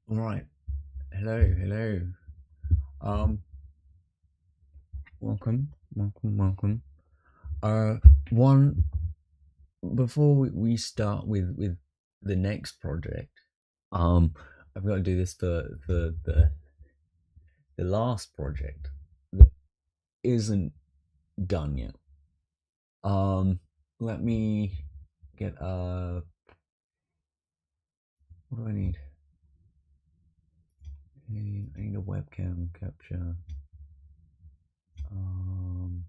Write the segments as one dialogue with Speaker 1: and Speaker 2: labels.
Speaker 1: All right. Hello. Um, welcome. Uh, one before we start with the next project. Um, I've got to do this for the last project that isn't done yet. Let me get what do I need? I need a webcam capture. Um,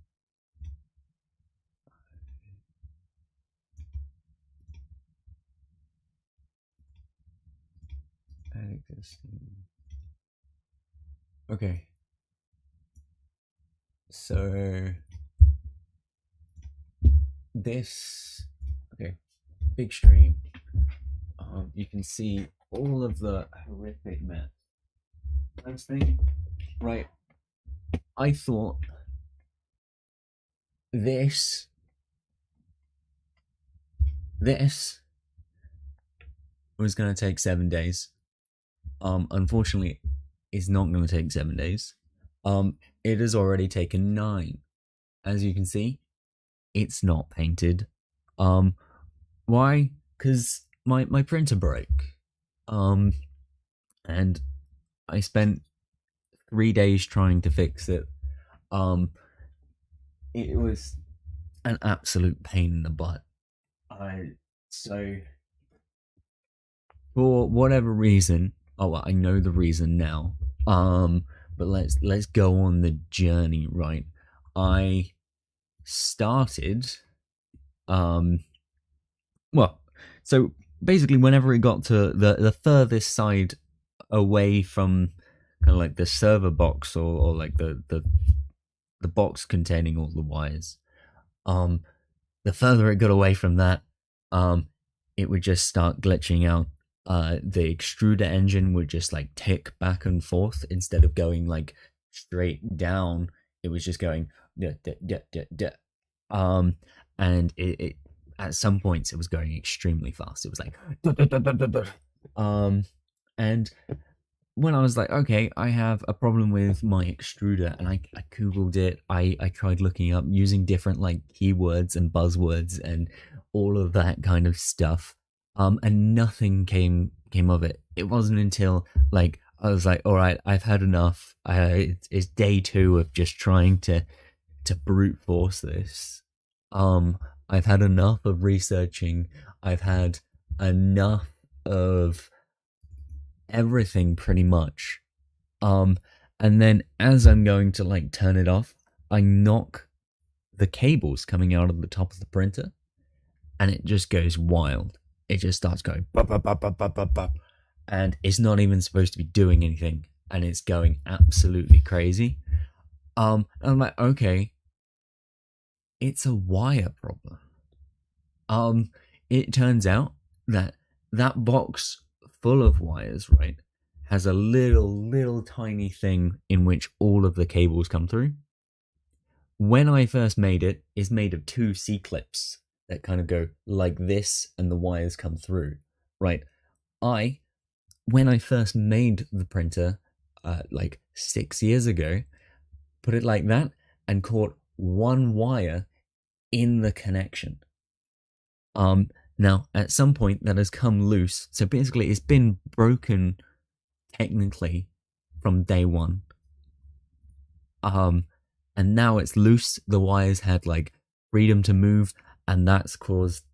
Speaker 1: edit this. Okay, so this okay, big stream. You can see all of the horrific mess. First thing, right? I thought this this was gonna take 7 days. Unfortunately, it's not gonna take 7 days. It has already taken 9. As you can see, it's not painted. Um, why? Because my printer broke. Um, and I spent 3 days trying to fix it. Um, it was an absolute pain in the butt. I so for whatever reason, oh well, I know the reason now. But let's go on the journey, right? I started um well, so basically whenever it got to the furthest side away from kind of like the server box or like the box containing all the wires, um the further it got away from that, um, it would just start glitching out. The extruder engine would just like tick back and forth instead of going like straight down. It was just going da, da, da, da, da. Um, and it at some points it was going extremely fast. It was like da, da, da, da, da, da. And when I was like, okay, I have a problem with my extruder, and I googled it. I tried looking up using different like keywords and buzzwords and all of that kind of stuff, and nothing came of it. It wasn't until like I was like, all right, I've had enough. It's day 2 of just trying to brute force this. Um, I've had enough of researching. I've had enough of everything pretty much. Um, and then as I'm going to like turn it off, I knock the cables coming out of the top of the printer, and it just goes wild. It just starts going bop, bop, bop, bop, bop, bop, bop, and it's not even supposed to be doing anything, and it's going absolutely crazy. And I'm like, okay, it's a wire problem. Um, it turns out that that box full of wires, right, has a little tiny thing in which all of the cables come through. When I first made it, it's made of 2 C clips that kind of go like this, and the wires come through, right? I, when I first made the printer, like 6 years ago, put it like that and caught one wire in the connection. Now at some point that has come loose. So basically, it's been broken technically from day 1. Um, and now it's loose. The wires had like freedom to move, and that's caused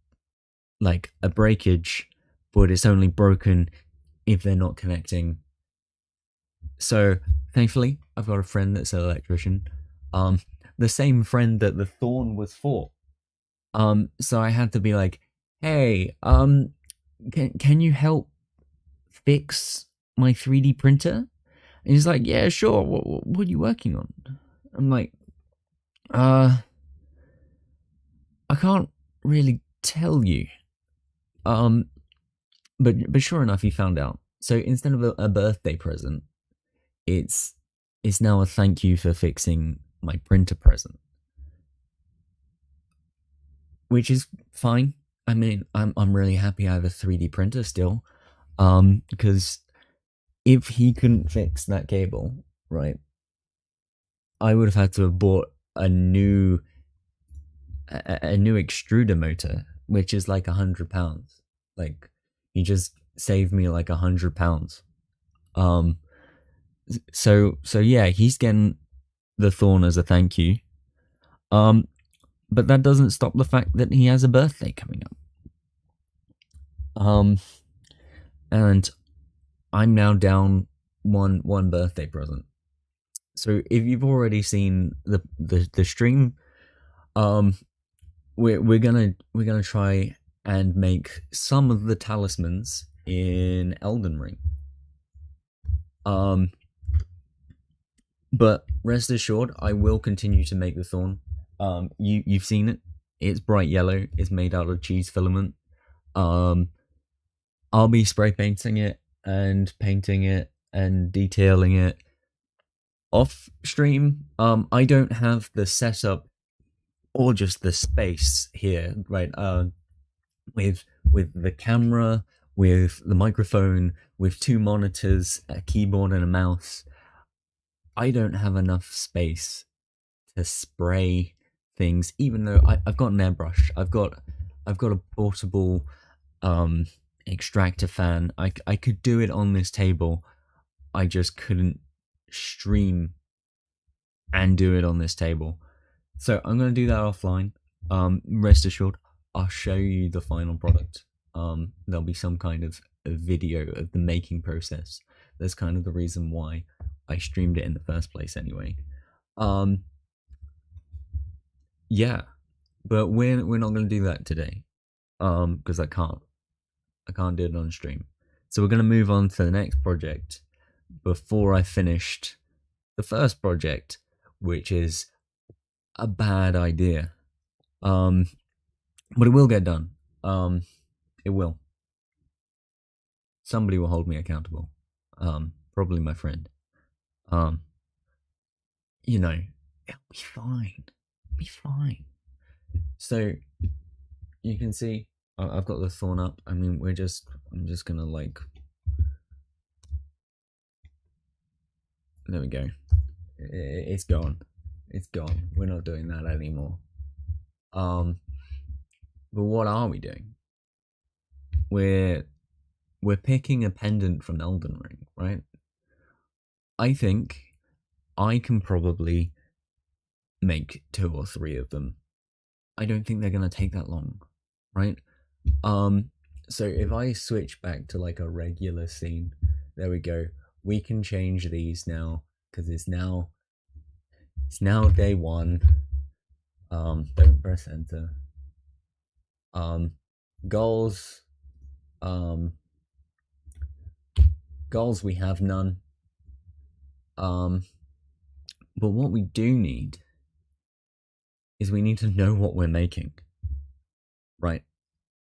Speaker 1: like a breakage, but it's only broken if they're not connecting. So thankfully, I've got a friend that's an electrician. Um, the same friend that the thorn was for. So I had to be like, hey, can you help fix my 3D printer? And he's like, yeah, sure. What are you working on? I'm like, uh, I can't really tell you. Um, but sure enough, he found out. So instead of a birthday present, it's it's now a thank you for fixing my printer present, which is fine. I mean, I'm really happy I have a 3D printer still, because if he couldn't fix that cable, right, I would have had to have bought a new extruder motor, which is like £100. Like, he just saved me like £100. Um, so yeah, he's getting the thorn as a thank you. But that doesn't stop the fact that he has a birthday coming up. And I'm now down one birthday present. So if you've already seen the stream, um, we're gonna try and make some of the talismans in Eldern Ring. But rest assured, I will continue to make the thorn. You've seen it. It's bright yellow. It's made out of cheese filament. I'll be spray painting it and painting it and detailing it off stream. I don't have the setup or just the space here, right? With the camera, with the microphone, with 2 monitors, a keyboard, and a mouse. I don't have enough space to spray things, even though I've got an airbrush. I've got a portable extractor fan. I could do it on this table. I just couldn't stream and do it on this table. So I'm gonna do that offline. Rest assured, I'll show you the final product. There'll be some kind of a video of the making process. That's kind of the reason why I streamed it in the first place anyway. Yeah, but we're not gonna do that today. Because I can't do it on stream. So we're gonna move on to the next project before I finished the first project, which is a bad idea. But it will get done. It will. Somebody will hold me accountable. Probably my friend. You know, it'll be fine. It'll be fine. So you can see I've got the thorn up. I mean, I'm just gonna like. There we go. It's gone. It's gone. We're not doing that anymore. But what are we doing? We're picking a pendant from Eldern Ring, right? I think I can probably make 2 or 3 of them. I don't think they're gonna take that long, right? So if I switch back to like a regular scene, there we go. We can change these now because it's now day 1. Don't press enter. Goals. Goals, we have none. But what we do need is we need to know what we're making, right?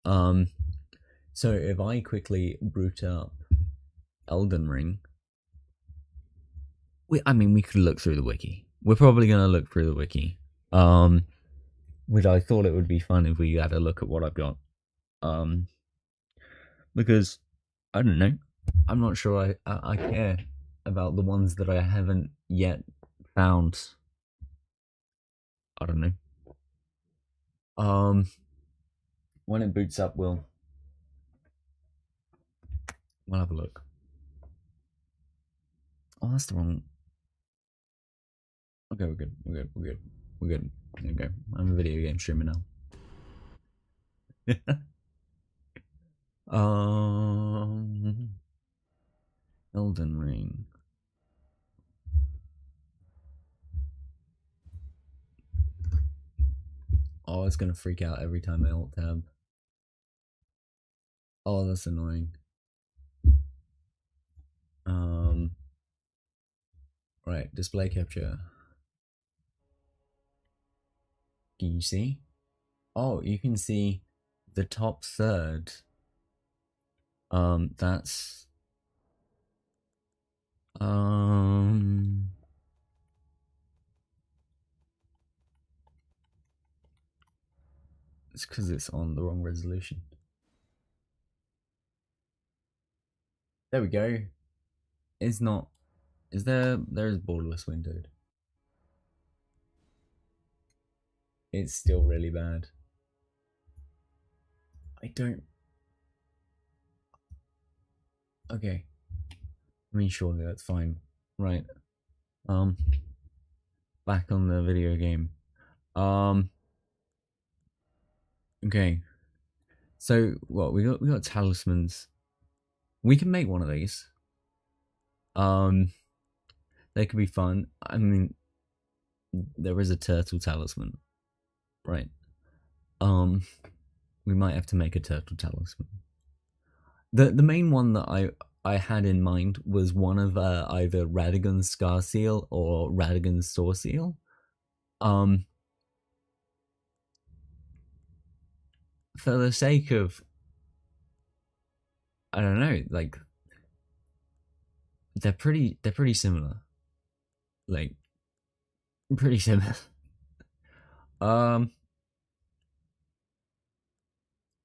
Speaker 1: So if I quickly boot up Eldern Ring, we could look through the wiki. We're probably gonna look through the wiki. Which I thought it would be fun if we had a look at what I've got. Because I don't know. I'm not sure I care about the ones that I haven't yet found. I don't know. When it boots up, we'll have a look. Oh, that's the wrong. Okay, we're good. We're good. There we go. I'm a video game streamer now. Eldern Ring. Oh, it's gonna freak out every time I alt tab. Oh, that's annoying. Right, display capture. Can you see? Oh, you can see the top third. That's it's because it's on the wrong resolution. There we go. It's not. Is there? There is borderless windowed. It's still really bad. I don't. Okay. I mean, surely that's fine. Right. Um. Back on the video game. Um. Okay. So what we got talismans. We can make one of these. They could be fun. I mean, there is a turtle talisman, right? Um, we might have to make a turtle talisman. The main one that I had in mind was one of either Radigan's Scar Seal or Radigan's Saw Seal. Um, for the sake of, I don't know, like they're pretty similar, like pretty similar. Um,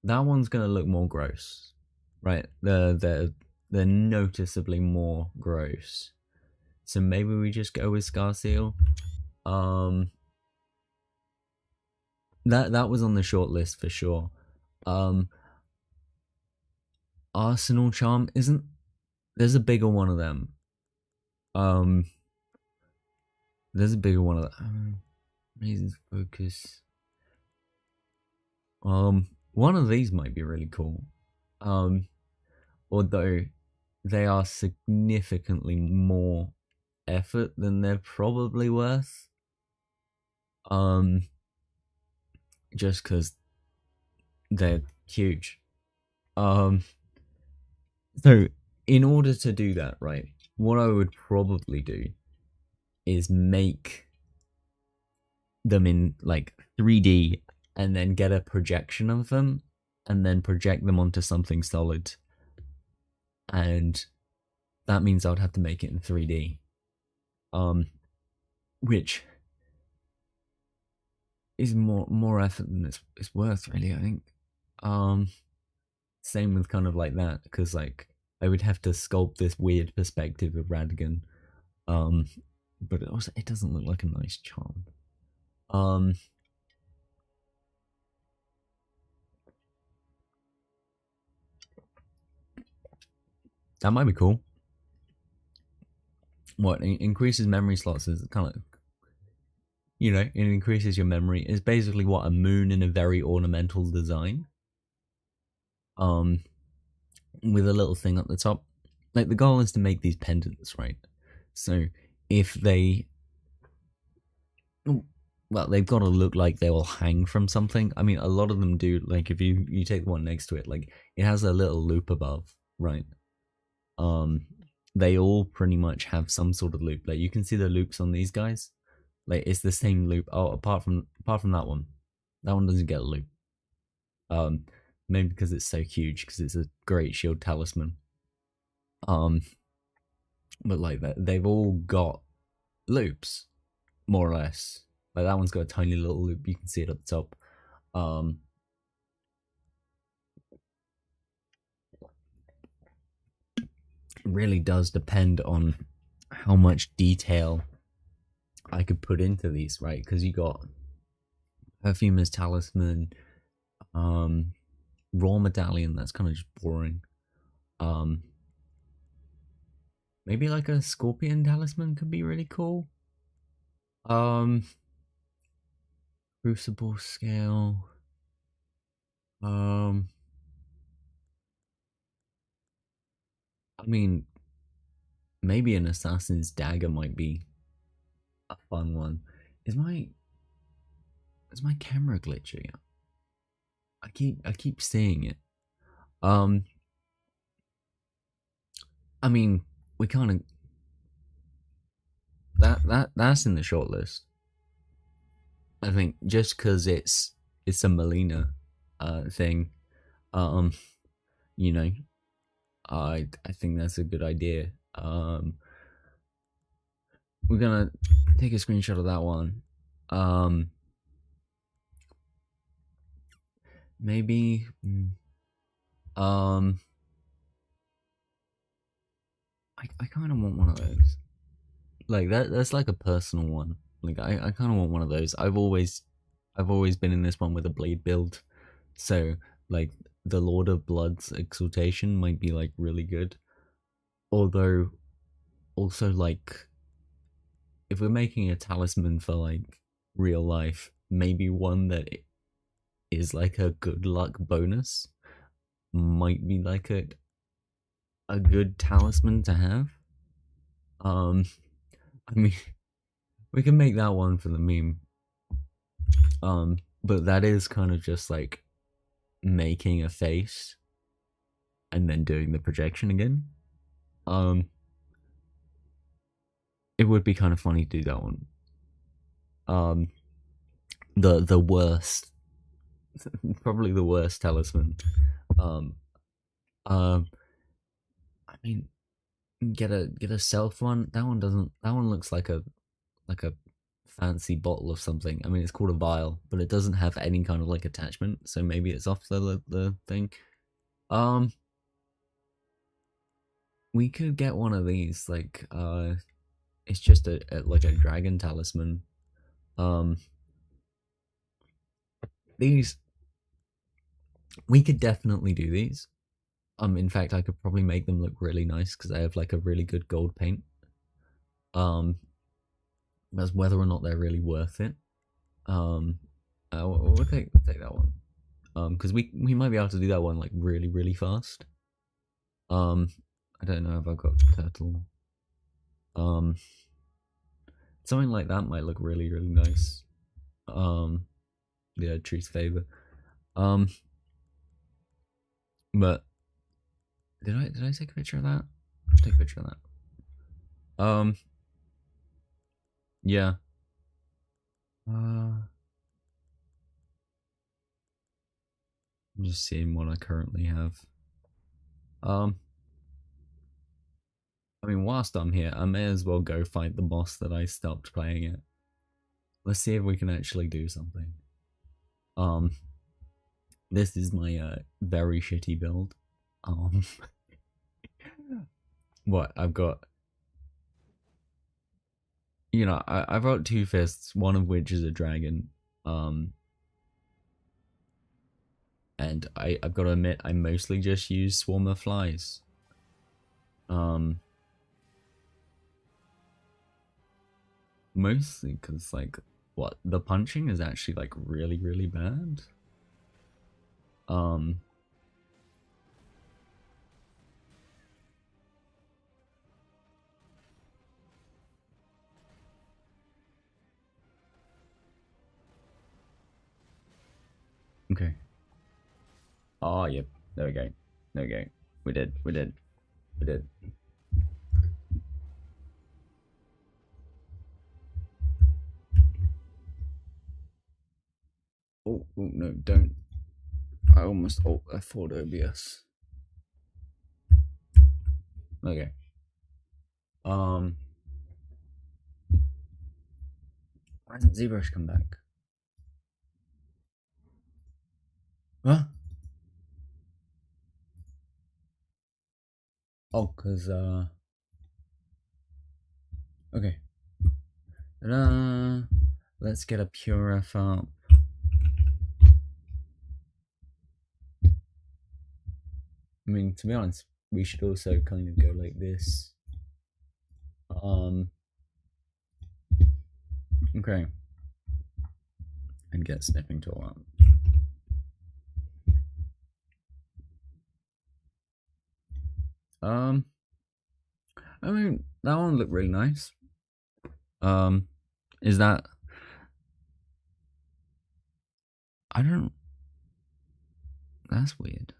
Speaker 1: that one's gonna look more gross, right? They're noticeably more gross. So maybe we just go with Scar Seal. Um, that was on the short list for sure. Um, Arsenal Charm isn't. There's a bigger one of them. Um, there's a bigger one of them. Reasons focus. One of these might be really cool. Um, although they are significantly more effort than they're probably worth. Um, just because they're huge. Um, so in order to do that, right, what I would probably do is make them in like 3D and then get a projection of them and then project them onto something solid. And that means I would have to make it in 3D. Which is more effort than it's worth, really, I think. Um Same with kind of like that, because like I would have to sculpt this weird perspective of Radigan. Um but it doesn't look like a nice charm. Um that might be cool. What increases memory slots is kind of, it increases your memory. It's basically what a moon in a very ornamental design. With a little thing at the top. Like the goal is to make these pendants, right? So if they, well, they've got to look like they will hang from something. I mean, a lot of them do. Like if you take the one next to it, like it has a little loop above, right? Um, they all pretty much have some sort of loop. Like you can see the loops on these guys. Like it's the same loop. Oh, apart from that one doesn't get a loop. Um, maybe because it's so huge, because it's a great shield talisman. Um, but like that, they've all got loops, more or less. Like that one's got a tiny little loop. You can see it at the top. Um, it really does depend on how much detail I could put into these, right? Because you got Perfumer's Talisman, Raw Medallion. That's kind of just boring. Um, maybe like a Scorpion Talisman could be really cool. Um, Crucible Scale. Um, I mean, maybe an Assassin's Dagger might be a fun one. Is my camera glitching? I keep seeing it. Um, I mean, we kind of that's in the short list. I think just because it's a Melina thing. Um, you know, I think that's a good idea. We're gonna take a screenshot of that one. Um, maybe. Um, I kind of want one of those. Like that's like a personal one. Like I kind of want one of those. I've always been in this one with a blade build, so like the Lord of Blood's exaltation might be like really good. Although also like if we're making a talisman for like real life, maybe one that is like a good luck bonus might be like a good talisman to have. Um, I mean, we can make that one for the meme. But that is kind of just like making a face and then doing the projection again. Um, it would be kind of funny to do that one. Um, the worst, probably the worst talisman. Um, um, I mean, get a self one. That one doesn't. That one looks like a fancy bottle of something. I mean, it's called a vial, but it doesn't have any kind of like attachment. So maybe it's off the thing. Um, we could get one of these. Like, it's just a like a dragon talisman. Um, these we could definitely do these. In fact, I could probably make them look really nice because I have like a really good gold paint. Um, as whether or not they're really worth it. Um, we'll take that one. Because we might be able to do that one like really fast. Um, I don't know if I've got turtle. Um, something like that might look really nice. Um, yeah, truth favor. Um, but did I take a picture of that? Take a picture of that. Yeah. I'm just seeing what I currently have. Um, I mean, whilst I'm here, I may as well go fight the boss that I stopped playing it. Let's see if we can actually do something. Um, this is my very shitty build. Um, what I've got, I've got two fists, one of which is a dragon. Um, and I've got to admit, I mostly just use swarm of flies. Mostly because like what the punching is actually like really bad. Um, okay. Oh, yep. There we go. There we go. We did. We did. We did. Oh no! Don't. I almost. Oh, I thought OBS. Okay. Why hasn't ZBrush come back? Huh? Oh, cause Okay. Ta-da! Let's get a pure F up. I mean, to be honest, we should also kind of go like this. Okay. And get snipping tool up. I mean, that one looked really nice. Is that? I don't. That's weird.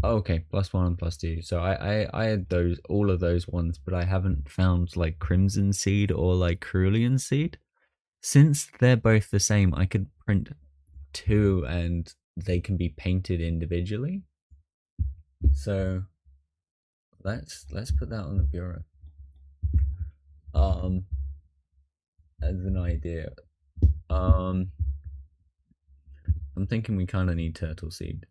Speaker 1: Okay, +1 and +2. So I had those all of those ones, but I haven't found like Crimson Seed or like Cerulean Seed. Since they're both the same, I could print two and they can be painted individually. So let's put that on the bureau. As an idea. I'm thinking we kind of need Turtle Seed.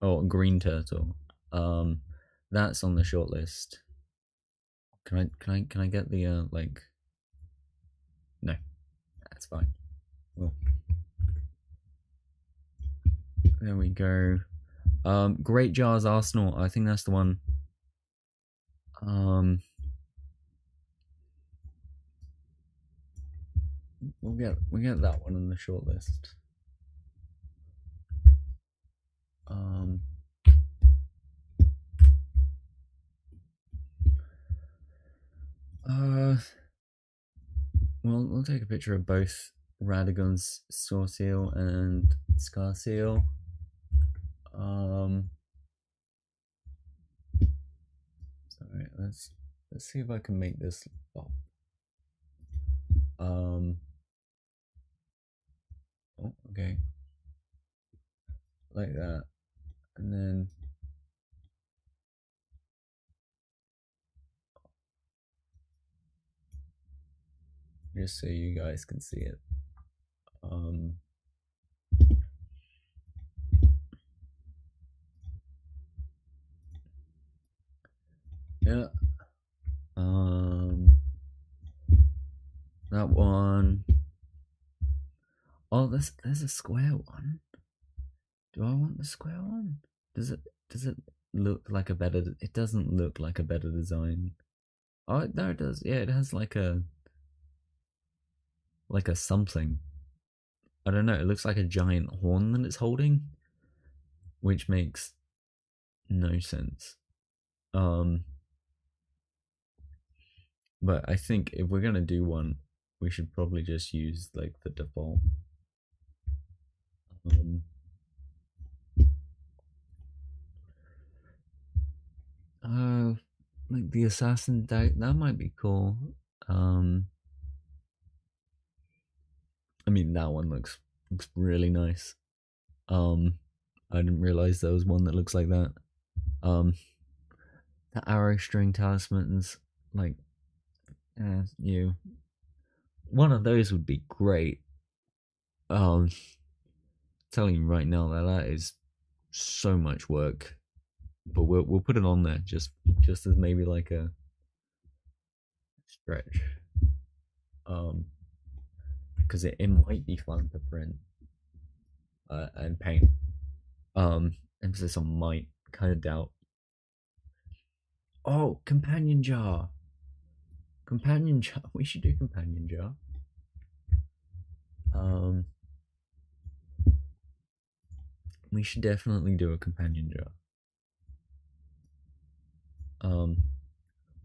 Speaker 1: Oh, green turtle. Um, that's on the short list. Can I get the like? No, that's fine. Well, there we go. Great Jars Arsenal. I think that's the one. Um, we get that one on the short list. Um, uh, well, we'll take a picture of both Radagon's Saw Seal and Scar Seal. Um, sorry, let's see if I can make this. Oh, oh, okay, like that, and then just so you guys can see it. Um, yeah. Um, that one. Oh, there's a square one. Do I want the square one? Does it look like a better? It doesn't look like a better design. Oh no, it does. Yeah, it has like a something. I don't know. It looks like a giant horn that it's holding, which makes no sense. Um, but I think if we're gonna do one, we should probably just use like the default. Um, uh, like the assassin deck that might be cool. Um, I mean that one looks really nice. Um, I didn't realize there was one that looks like that. Um, the arrow string talismans, like, you one of those would be great. Um, telling you right now that is so much work, but we'll put it on there just as maybe like a stretch. Because it might be fun to print and paint. Emphasis on might, kind of doubt. Oh, companion jar. Companion jar. We should do companion jar. Um, we should definitely do a companion jar. Um,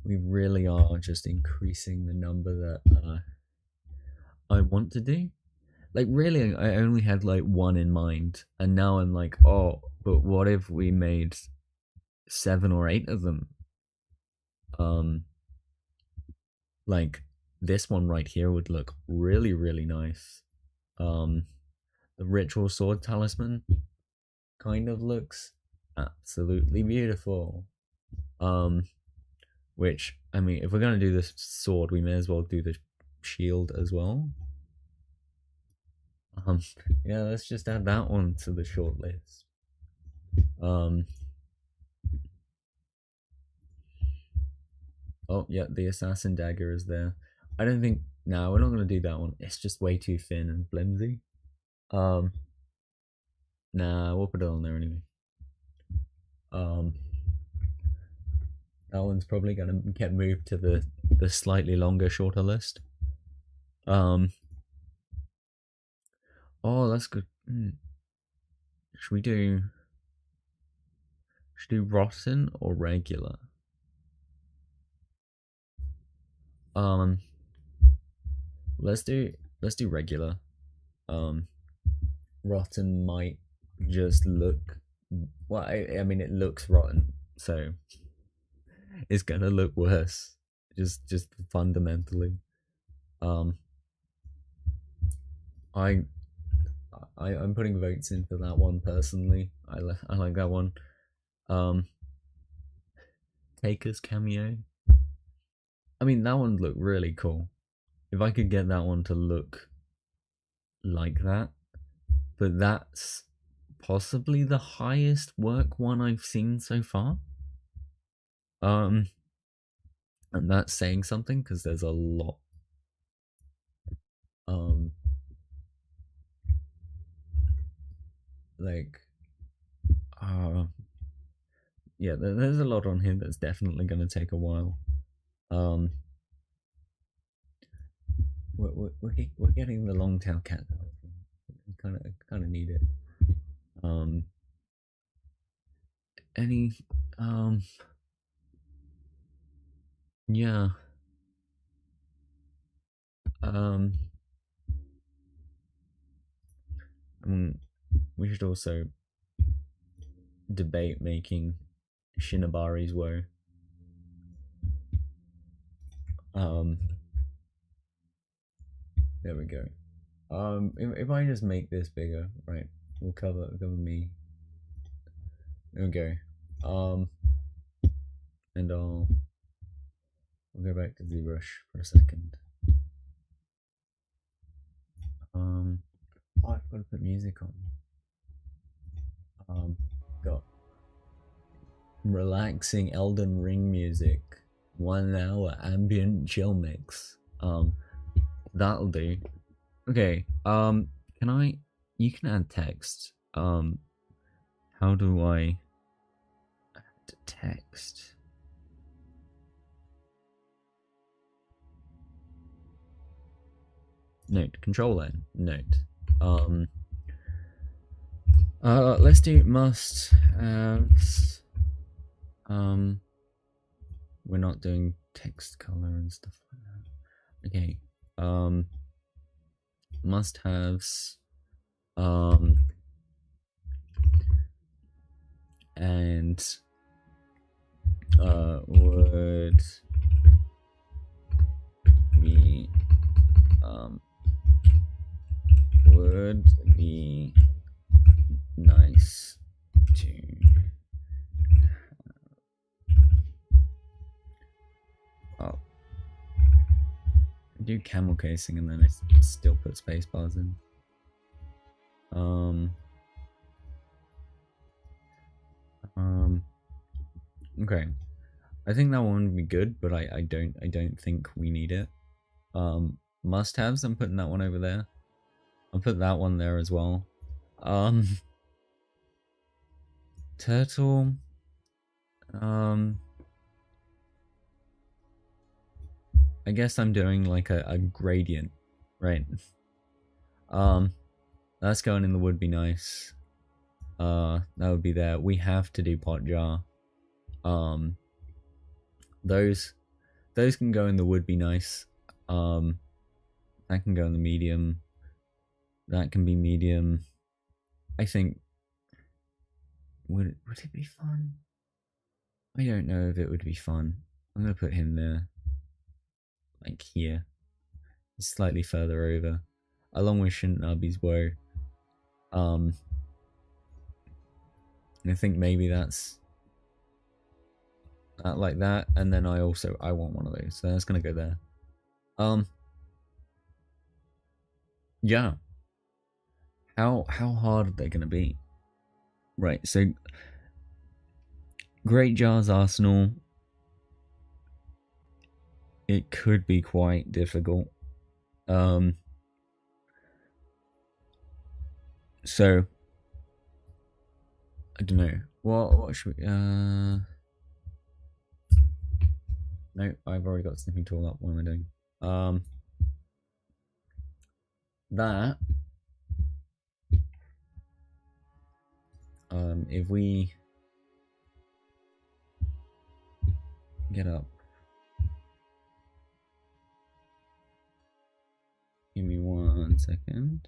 Speaker 1: we really are just increasing the number that I want to do. Like, really, I only had like one in mind, and now I'm like, oh, but what if we made 7 or 8 of them? Um, like this one right here would look really, really nice. The ritual sword talisman kind of looks absolutely beautiful. Um, which I mean, if we're gonna do this sword, we may as well do the shield as well. Um, yeah, let's just add that one to the short list. Um, oh yeah, the assassin dagger is there. I don't think. No, we're not gonna do that one. It's just way too thin and flimsy. Um, nah, we'll put it on there anyway. Um, that one's probably gonna get moved to the slightly longer, shorter list. Um, oh, that's good. Should we do? Should we do rotten or regular? Um, let's do regular. Um, rotten might just look. Well, I mean, it looks rotten, so it's gonna look worse. Just fundamentally. Um, I I'm putting votes in for that one personally. I like that one. Um, Taker's cameo. I mean, that one looked really cool. If I could get that one to look like that, but possibly the highest work one I've seen so far. And that's saying something because there's a lot. Like, yeah, there's a lot on here that's definitely going to take a while. We're getting the long tail cat. Kind of need it. Any yeah. I mean, we should also debate making Shinobari's woe. There we go. If I just make this bigger, right, we'll cover me. There we go. And we'll go back to ZBrush for a second. Oh, I've got to put music on. Got relaxing Eldern Ring music, 1 hour ambient chill mix. That'll do. Okay. You can add text. How do I add text? Note, control N, note. Let's do must haves. We're not doing text color and stuff like that. Okay. Must haves. And would be nice to do camel casing, and then I still put space bars in. Okay, I think that one would be good, but I don't think we need it. Must haves, I'm putting that one over there. I'll put that one there as well. Turtle. I guess I'm doing like a gradient, right? That's going in the would be nice. That would be there. We have to do pot jar. Those can go in the would be nice. That can go in the medium. That can be medium. I think would it be fun? I don't know if it would be fun. I'm gonna put him there. Like here. Slightly further over. Along with Shinabi's woe. And I think maybe that's like that, and then I want one of those, so that's gonna go there. Yeah. How hard are they gonna be? Right, so Great Jar's Arsenal. It could be quite difficult. So I don't know. What should we no, I've already got snipping tool up. What am I doing? That if we get up, give me 1 second.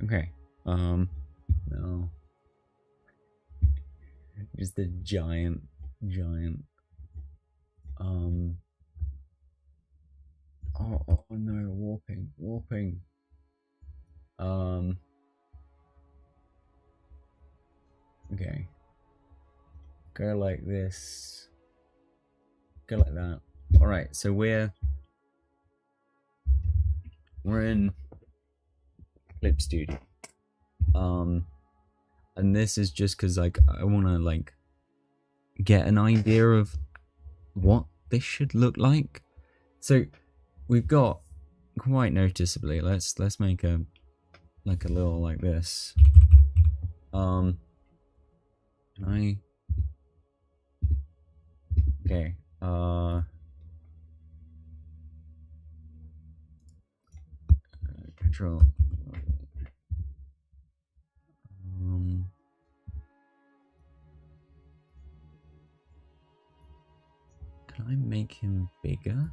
Speaker 1: Okay. No. Just the giant. Oh no, warping. Okay. Go like this. Go like that. Alright, so we're in Clip Studio. And this is just because like I wanna like get an idea of what this should look like. So we've got quite noticeably, let's make a like a little like this. Okay, control. Can I make him bigger?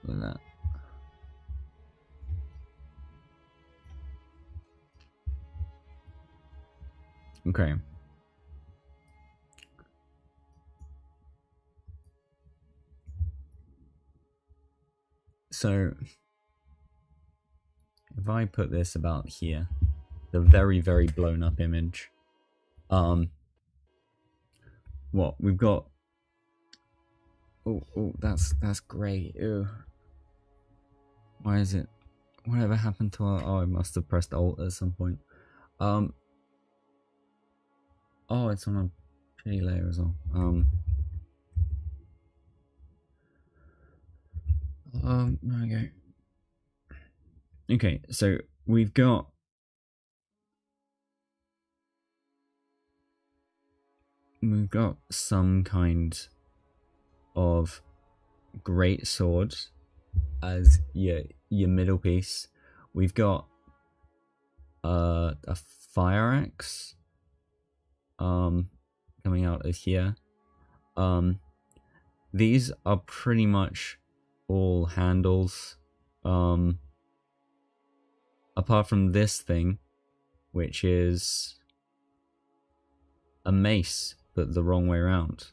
Speaker 1: Look at that. Okay. So if I put this about here, the very, very blown up image, what we've got. Oh, that's great. Ew. Why is it? Whatever happened to our? Oh, I must have pressed Alt at some point. Oh, it's on a shitty layer as well. There we go. Okay, so we've got some kind of great sword as your middle piece. We've got a fire axe coming out of here. These are pretty much all handles, apart from this thing, which is a mace but the wrong way around.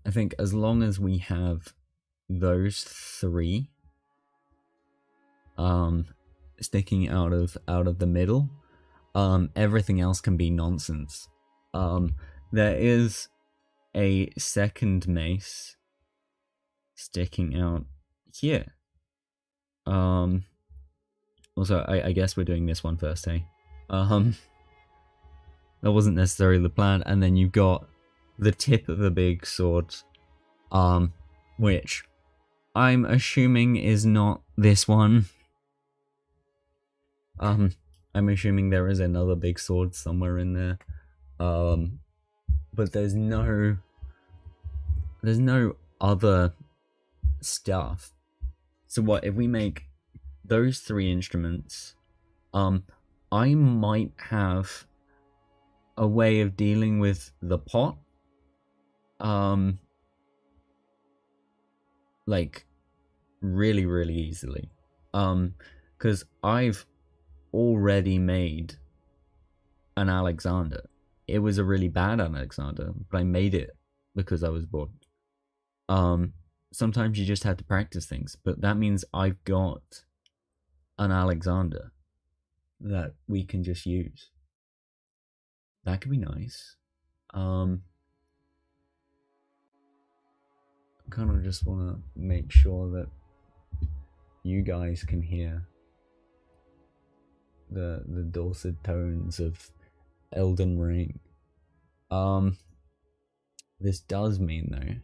Speaker 1: I think as long as we have those three sticking out of the middle, everything else can be nonsense. There is a second mace sticking out here. Also, I guess we're doing this one first, hey? That wasn't necessarily the plan. And then you've got the tip of the big sword, which I'm assuming is not this one. I'm assuming there is another big sword somewhere in there. But there's no other stuff. So what if we make those three instruments? I might have a way of dealing with the pot, like really, really easily, because I've already made an Alexander. It was a really bad Alexander, but I made it because I was bored. Sometimes you just have to practice things, but that means I've got an Alexander that we can just use. That could be nice. I kind of just want to make sure that you guys can hear the dulcet tones of Eldern Ring. This does mean though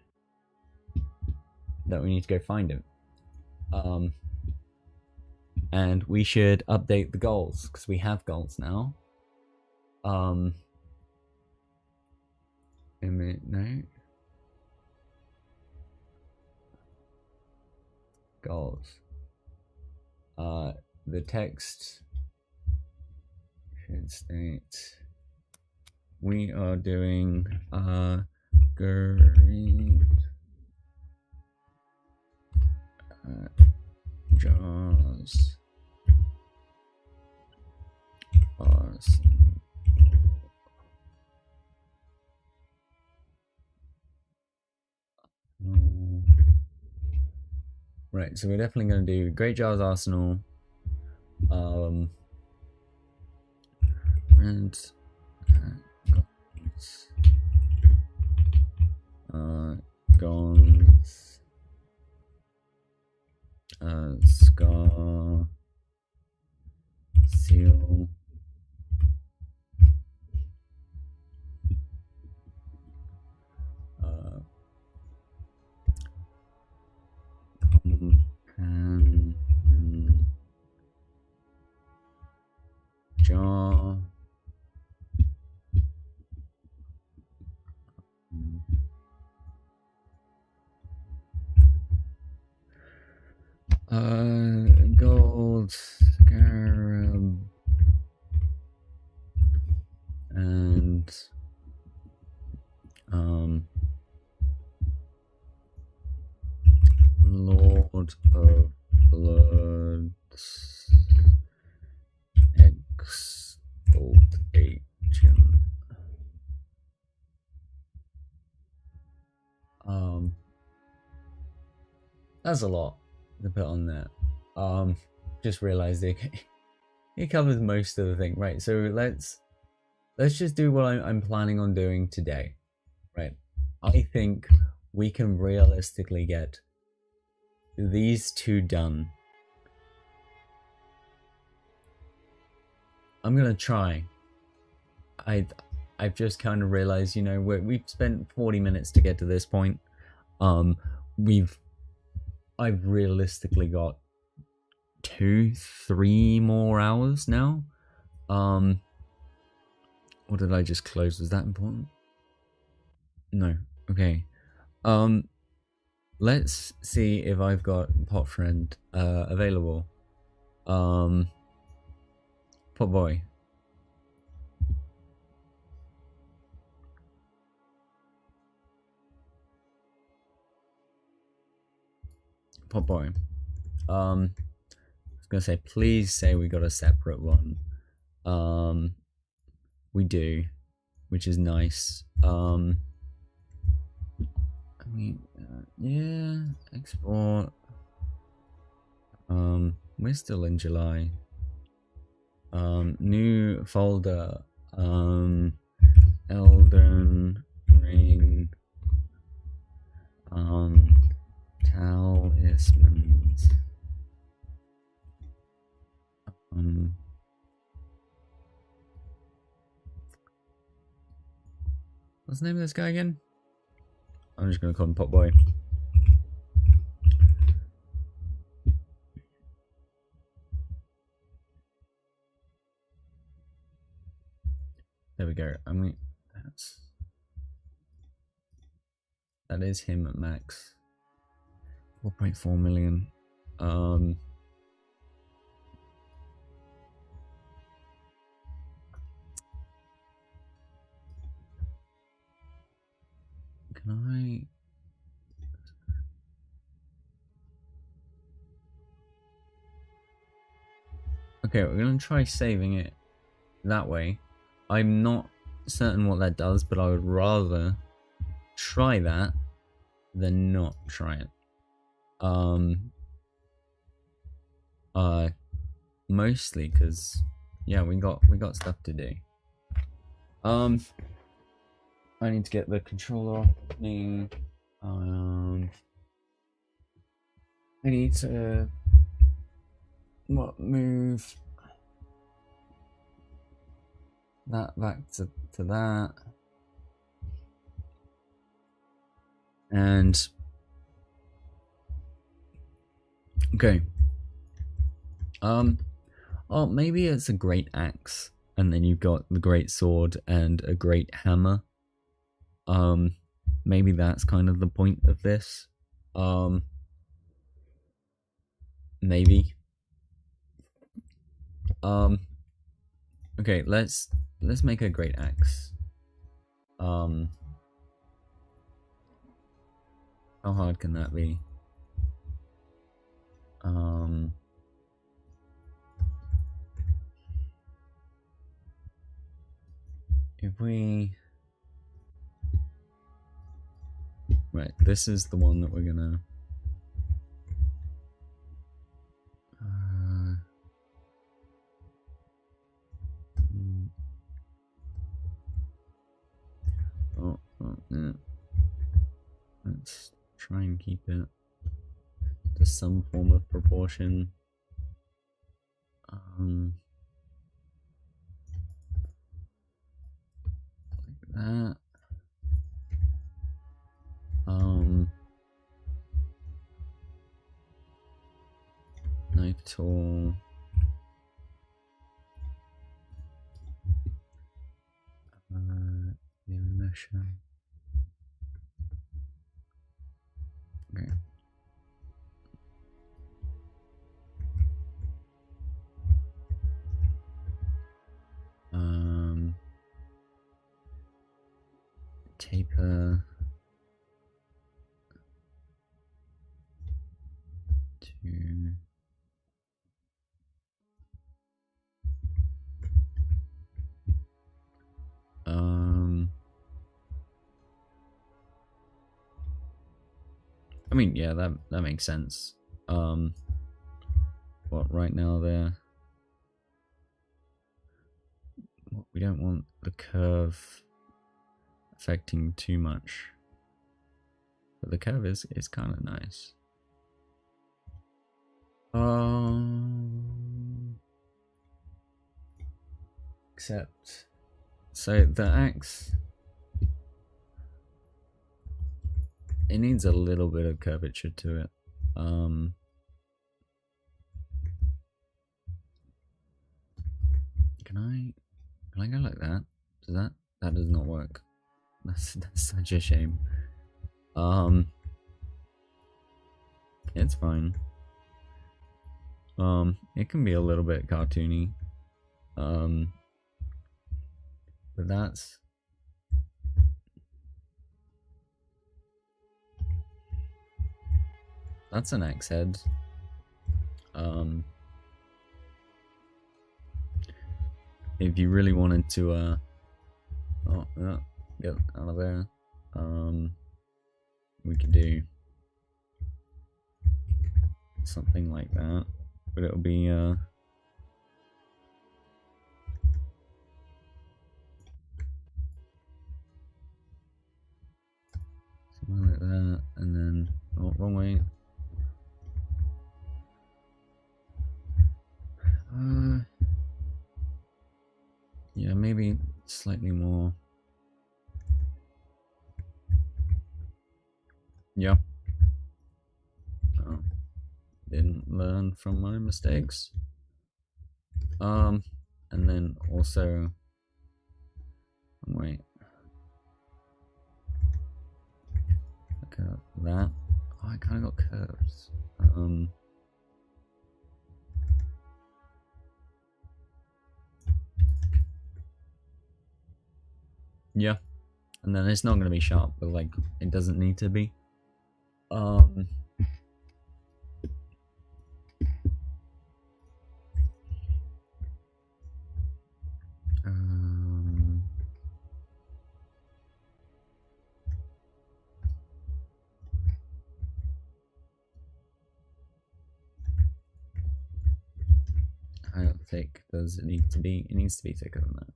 Speaker 1: that we need to go find him. And we should update the goals because we have goals now. A minute, no. Goals. The text should state we are doing green jars Right, so we're definitely going to do Great Jar's Arsenal. And Gons, Scar, Seal, Can, Jar, Gold, Scarab, and Lord of Bloods, Exalt Agent. That's a lot to put on there. Just realized it covers most of the thing, right? So let's just do what I'm planning on doing today, right? I think we can realistically get these two done. I'm gonna try. I've just kind of realized, you know, we've spent 40 minutes to get to this point. I've realistically got 2-3 more hours now. What did I just close? Was that important? No. Okay. Let's see if I've got Pot Friend available. Pot Boy. Pot Boy. I was gonna say, please say we got a separate one. We do, which is nice. I mean, yeah, export. We're still in July. New folder. Eldern Ring. Talismans. What's the name of this guy again? I'm just gonna call him Pot Boy. There we go. I mean, that is him at max. 4.4 million. Can I? Okay, we're gonna try saving it that way. I'm not certain what that does, but I would rather try that than not try it. Mostly because, yeah, we got stuff to do. I need to get the controller opening. I need to move that back to that, and okay. Oh, maybe it's a great axe, and then you've got the great sword and a great hammer. Maybe that's kind of the point of this. Maybe. Okay, let's make a great axe. How hard can that be? if we... Right, this is the one that we're gonna... Yeah. Let's try and keep it to some form of proportion. Like that. Knife tool. The ammunition. Okay. Taper to I mean, yeah, that makes sense. What right now there? We don't want the curve affecting too much, but the curve is kind of nice. Except, so the axe, it needs a little bit of curvature to it. Can I go like that? That does not work. That's such a shame. It's fine. It can be a little bit cartoony. But that's an axe head. If you really wanted to get out of there, we could do something like that, but it'll be something like that, and then wrong way. Yeah, maybe slightly more. Yeah. Oh, didn't learn from my mistakes. And then also, wait. Look at that. Oh, I kind of got curves. Yeah, and then it's not going to be sharp, but like it doesn't need to be. How thick does it need to be? It needs to be thicker than that.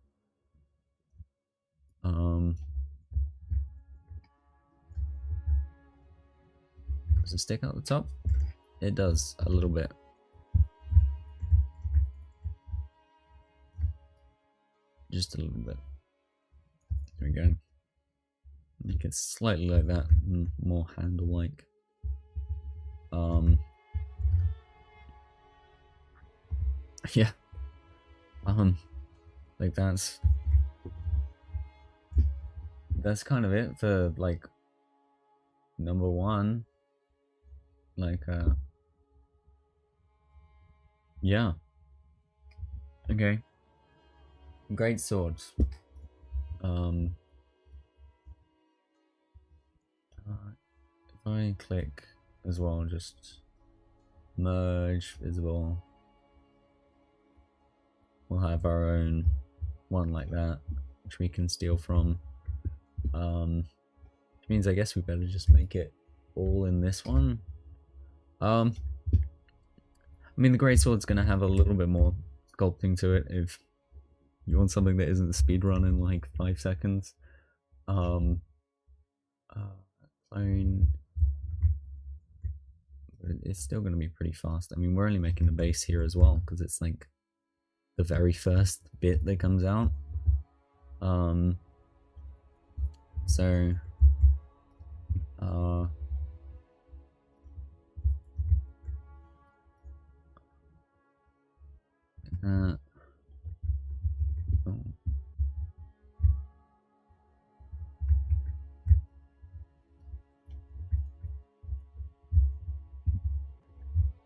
Speaker 1: Does it stick out the top? It does, a little bit. Just a little bit. There we go. Make it slightly like that, more handle-like. Yeah. Like that's kind of it for like number one. Like yeah. Okay. Great swords. If I click as well, just merge visible, we'll have our own one like that. which we can steal from. Which means I guess we better just make it all in this one. I mean, the greatsword's gonna have a little bit more sculpting to it if you want something that isn't speedrun in like 5 seconds. Clone. But it's still gonna be pretty fast. I mean, we're only making the base here as well because it's like the very first bit that comes out. So oh.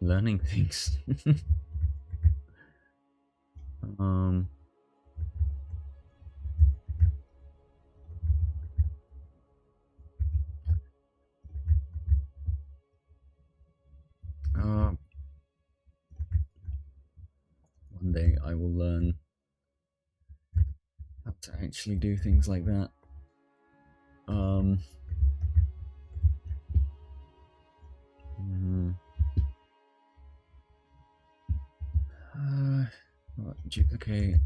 Speaker 1: Learning things. One day I will learn how to actually do things like that. Duplicate.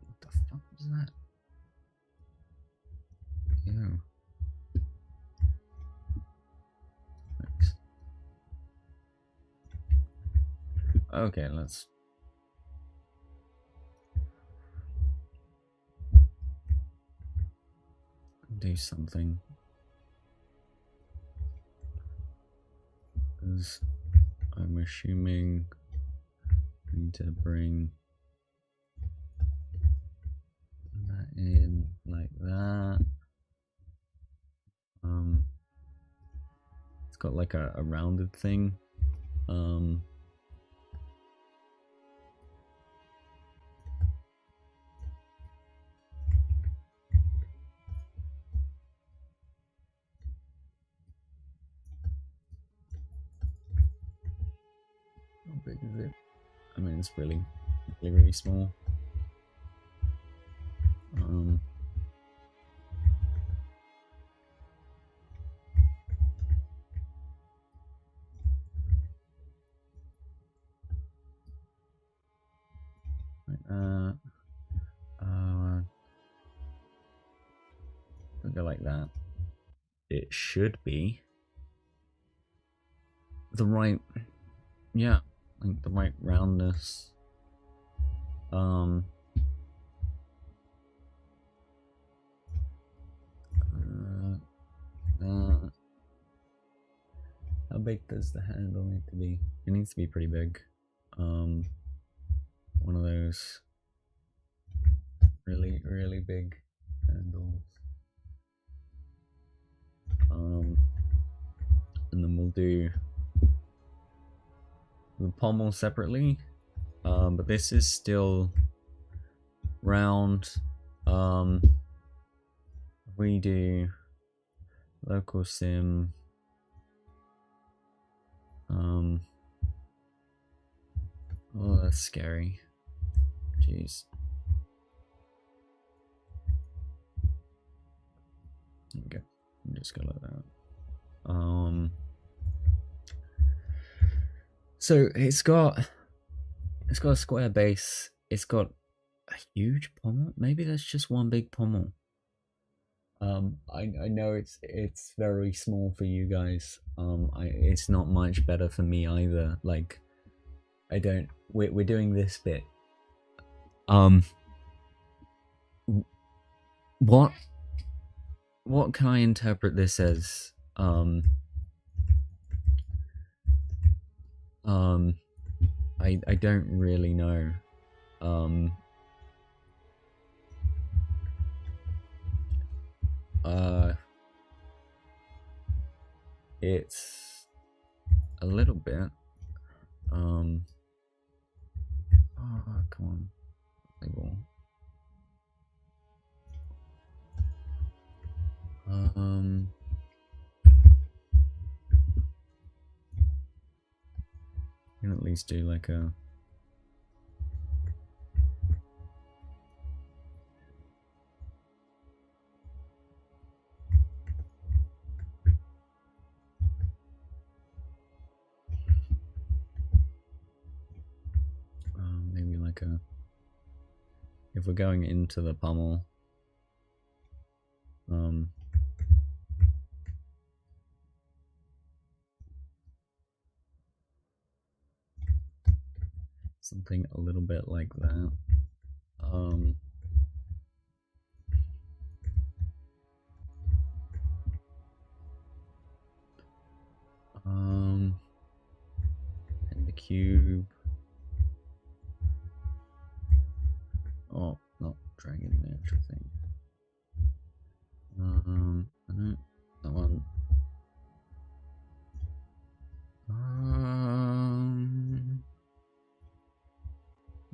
Speaker 1: What the fuck was that? Ew. Thanks. Okay, let's do something. Because I'm assuming I need to bring that in like that. It's got like a rounded thing. How big is it? I mean, it's really small. Like that. We'll go like that. It should be the right, yeah, like the right roundness. How big does the handle need to be? It needs to be pretty big. One of those really big handles. And then we'll do the pommel separately. But this is still round. We do local sim. Oh, that's scary. Jeez. Okay, just go like that. So it's got a square base. It's got a huge pommel. Maybe that's just one big pommel. I know it's very small for you guys. It's not much better for me either. Like, we're doing this bit. What can I interpret this as? Um, I don't really know. Um, uh, it's a little bit. Oh, come on, label. You can at least do like a. Maybe like a. If we're going into the pummel, something a little bit like that. And the cube. Oh, not dragging the actual thing. No, that one.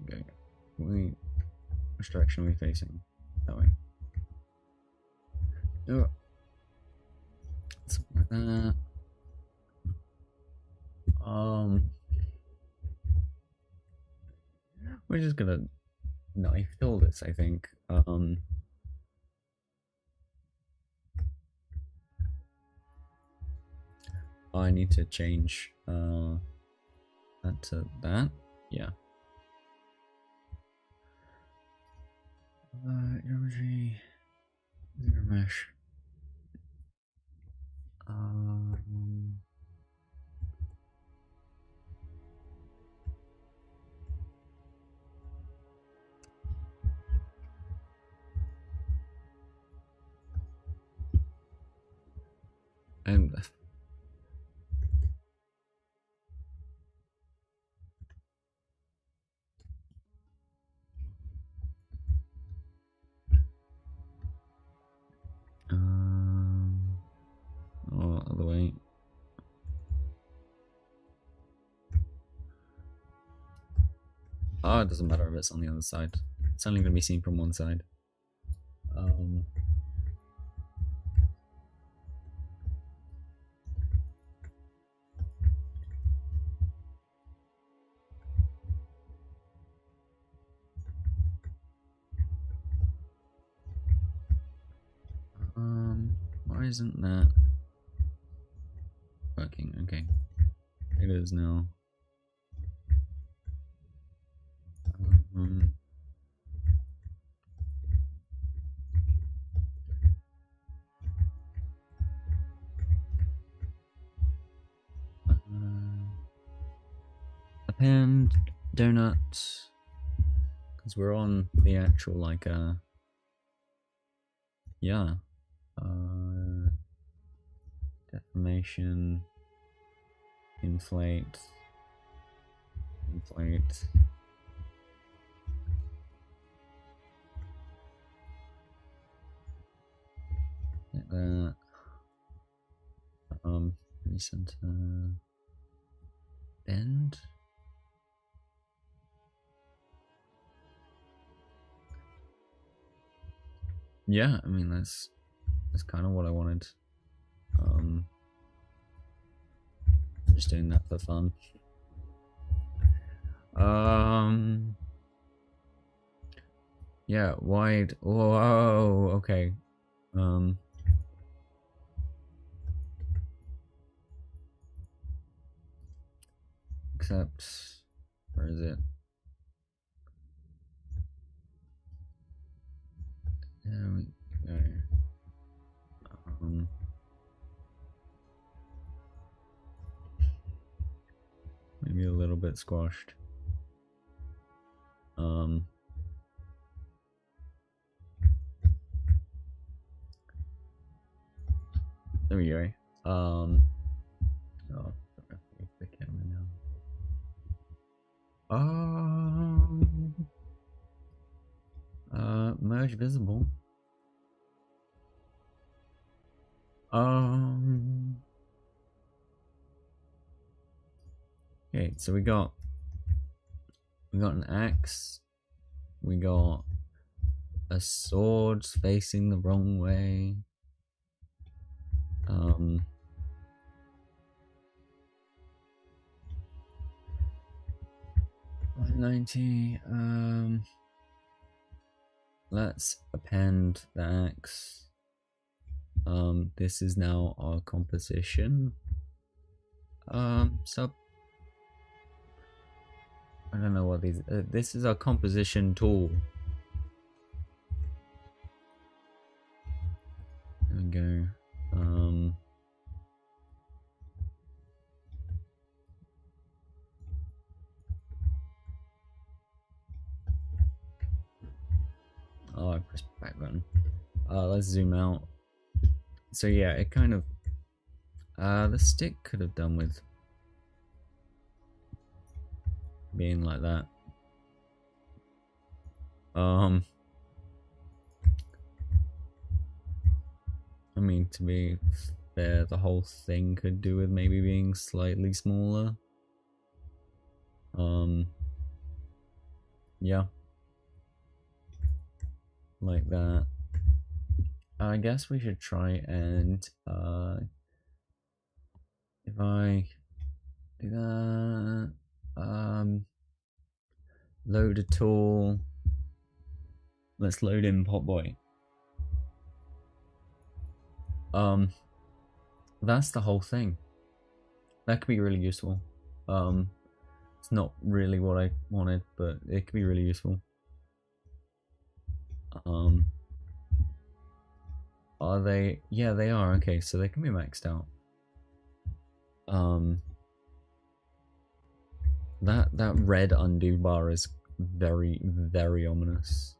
Speaker 1: Okay. Wait. Which direction are we facing? That way. Oh. Something like that. We're just gonna knife all this, I think. I need to change that to that. Yeah. Energy. Zero mesh. And oh, other way. Oh, it doesn't matter if it's on the other side. It's only going to be seen from one side. Why isn't that working? Okay, it is now. Append donut, because we're on the actual like yeah, deformation, inflate, inflate. Like that. Recenter, bend. Yeah, I mean that's kind of what I wanted. I'm just doing that for fun. Yeah, wide. Whoa, okay. Except, where is it? There we go. Maybe a little bit squashed. There we go. Oh, the camera now. Merge visible. Okay, so we got an axe. We got a sword facing the wrong way. 190. Let's append the axe. This is now our composition. So I don't know what these. This is our composition tool. There we go. Oh, I pressed back button. Let's zoom out. So yeah, it kind of. The stick could have done with being like that. I mean, to be fair, the whole thing could do with maybe being slightly smaller. Yeah. Like that. I guess we should try and, if I do that, load a tool. Let's load in Potboy. That's the whole thing. That could be really useful. It's not really what I wanted, but it could be really useful. Are they? Yeah, they are. Okay, so they can be maxed out. That red undo bar is very, very ominous.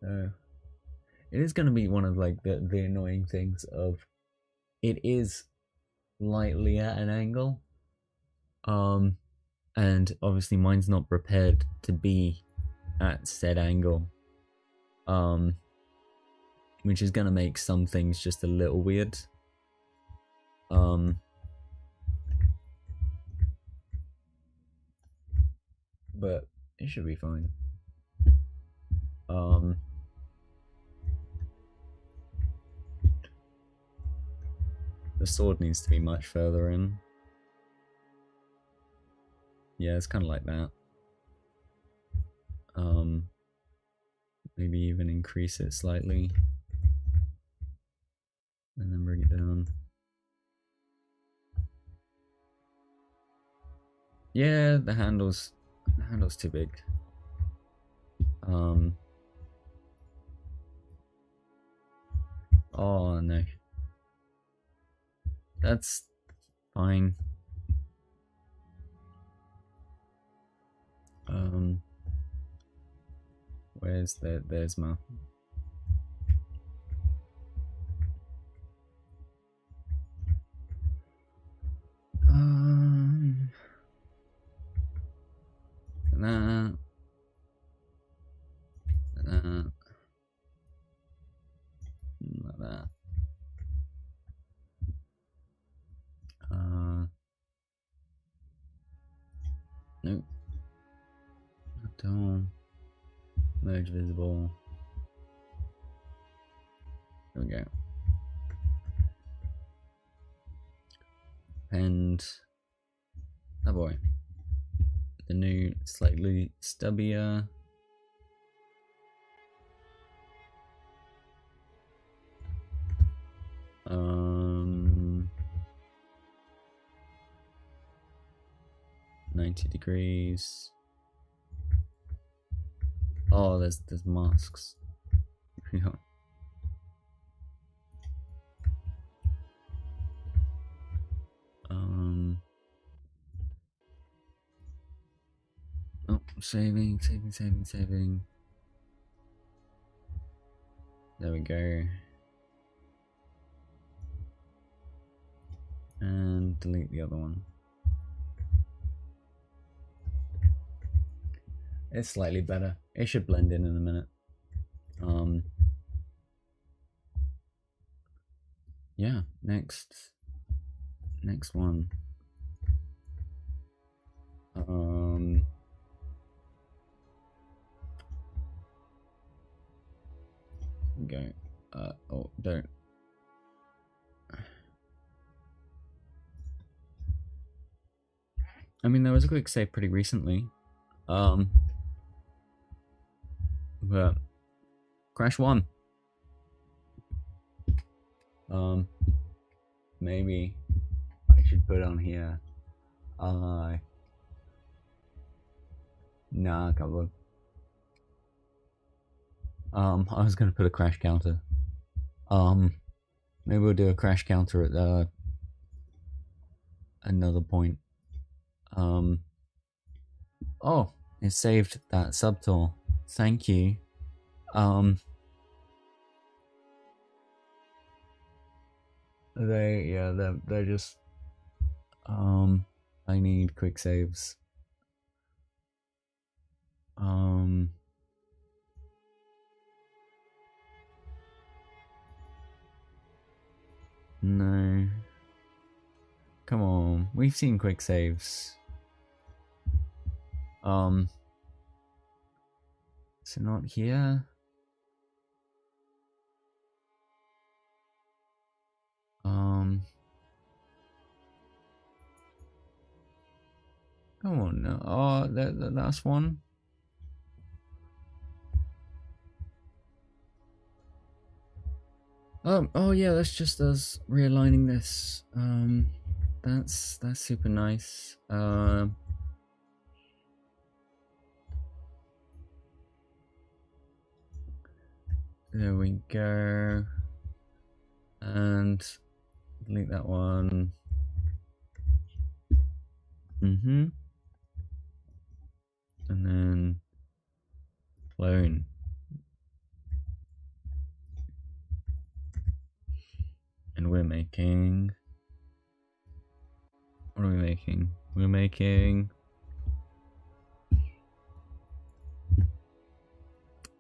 Speaker 1: It is going to be one of like the annoying things of it is slightly at an angle. And obviously mine's not prepared to be at said angle. Which is gonna make some things just a little weird. But it should be fine. The sword needs to be much further in. Yeah, it's kind of like that. Maybe even increase it slightly. And then bring it down. Yeah, the handle's too big. Oh no. That's fine. There's my that like that. Nope. Don't merge visible. There we go. And oh boy, the new slightly stubbier. Um, 90 degrees. Oh, there's masks. Yeah. Oh, saving. There we go. and delete the other one. It's slightly better. It should blend in a minute. Yeah, next one. Go. Oh, don't. I mean, there was a quick save pretty recently. But crash 1. Maybe I should put on here. Nah, can't look. I was gonna put a crash counter. Maybe we'll do a crash counter at another point. Oh, it saved that subtool. Thank you. They're just I need quick saves. No. Come on, we've seen quick saves. Is it not here? Come on now. Oh, the last one. Oh yeah, that's just us realigning this. That's super nice. There we go. And delete that one. And then clone. And we're making. What are we making? We're making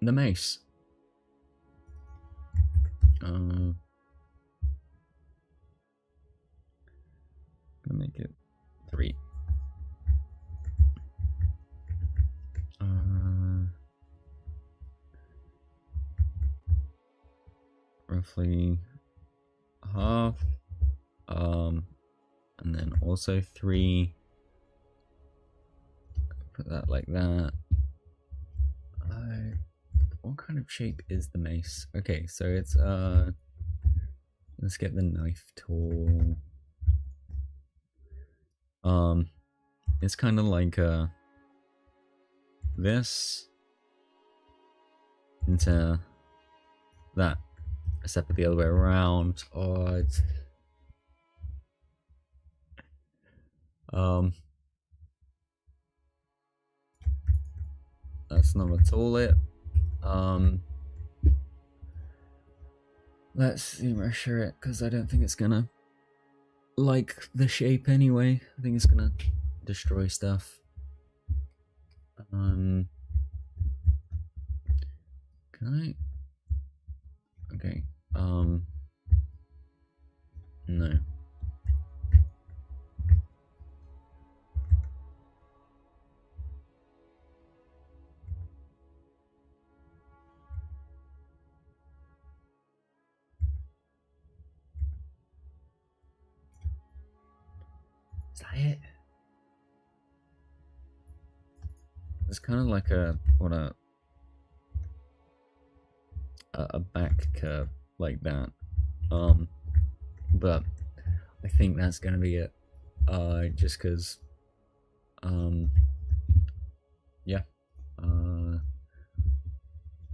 Speaker 1: the mace. Gonna make it 3. Roughly half. And then also 3. Put that like that. What kind of shape is the mace? Okay, so it's let's get the knife tool. It's kind of like this into that, except for the other way around. Oh, it's that's not at all it. Let's measure it, because I don't think it's gonna like the shape anyway. I think it's gonna destroy stuff. Can I? Okay. No. Is that it? It's kind of like a back curve like that. But I think that's gonna be it. Just because yeah.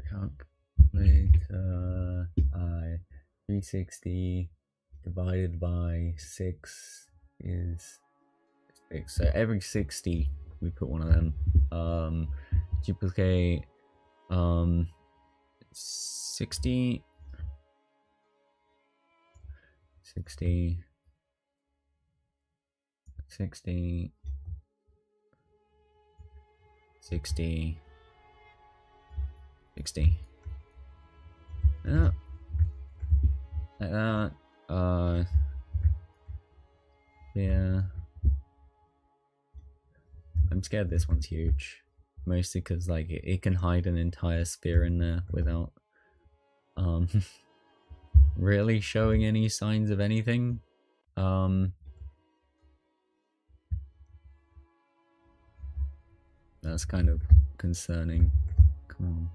Speaker 1: Calculator 360 divided by 6 is 6. So every 60 we put one of them. Duplicate 60 60, 60, 60. Yeah. Like that. Yeah. I'm scared this one's huge. Mostly because like it can hide an entire sphere in there without really showing any signs of anything. That's kind of concerning. Come on.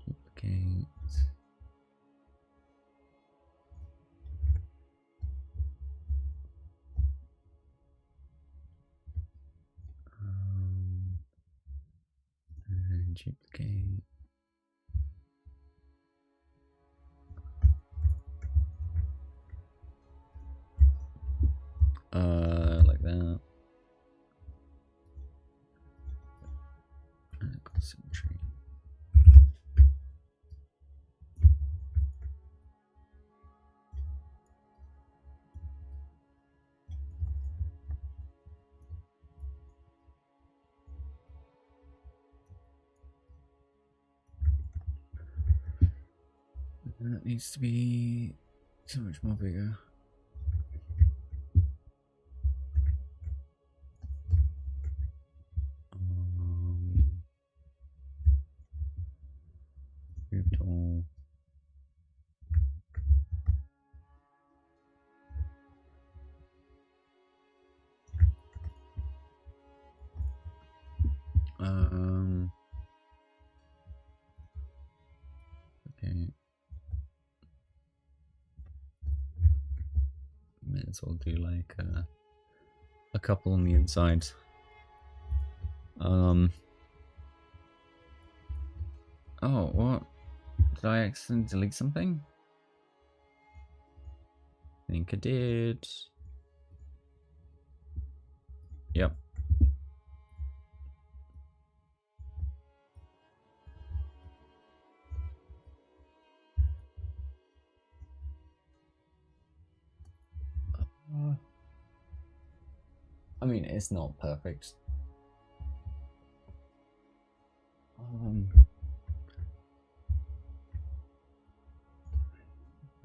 Speaker 1: Duplicate. And duplicate. Like that. Symmetry. That needs to be so much more bigger. Tool. Okay. May as well do like a couple on the inside. Oh, what? Did I accidentally delete something? I think I did. Yep. I mean, it's not perfect.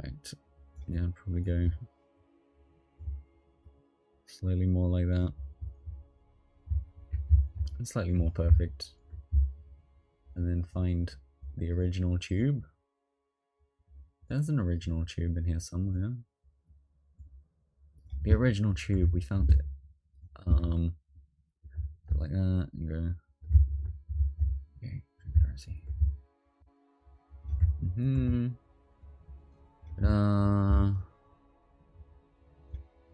Speaker 1: Right. Yeah, I'd probably go slightly more like that. And slightly more perfect. And then find the original tube. There's an original tube in here somewhere. The original tube, we found it. Like that and go. Okay, transparency.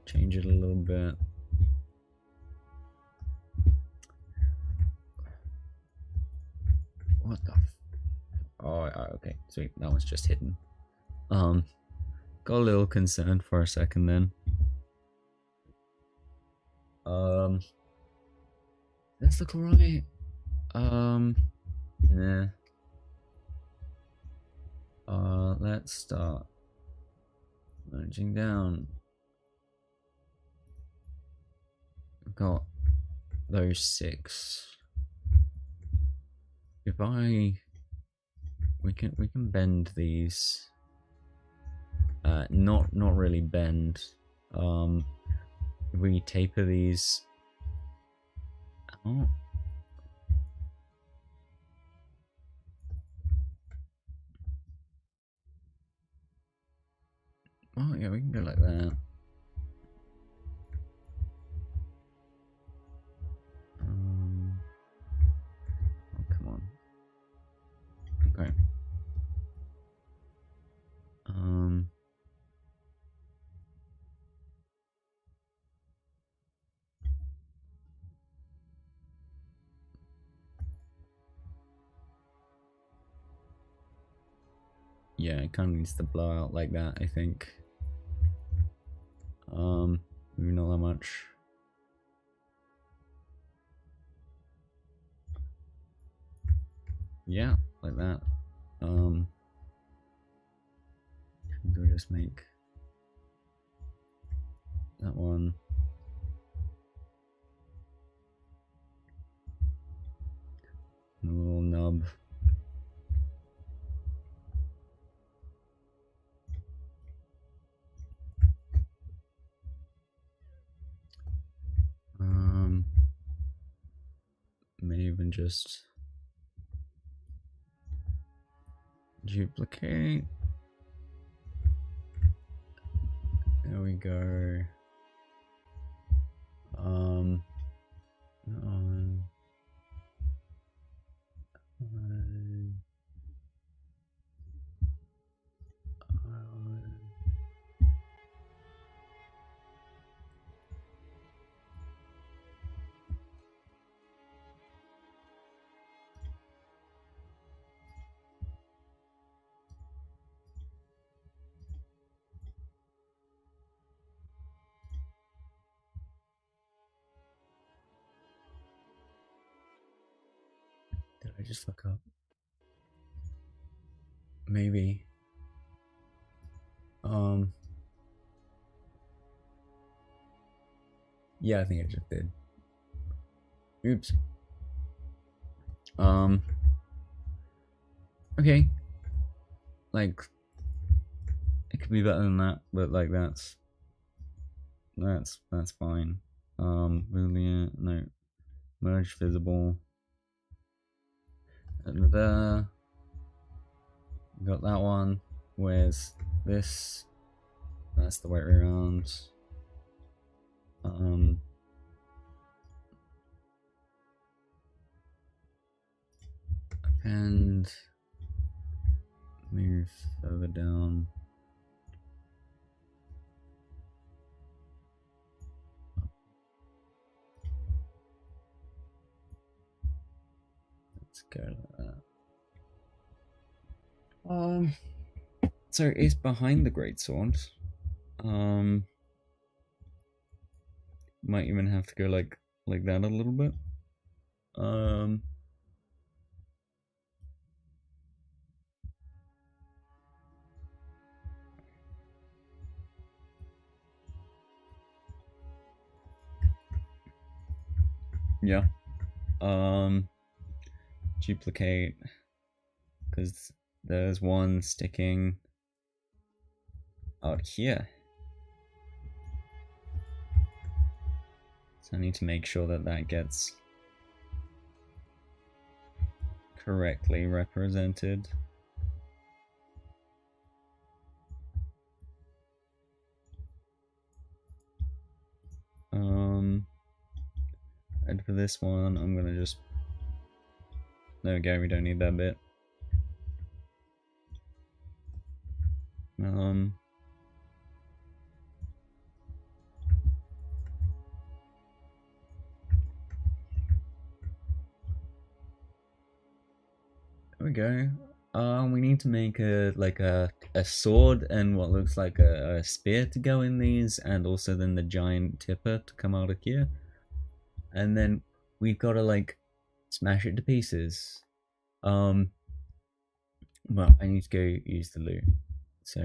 Speaker 1: Change it a little bit. What the? Oh, okay. Sweet. That one's just hidden. Got a little concerned for a second then. Let's look alright. Nah. Let's start merging down. I've got those 6. If we can bend these. Not really bend. If we taper these. Oh. Oh yeah, we can go like that. Oh, come on. Okay. Yeah, it kind of needs to blow out like that, I think. Maybe not that much. Yeah, like that. Do we just make that one? A little nub. May even just duplicate. There we go. Did I just fuck up? Maybe. Yeah, I think I just did. Oops. Okay. Like, it could be better than that, but like that's fine. Boolean, no, merge visible. And there. Got that one. Where's this? That's the way around. And move further down. Let's go like that. So it's behind the greatsword. Might even have to go like that a little bit. Yeah. Duplicate, because there's one sticking out here. So I need to make sure that that gets correctly represented. And for this one, I'm gonna just, there we go, we don't need that bit. There we go. We need to make a sword and what looks like a spear to go in these, and also then the giant tipper to come out of here. And then we've got to like smash it to pieces. Well, I need to go use the loot. So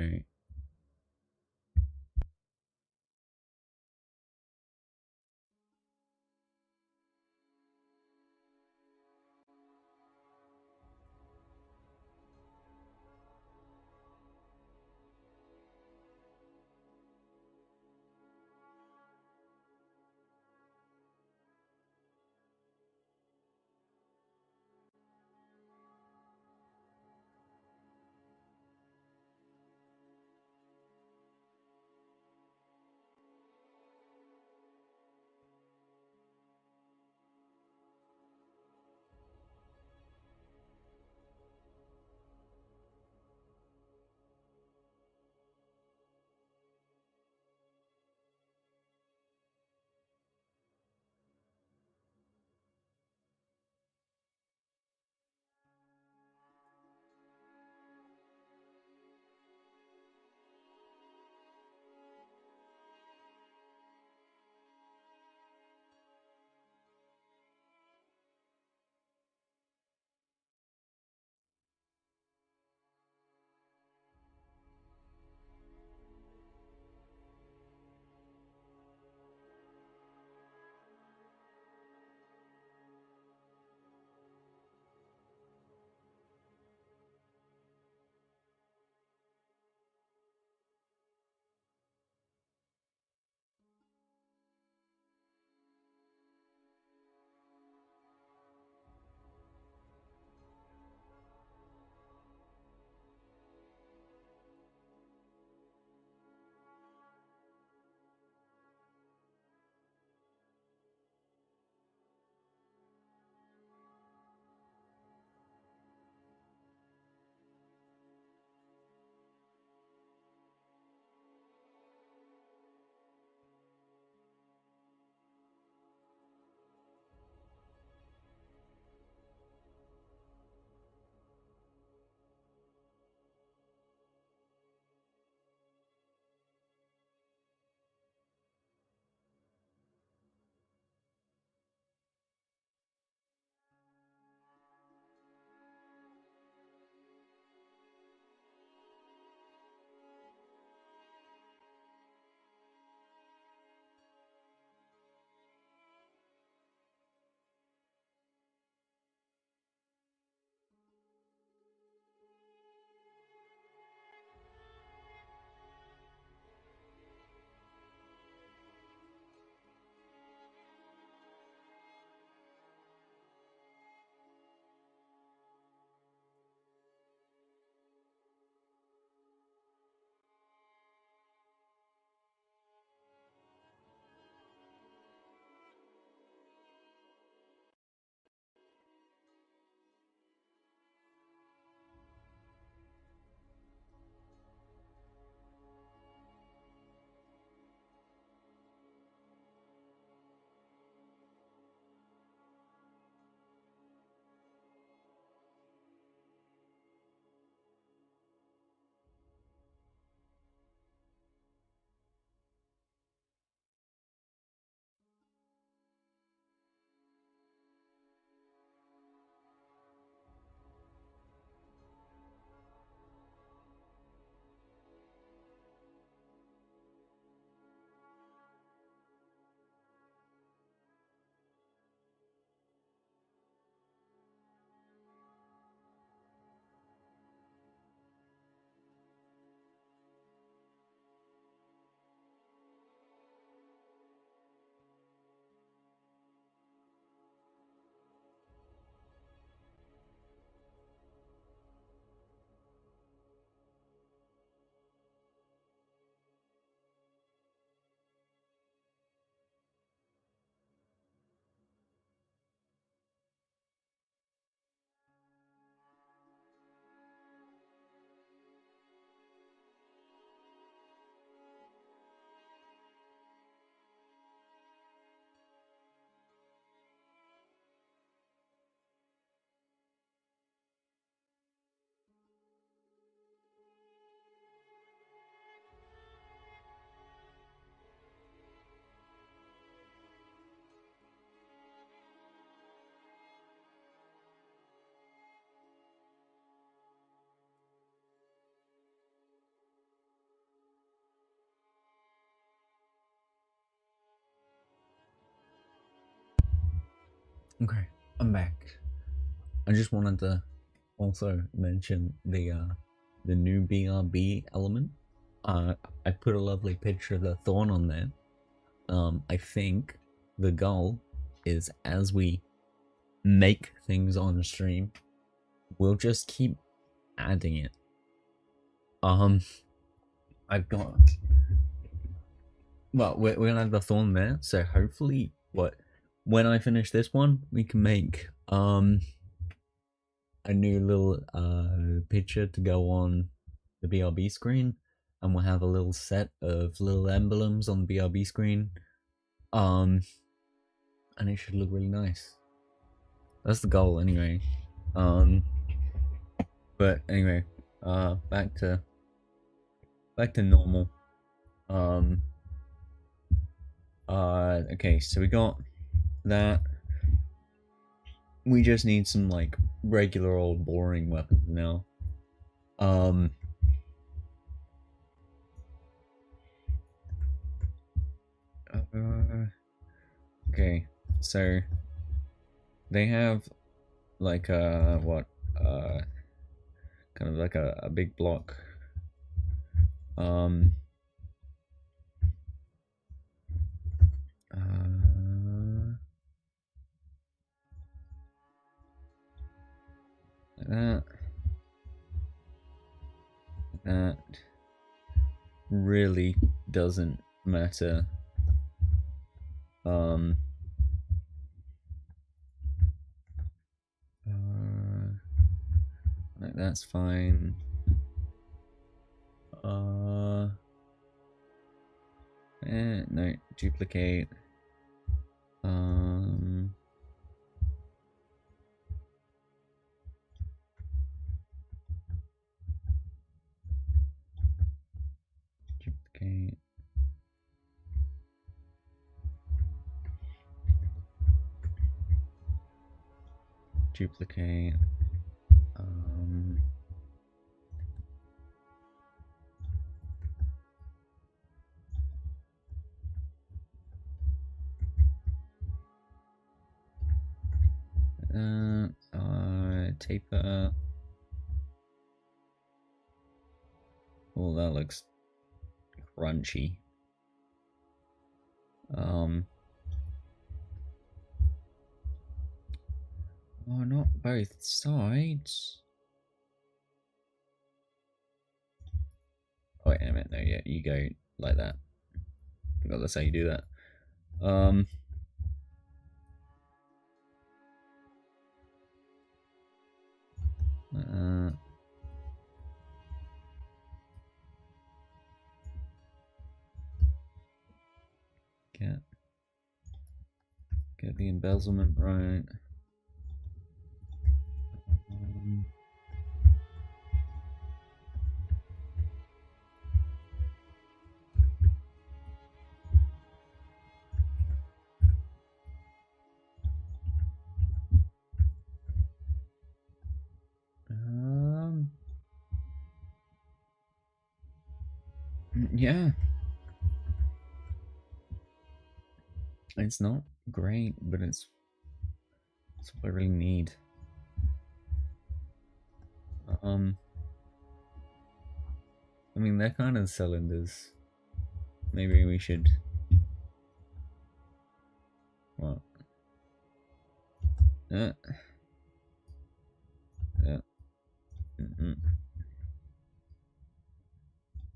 Speaker 1: Okay, I'm back. I just wanted to also mention the new BRB element. I put a lovely picture of the thorn on there. I think the goal is, as we make things on stream, we'll just keep adding it. I've got, well, we're gonna have the thorn there, so hopefully, when I finish this one, we can make a new little picture to go on the BRB screen, and we'll have a little set of little emblems on the BRB screen, and it should look really nice. That's the goal, anyway. But anyway, back to normal. Okay, so we got that. We just need some like regular old boring weapons now. Okay, so they have like kind of like a big block. Like that. That really doesn't matter. Like that's fine. No, duplicate. Duplicate. Duplicate. Taper. Oh, that looks crunchy. Oh, not both sides. Oh, wait a minute. No, yeah, you go like that. I forgot that's how you do that. Get the embezzlement right. Yeah. It's not great, but it's what I really need. I mean, they're kind of cylinders. Maybe we should. What? Yeah.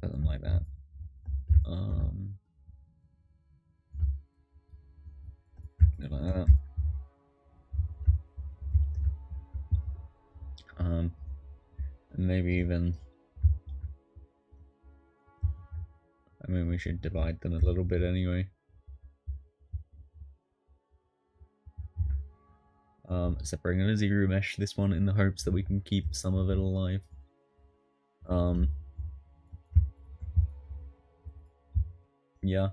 Speaker 1: Something like that. Like that. Maybe even. I mean, we should divide them a little bit anyway. Separating a zero mesh this one in the hopes that we can keep some of it alive. Yeah.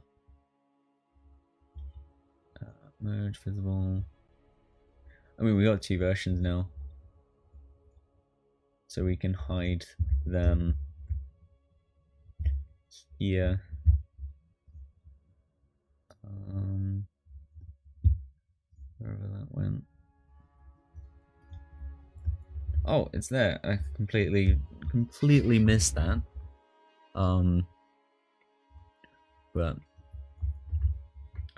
Speaker 1: Merge visible. I mean, we got two versions now, so we can hide them here. Wherever that went. Oh, it's there. I completely missed that. But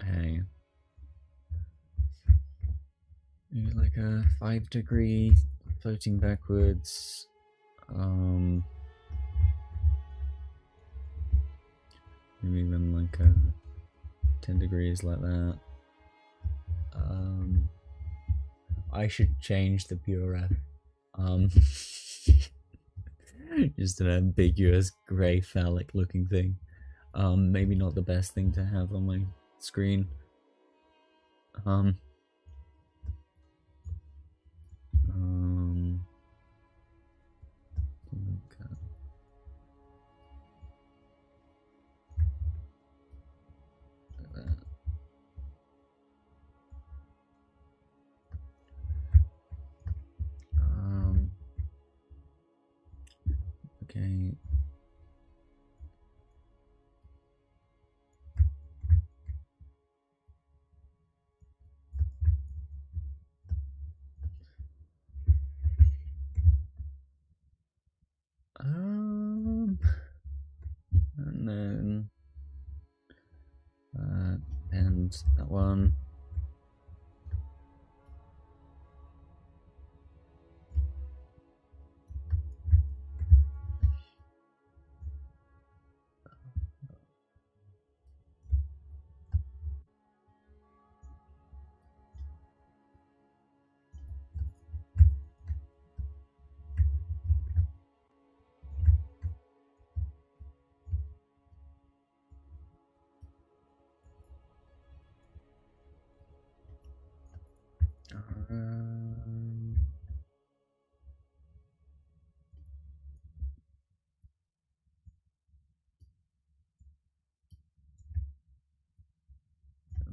Speaker 1: hey, maybe like a 5-degree floating backwards. Maybe even like a 10 degrees like that. I should change the BRF. Just an ambiguous grey phallic looking thing. Maybe not the best thing to have on my screen. Okay. Okay. And then and that one.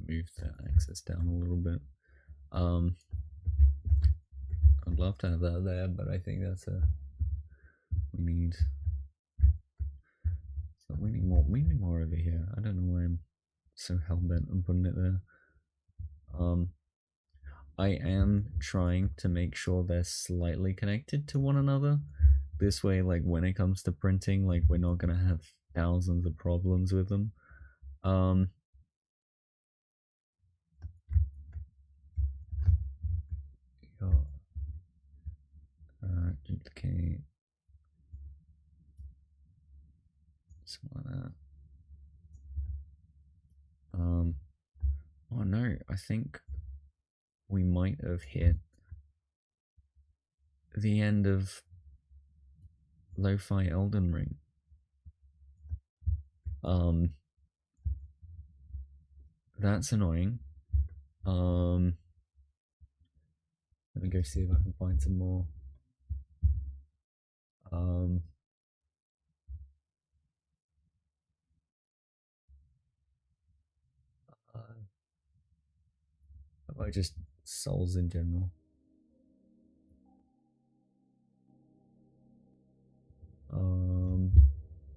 Speaker 1: Move that axis down a little bit. I'd love to have that there, but I think that's we need we need more over here. I don't know why I'm so hell-bent on putting it there. I am trying to make sure they're slightly connected to one another. This way, like when it comes to printing, like we're not gonna have thousands of problems with them. Duplicate. Something like that. Oh no, I think we might have hit the end of Lo-Fi Eldern Ring. That's annoying. Let me go see if I can find some more. Or just souls in general.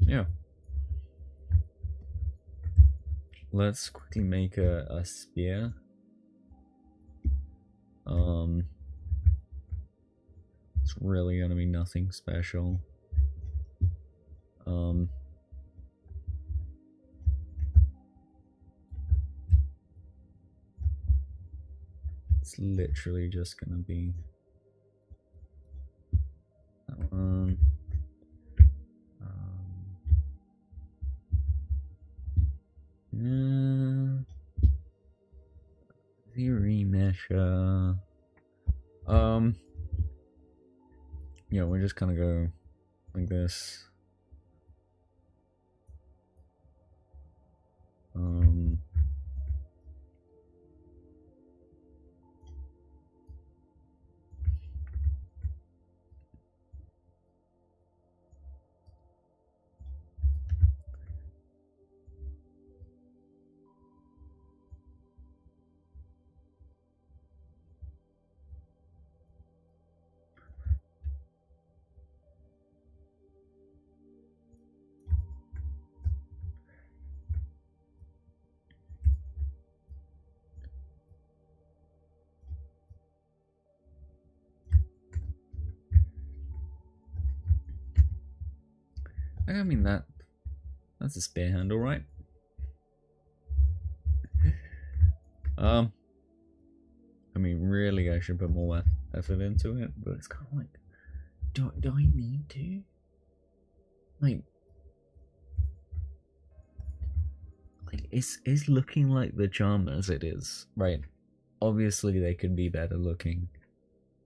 Speaker 1: Yeah. Let's quickly make a spear. It's really gonna be nothing special. It's literally just gonna be that one. The remesher. Yeah, we're just gonna go like this. I mean that's a spear handle, right? I mean, really, I should put more effort into it, but it's kind of like, do I need to? Like it's looking like the charm as it is, right? Obviously, they could be better looking.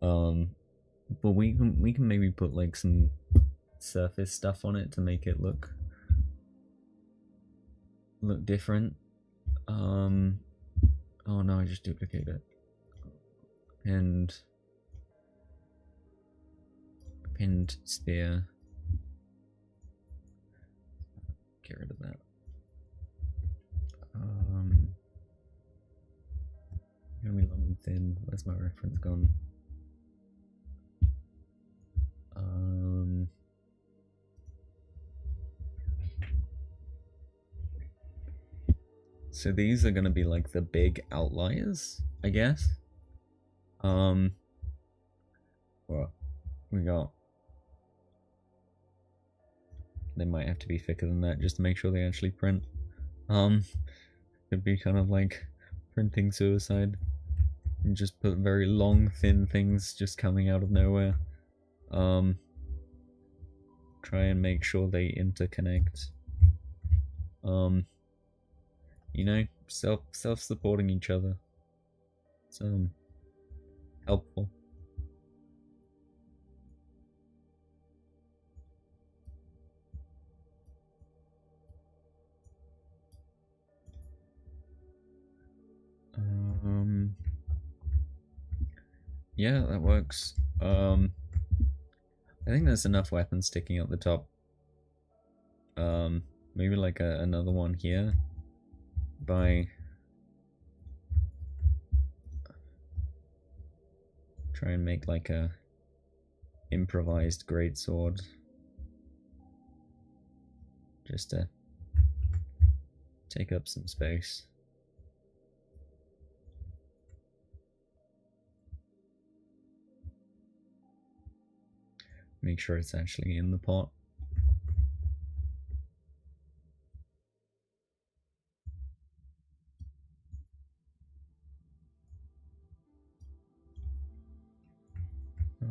Speaker 1: But we can maybe put like some surface stuff on it to make it look different. Oh no, I just duplicated it. Pinned spear. Get rid of that. Gonna be long and thin. Where's my reference gone? So these are gonna be like the big outliers, I guess. What we got? They might have to be thicker than that just to make sure they actually print. It'd be kind of like printing suicide. And just put very long, thin things just coming out of nowhere. Try and make sure they interconnect. You know, self-supporting each other. It's helpful. Yeah, that works. I think there's enough weapons sticking up the top. Maybe like another one here. By try and make like a improvised greatsword. Just to take up some space. Make sure it's actually in the pot. I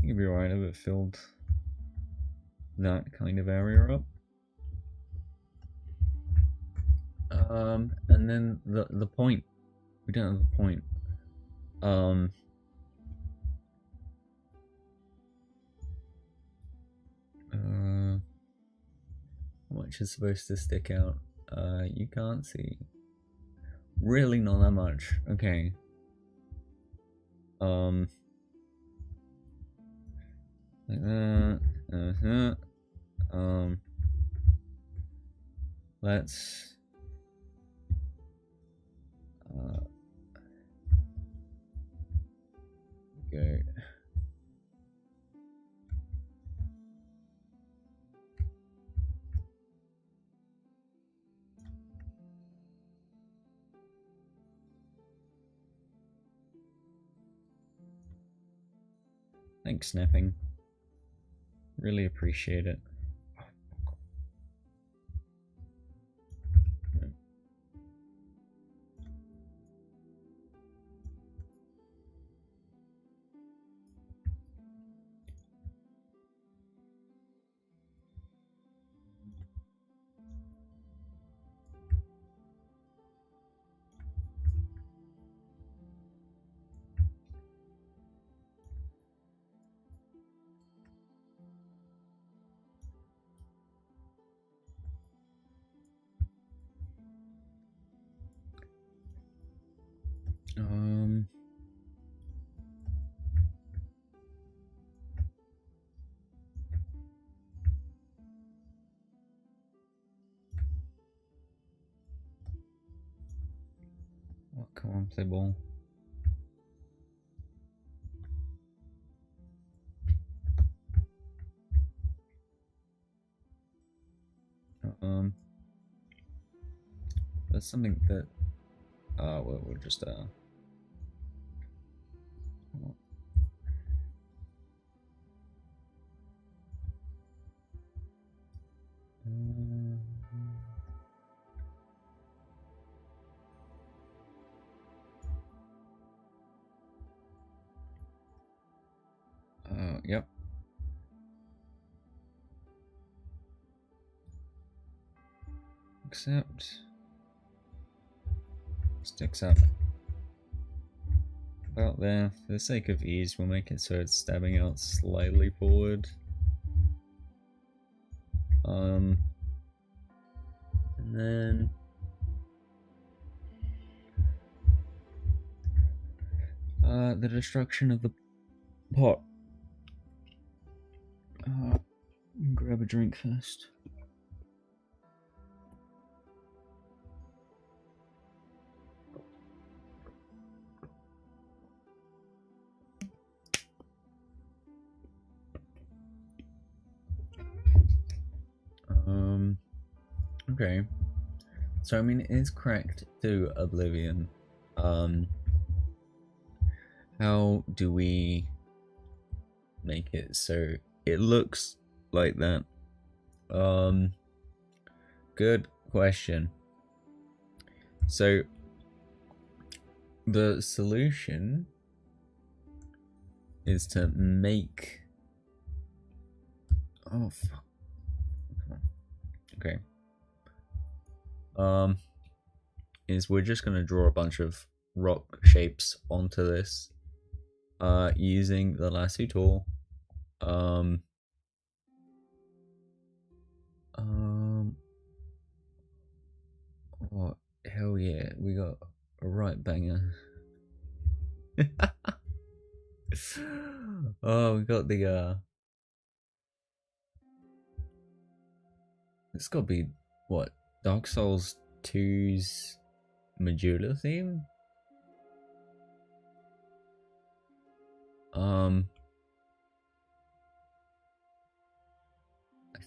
Speaker 1: think it'd be alright if it filled that kind of area up. And then the point. We don't have a point. How much is supposed to stick out? You can't see. Really not that much. Okay. Like that. Let's go. Thanks, Snapping. Really appreciate it. What? Come on, play ball. That's something that we'll just Yep. Except sticks up about there. For the sake of ease, we'll make it so it's stabbing out slightly forward. And then the destruction of the pot. Grab a drink first. Okay. So I mean, it's cracked to oblivion. How do we make it so it looks like that? Good question. So the solution is to make. Oh fuck. Okay. Is we're just gonna draw a bunch of rock shapes onto this, using the lasso tool. Oh hell yeah, we got a right banger. Oh, we got the it's gotta be what, Dark Souls 2's Majula theme? I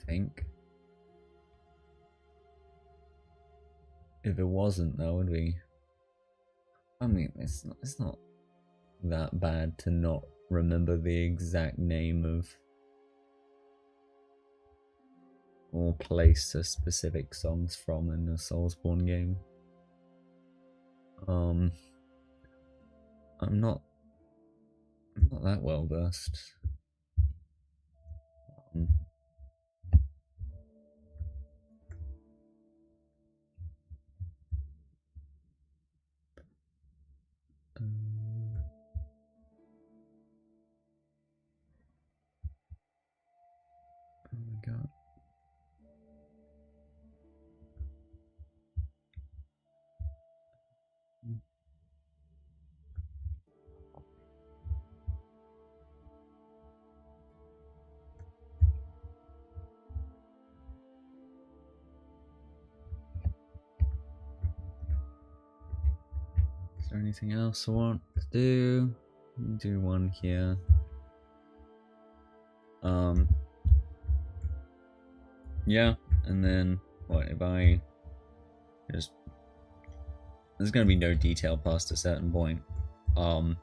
Speaker 1: think. If it wasn't, that would be. I mean, it's not that bad to not remember the exact name of or place a specific songs from in the Soulsborne game. I'm not that well versed. Oh my god. Is there anything else I want to do? Let me do one here. Yeah, and then what if I just, there's gonna be no detail past a certain point. I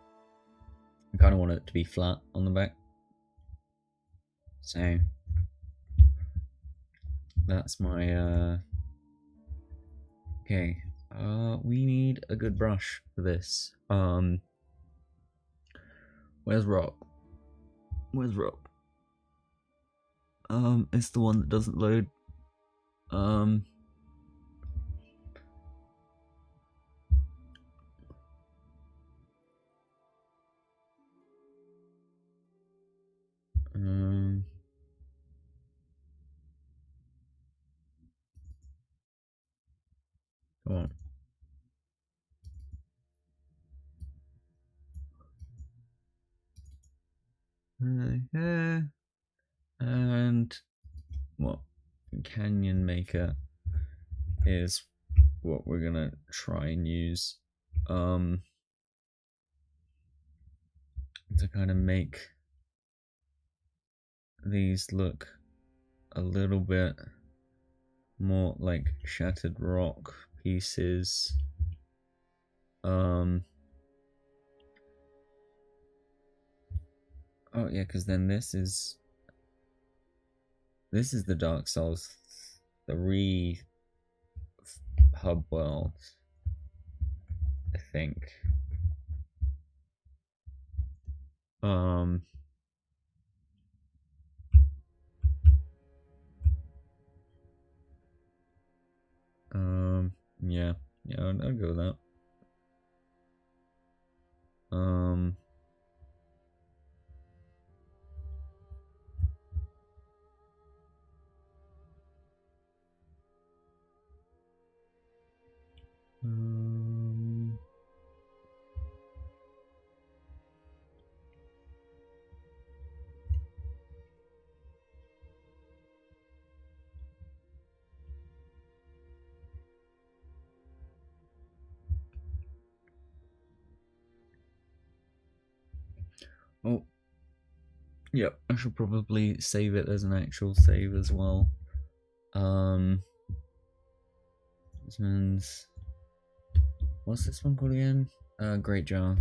Speaker 1: kind of want it to be flat on the back, so that's my okay. We need a good brush for this. Where's Rock? Where's Rock? It's the one that doesn't load. Come on. Okay. And what? Canyon Maker is what we're gonna try and use to kind of make these look a little bit more like shattered rock pieces. Oh yeah, because then this is the Dark Souls 3 hub world, I think. Yeah, yeah, I'll go with that. Um, um, oh, yep, I should probably save it as an actual save as well. This means, what's this one called again? Great jar.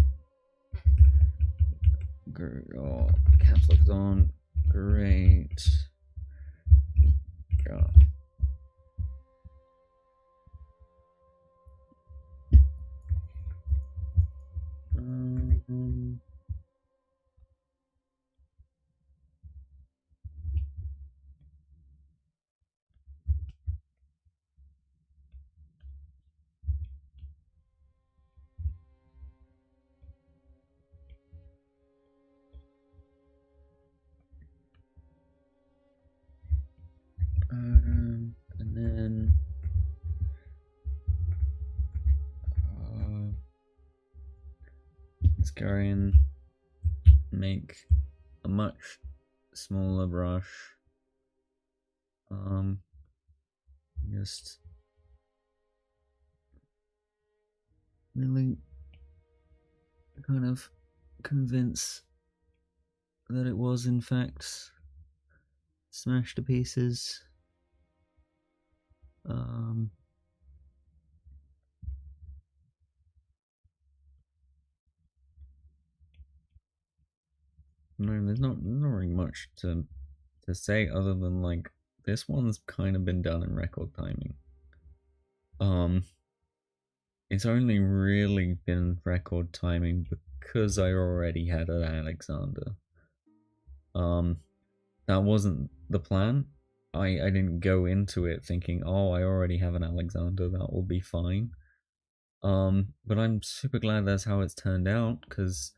Speaker 1: Oh, caps lock's on. Great jar. Um, and then let's go and make a much smaller brush. Just really kind of convince that it was in fact smashed to pieces. No, there's not really much to say other than like this one's kind of been done in record timing. It's only really been record timing because I already had an Alexander. That wasn't the plan. I didn't go into it thinking, oh, I already have an Alexander, that will be fine. But I'm super glad that's how it's turned out because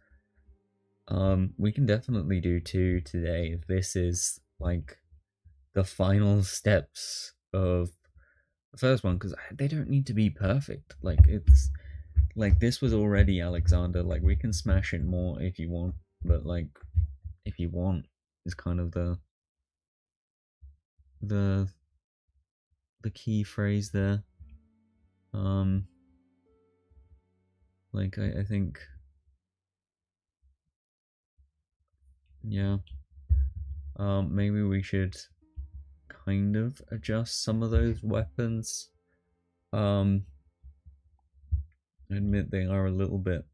Speaker 1: we can definitely do two today if this is like the final steps of the first one because they don't need to be perfect. Like it's like this was already Alexander. Like we can smash it more if you want, but like if you want is kind of the the key phrase there. Um, like I think, yeah. Maybe we should kind of adjust some of those weapons. I admit they are a little bit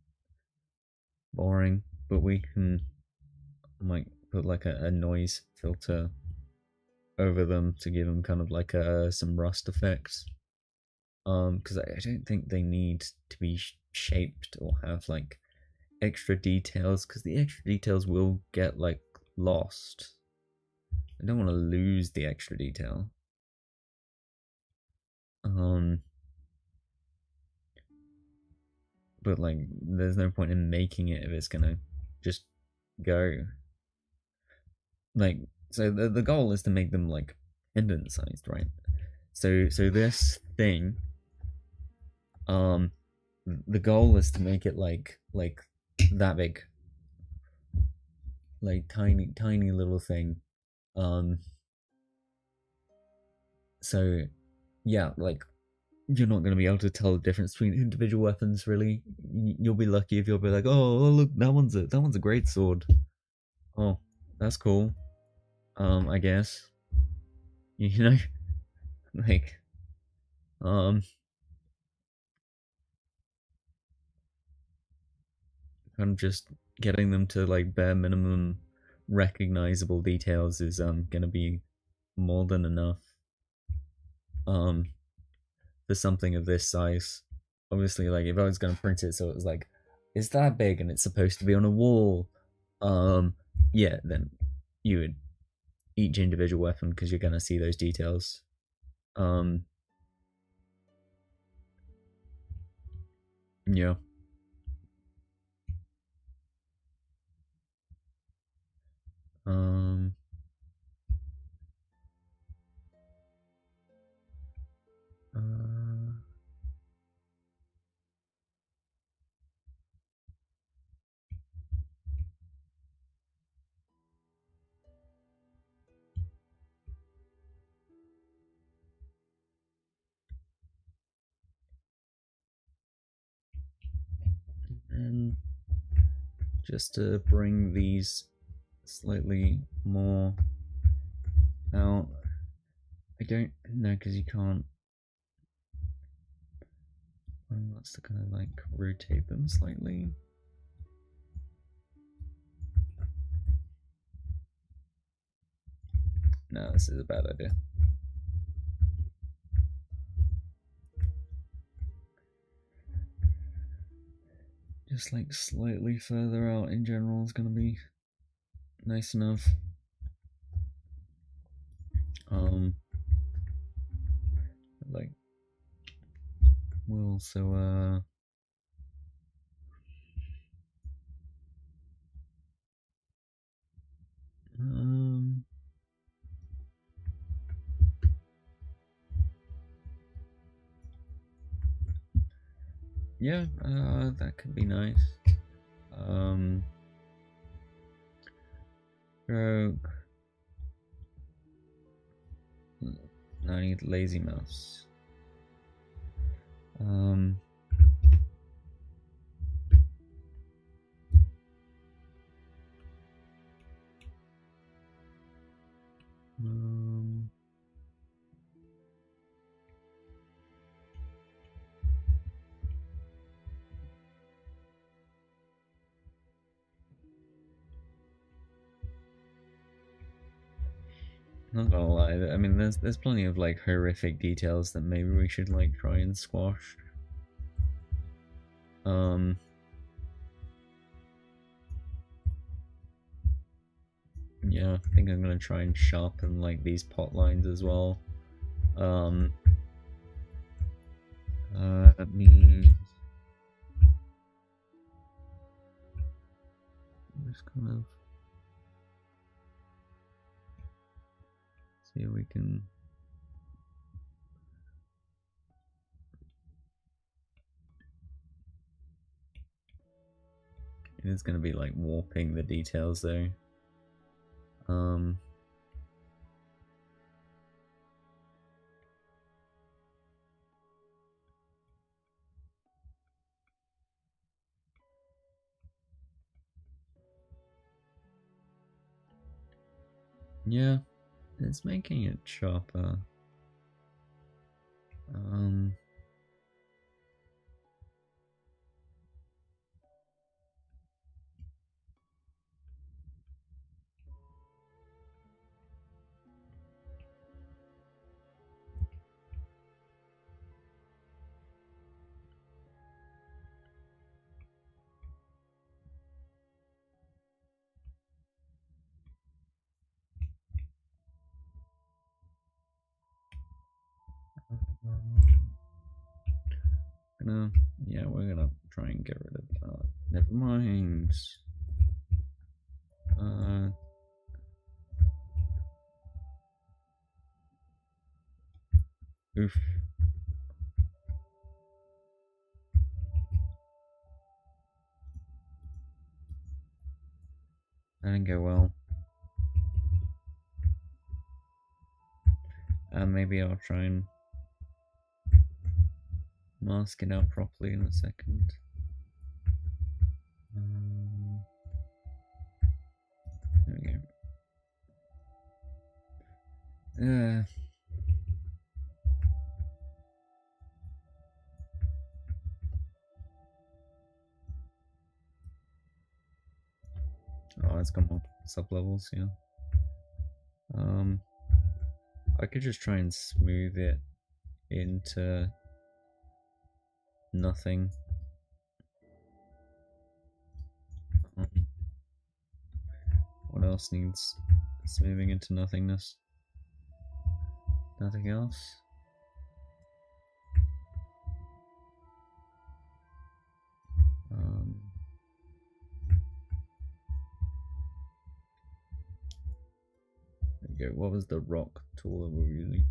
Speaker 1: boring, but we can like put like a noise filter over them to give them kind of like some rust effects. Because I don't think they need to be shaped or have like extra details because the extra details will get like lost. I don't want to lose the extra detail. Um, but like, there's no point in making it if it's gonna just go. Like, so the goal is to make them like pendant sized, right? So this thing, um, the goal is to make it like that big, like tiny little thing. Um, so yeah, like you're not going to be able to tell the difference between individual weapons. Really, you'll be lucky if you'll be like, oh look, that one's a great sword. Oh, that's cool. I guess you know, like, um, kind of just getting them to like bare minimum recognizable details is gonna be more than enough. Um, for something of this size. Obviously, like if I was gonna print it so it was like it's that big and it's supposed to be on a wall, um, yeah, then you would each individual weapon because you're gonna see those details. Um, Yeah. Um. And just to bring these slightly more out, I don't know because you can't. Let's kind of like rotate them slightly. No, this is a bad idea. Just like slightly further out in general is gonna be nice enough. Like, well, so yeah, that could be nice. Stroke. Now I need lazy mouse. Um, not gonna lie, I mean, there's plenty of like horrific details that maybe we should like try and squash. Yeah, I think I'm gonna try and sharpen like these pot lines as well. That means just kind of see if we can. It is gonna be like warping the details though. Yeah, it's making it sharper. Yeah, we're gonna try and get rid of that. Never mind. Oof. That didn't go well. Maybe I'll try and mask it out properly in a second. There we go. Oh, it's got more sub levels, yeah. I could just try and smooth it into nothing. What else needs smoothing into nothingness? Nothing else? go. What was the rock tool that we were using?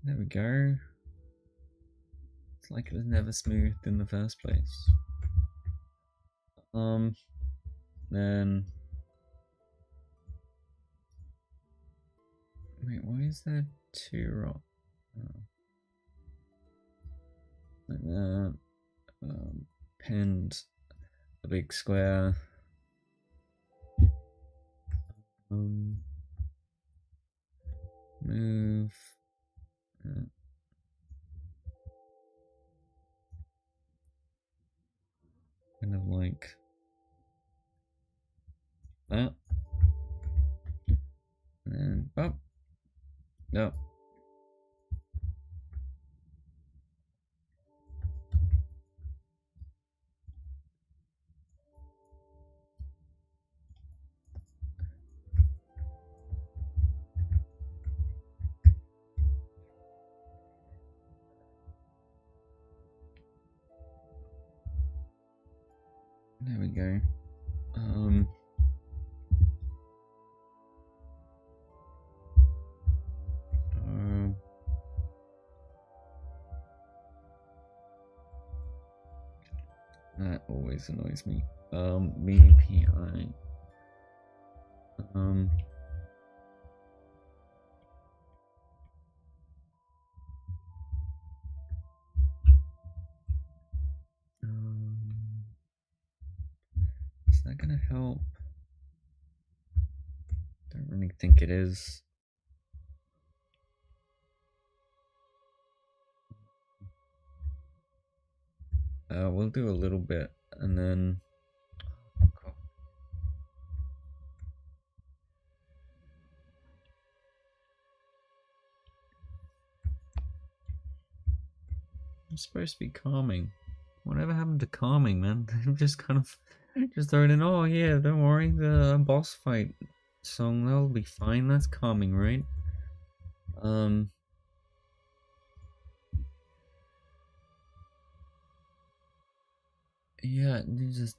Speaker 1: There we go. It's like it was never smooth in the first place. Then wait, why is there two rock? Like that. Pinned a big square. Move. Kind of like that. And up. No. There we go. That always annoys me. VPI. Is that gonna help? Don't really think it is. We'll do a little bit and then. I'm supposed to be calming. Whatever happened to calming, man? I'm just kind of just throwing in. Oh yeah, don't worry. The boss fight song, that'll be fine. That's calming, right? Yeah, you just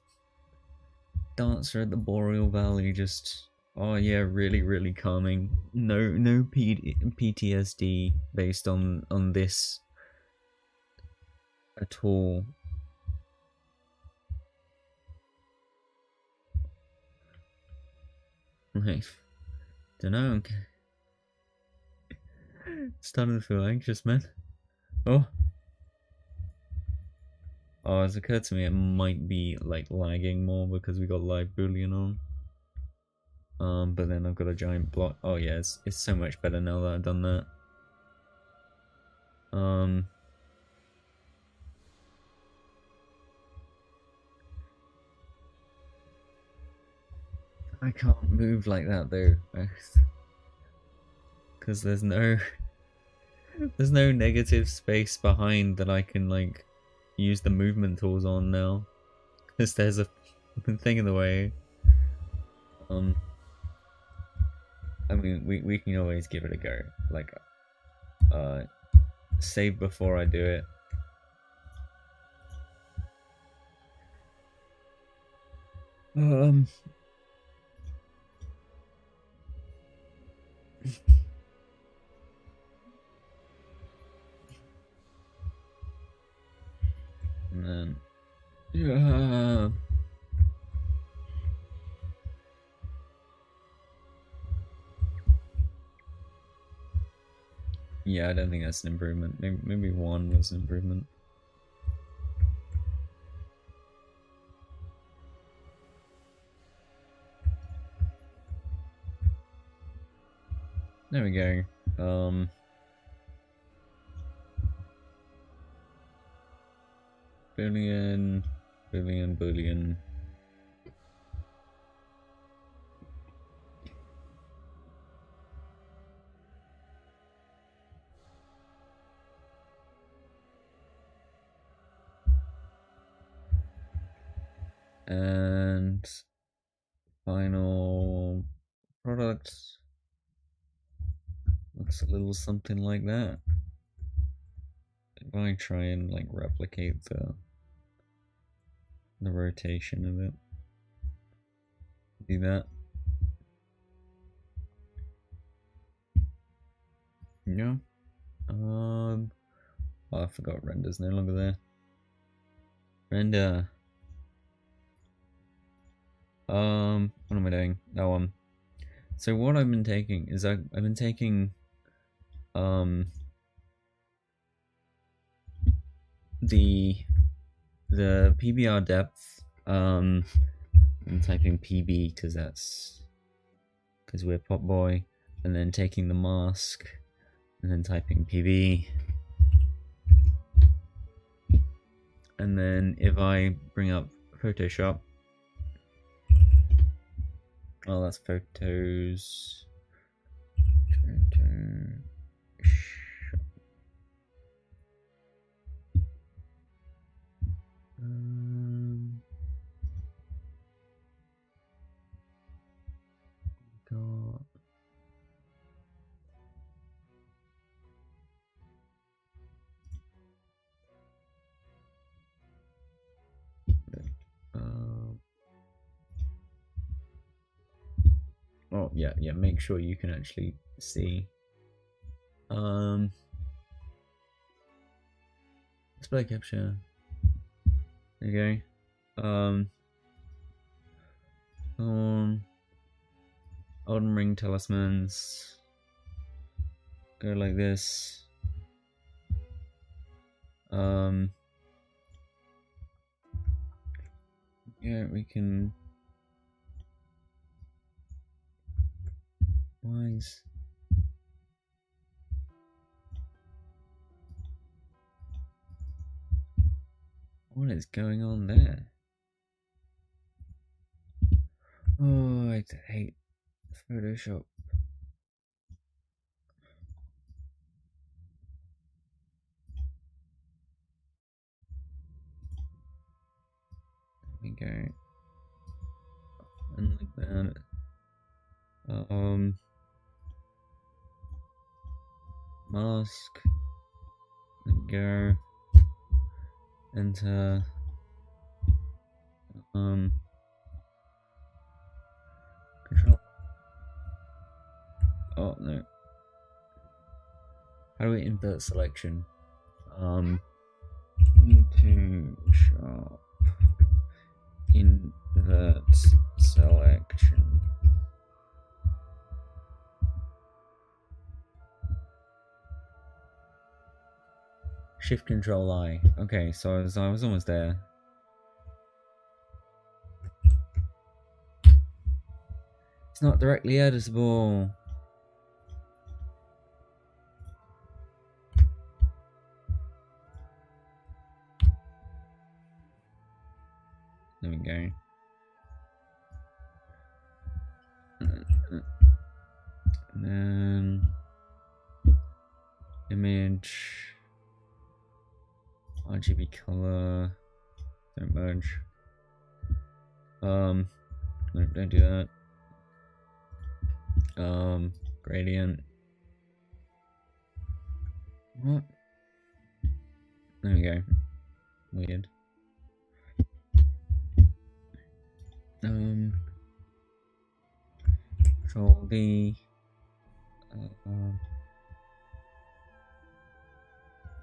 Speaker 1: dancer at the Boreal Valley. Just oh yeah, really calming. No PTSD based on this at all. Like, don't know. Starting to feel anxious, man. Oh, it's occurred to me it might be like lagging more because we got live boolean on. But then I've got a giant block. Oh yeah, it's so much better now that I've done that. I can't move like that though, because there's no negative space behind that I can like use the movement tools on now, because there's a thing in the way. I mean, we can always give it a go. Like, save before I do it. And then, yeah. Yeah, I don't think that's an improvement. Maybe one was an improvement. There we go. Boolean. And final product looks a little something like that. If I try and like replicate the rotation of it, Do that. No. Oh, I forgot render's no longer there. Render. What am I doing? Oh, so what I've been taking is I've been taking the PBR depth. I'm typing PB because we're Pop Boy, and then taking the mask, and then typing PB. And then if I bring up Photoshop, oh, that's photos. Got oh yeah, make sure you can actually see. Display capture. There you go. Eldern Ring talismans. Go like this. Yeah, we can. Wise. What is going on there? Oh, I hate Photoshop. There we go. And like that. Mask. There we go. Enter. Control. Oh no. How do we invert selection? Into sharp. Invert selection. Shift Control I. Okay, so I was almost there. It's not directly editable. There we go. And then image, RGB color, don't merge. No, don't do that. Gradient. What? There we go. Weird. Control V.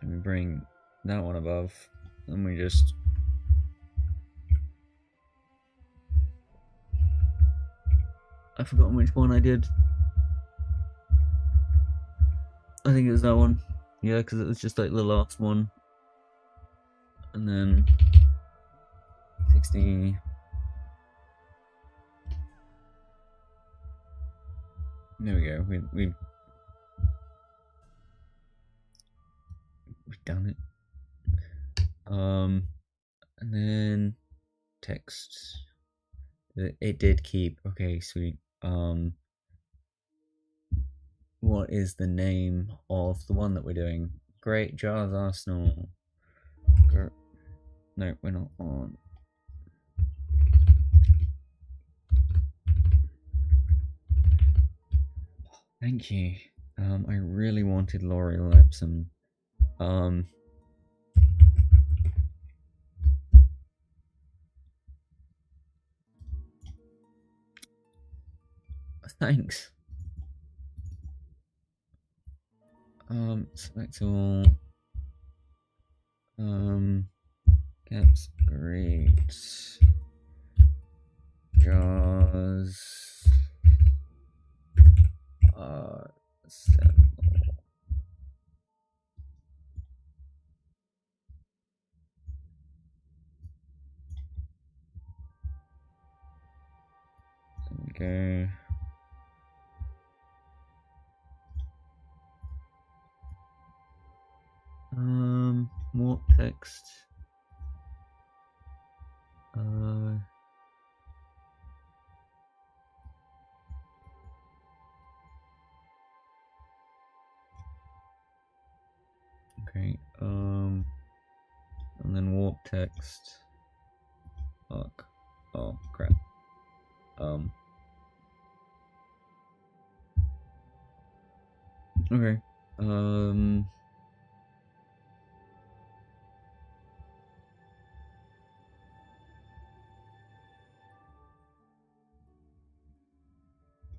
Speaker 1: Let me bring that one above, and we just I've forgotten which one I did. I think it was that one. Yeah, because it was just like the last one. And then 60. There we go. We've done it. And then text. It did keep. Okay, sweet. What is the name of the one that we're doing? Great Jars Arsenal. No, we're not on. Thank you. I really wanted L'Oreal Epsom. Thanks. Select all. Caps, great. Jaws. Sentinel. There we go. More text. Okay. And then warp text. Fuck. Oh crap. Okay.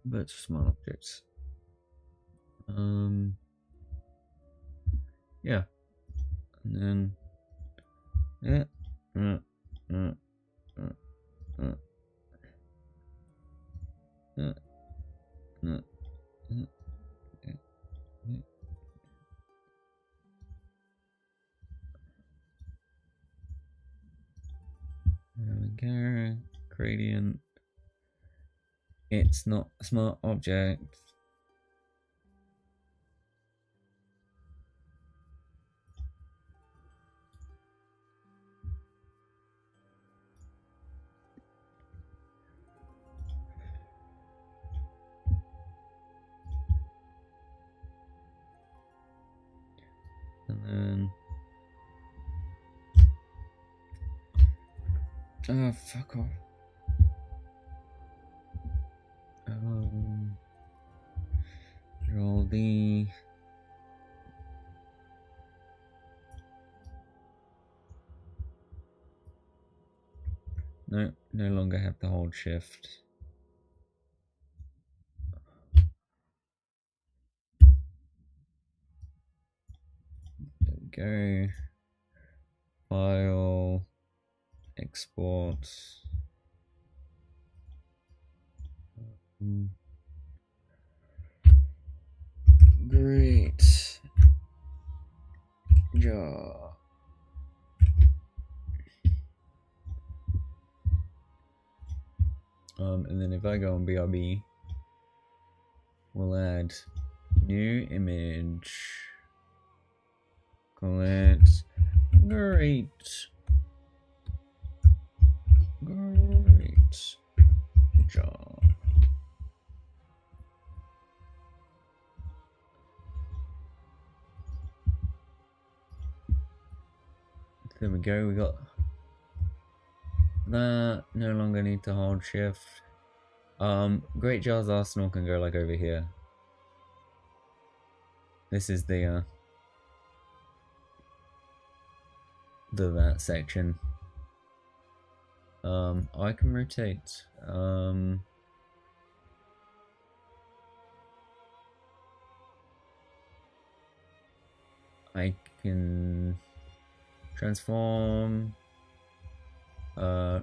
Speaker 1: But small objects. Yeah. And then yeah. There we go. Gradient. It's not a smart object. And then fuck off. Roll the no longer have to hold shift. There we go. File, export. Great. Jaw. And then if I go on BRB, we'll add new image. Call it great. Great jaw. There we go, we got that. No longer need to hold shift. Great Jar's arsenal can go like over here. This is the that section. I can rotate. I can transform. Oh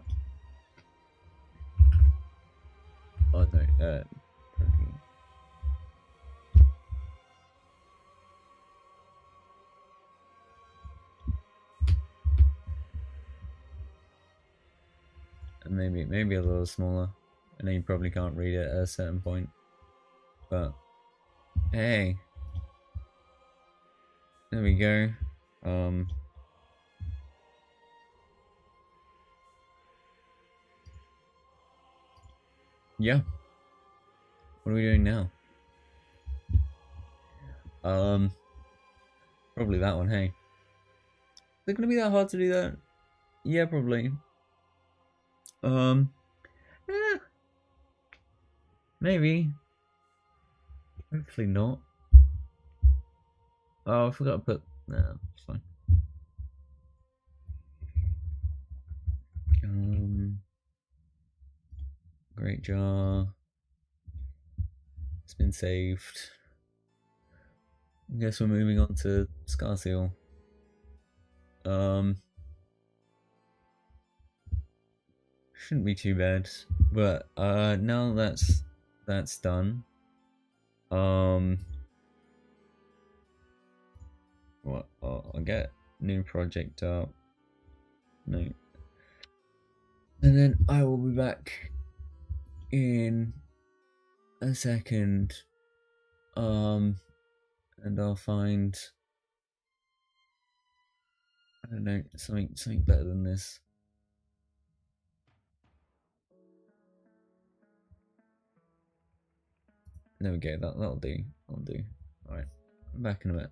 Speaker 1: no, maybe a little smaller. I know you probably can't read it at a certain point, but hey, there we go. Yeah. What are we doing now? Probably that one, hey. Is it gonna be that hard to do that? Yeah, probably. Eh, maybe. Hopefully not. Oh, I forgot to put. No, it's fine. Great jar. It's been saved. I guess we're moving on to Scarseal. Shouldn't be too bad. But now that's done. What? I'll get new project up. No. And then I will be back in a second. And I'll find, I don't know, something better than this. There we go. That'll do. That'll do. All right. I'm back in a bit.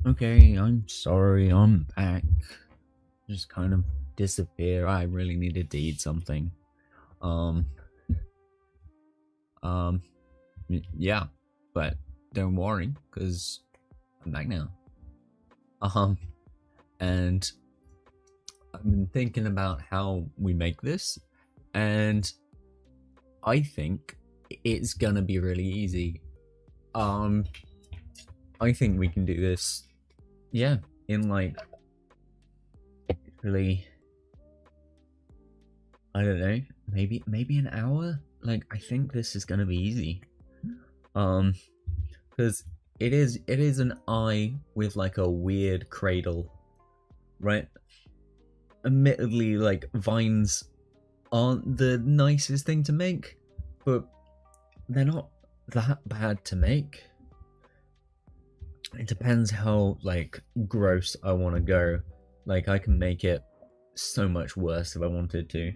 Speaker 1: Okay, I'm sorry, I'm back. Just kind of disappear. I really needed to eat something. Um, um, yeah, but don't worry, because I'm back now. Um, and I've been thinking about how we make this, and I think it's gonna be really easy. Um, I think we can do this, yeah, in like, really, I don't know, maybe an hour? Like, I think this is gonna be easy. Because it is an eye with like a weird cradle, right? Admittedly, like vines aren't the nicest thing to make, but they're not that bad to make. It depends how like gross I want to go. Like I can make it so much worse if I wanted to.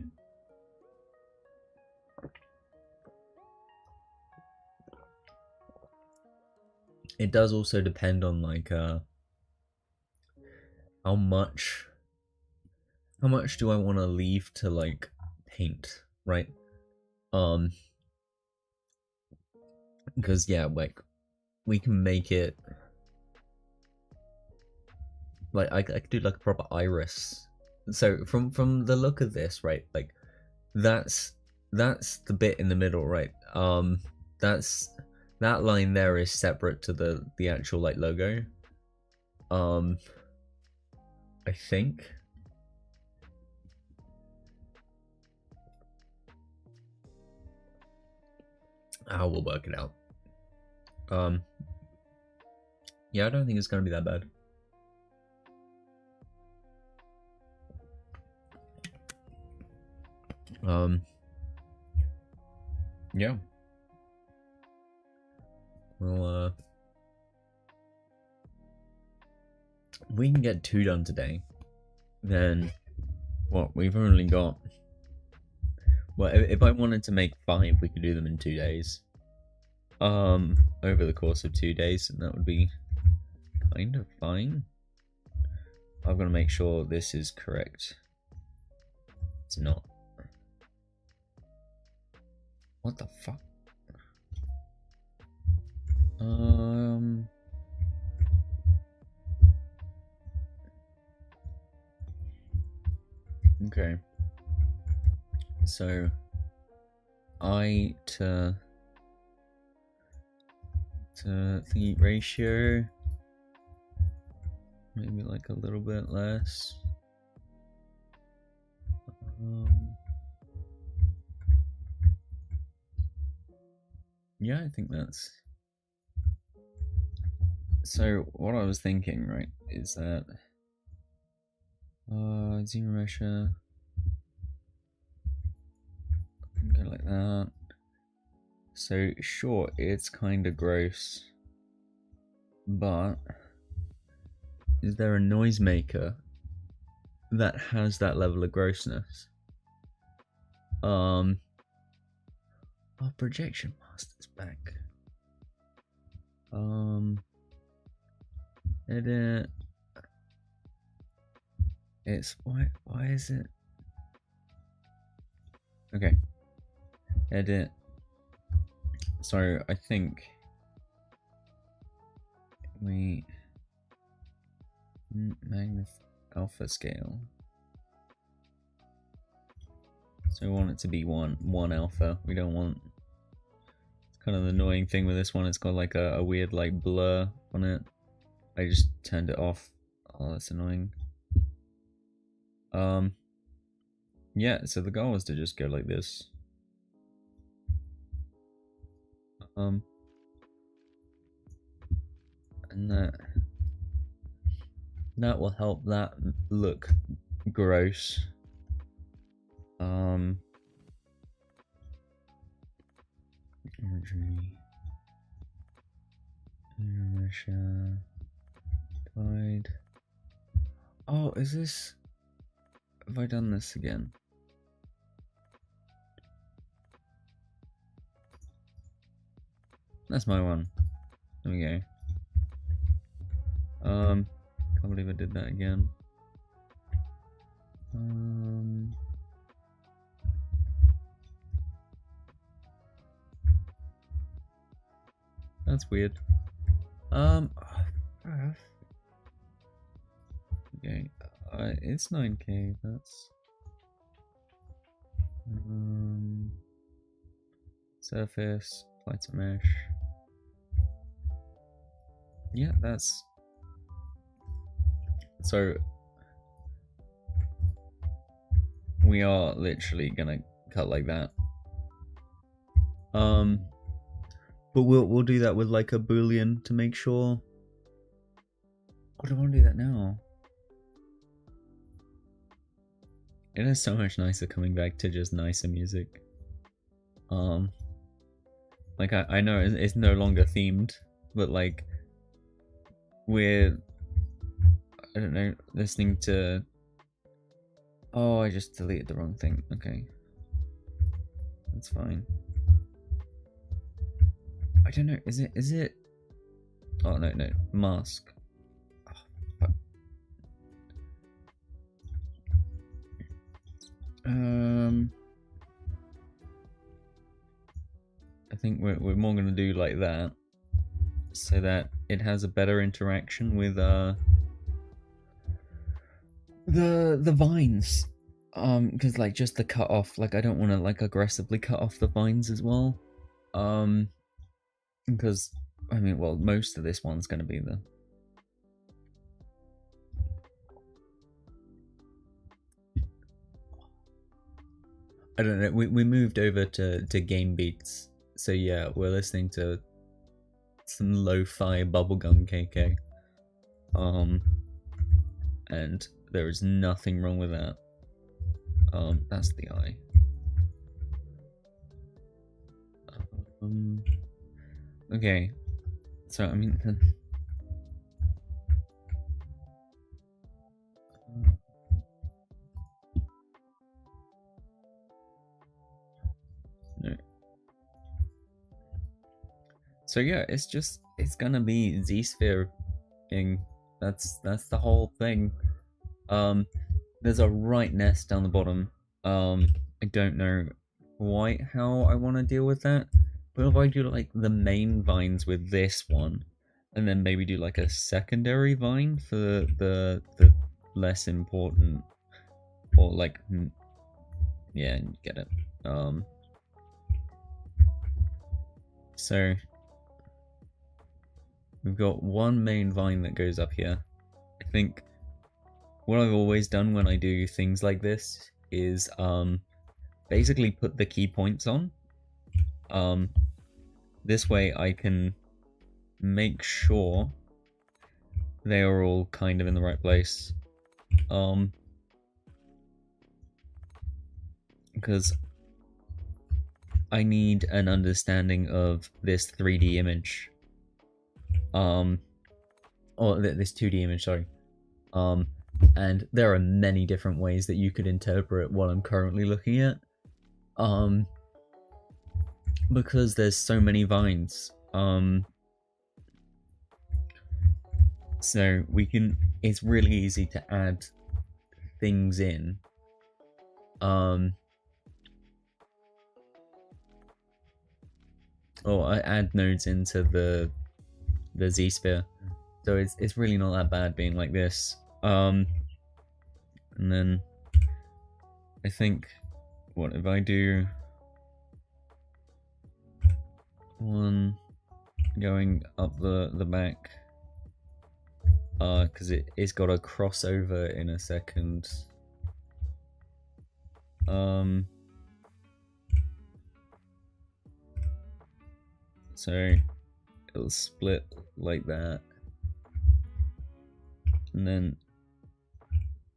Speaker 1: it does also depend on like how much do I want to leave to like paint, right? Um, because yeah, like we can make it like I could do like a proper iris. So from the look of this, right? Like that's that's the bit in the middle, right? That's that line there is separate to the actual like logo. Um, I think. I will work it out. Um, yeah, I don't think it's gonna be that bad. Um, yeah. Well, we can get 2 done today. Then, what? We've only got. Well, if I wanted to make 5, we could do them in 2 days. Over the course of 2 days, and that would be kind of fine. I've got to make sure this is correct. It's not. What the fuck? Okay. So, I to thingy ratio, maybe like a little bit less. Yeah, I think that's. So what I was thinking, right, is that zero measure, go like that. So sure, it's kind of gross, but is there a noise maker that has that level of grossness? Our projection master's back. Edit. It's why is it? Okay. Edit. So I think we alpha scale. So we want it to be one alpha. We don't want. It's kind of the annoying thing with this one. It's got like a weird like blur on it. I just turned it off. Oh, that's annoying. Yeah. So the goal was to just go like this. And that will help that look gross. Imagery. Tide. Oh, is this? Have I done this again? That's my one. There we go. Can't believe I did that again. That's weird. Okay, it's 9K. That's surface, apply to mesh. Yeah, that's so. We are literally gonna cut like that. But we'll do that with like a boolean to make sure. Or do I want to do that now? It is so much nicer coming back to just nicer music. Like I know it's no longer themed, but like we're, I don't know, listening to. Oh, I just deleted the wrong thing. Okay, that's fine. I don't know. Is it? Oh no, no, mask. Oh, fuck. I think we're more gonna do like that, so that it has a better interaction with the vines. Because like just the cut off, like I don't want to like aggressively cut off the vines as well. Because I mean, well, most of this one's gonna be the. I don't know. We moved over to game beats, so yeah, we're listening to some lo-fi bubblegum KK. And there is nothing wrong with that. That's the eye. Okay. So I mean. No. So yeah, it's gonna be Z-sphere-ing. That's the whole thing. There's a right nest down the bottom. I don't know quite how I want to deal with that. But if I do like the main vines with this one, and then maybe do like a secondary vine for the less important, or like, yeah, you get it. So we've got one main vine that goes up here. I think what I've always done when I do things like this is basically put the key points on. This way I can make sure they are all kind of in the right place. Because I need an understanding of this 3D image. Or this 2D image, sorry. And there are many different ways that you could interpret what I'm currently looking at. Because there's so many vines. So we can, it's really easy to add things in. Or I add nodes into the Z-sphere. So it's really not that bad being like this. And then I think, what if I do one going up the back, because it's got a crossover in a second. So it'll split like that, and then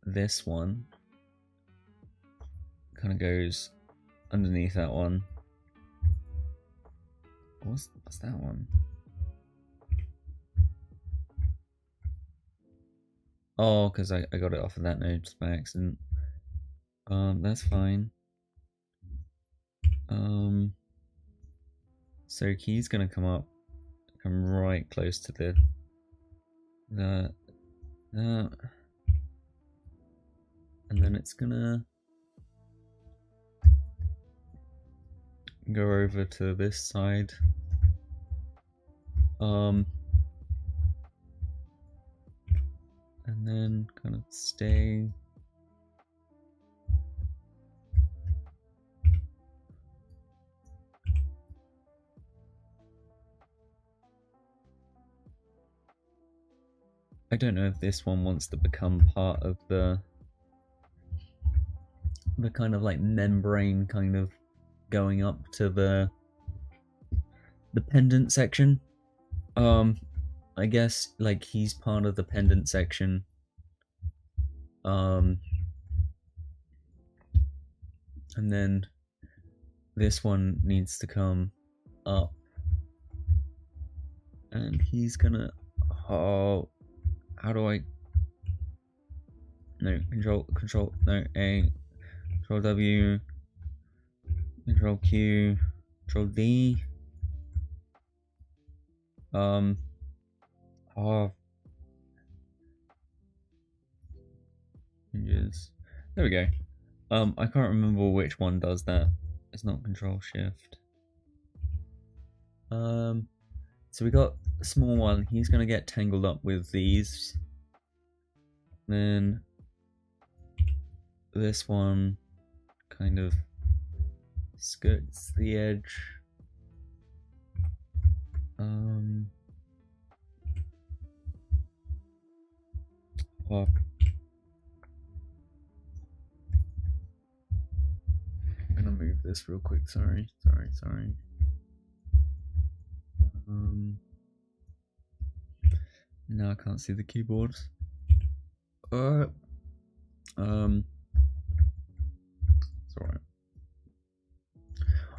Speaker 1: this one kind of goes underneath that one. What's that one? Oh, because I got it off of that node just by accident. That's fine. So key's gonna come right close to the and then it's gonna go over to this side. And then kind of stay. I don't know if this one wants to become part of the kind of like membrane kind of going up to the pendant section. I guess like he's part of the pendant section. And then this one needs to come up, and he's gonna, oh, how do I, no, control, no, A, control W, control Q, control D, Oh, hinges. There we go. I can't remember which one does that. It's not Control Shift. So we got a small one. He's gonna get tangled up with these. Then this one kind of skirts the edge. Oh. I'm gonna move this real quick. Sorry. Now I can't see the keyboard. It's alright.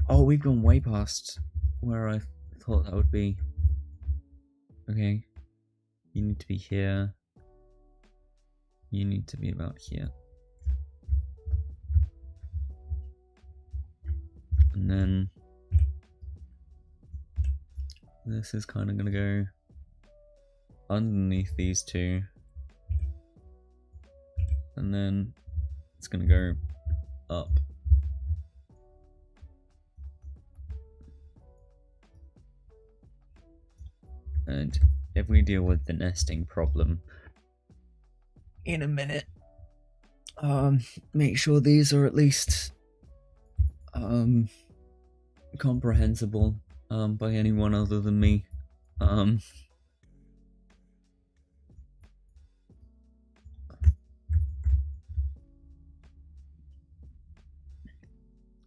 Speaker 1: Oh, we've gone way past where I thought that would be. Okay. You need to be here. You need to be about here. And then this is kind of gonna go underneath these two. And then it's gonna go up. And if we deal with the nesting problem in a minute, make sure these are at least comprehensible by anyone other than me.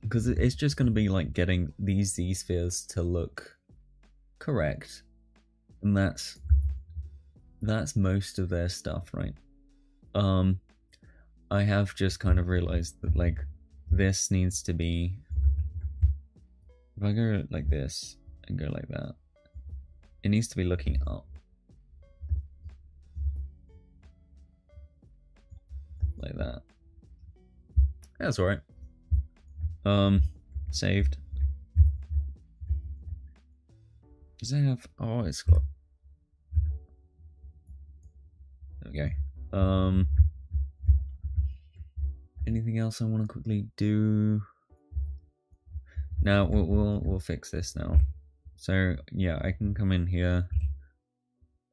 Speaker 1: Because it's just going to be like getting these Z-spheres to look correct, and that's most of their stuff, right? I have just kind of realized that like this needs to be, if I go like this and go like that, it needs to be looking up. Like that. That's alright. Saved. Does it have, oh, it's got, there we go. Anything else I want to quickly do? Now we'll fix this now. So yeah, I can come in here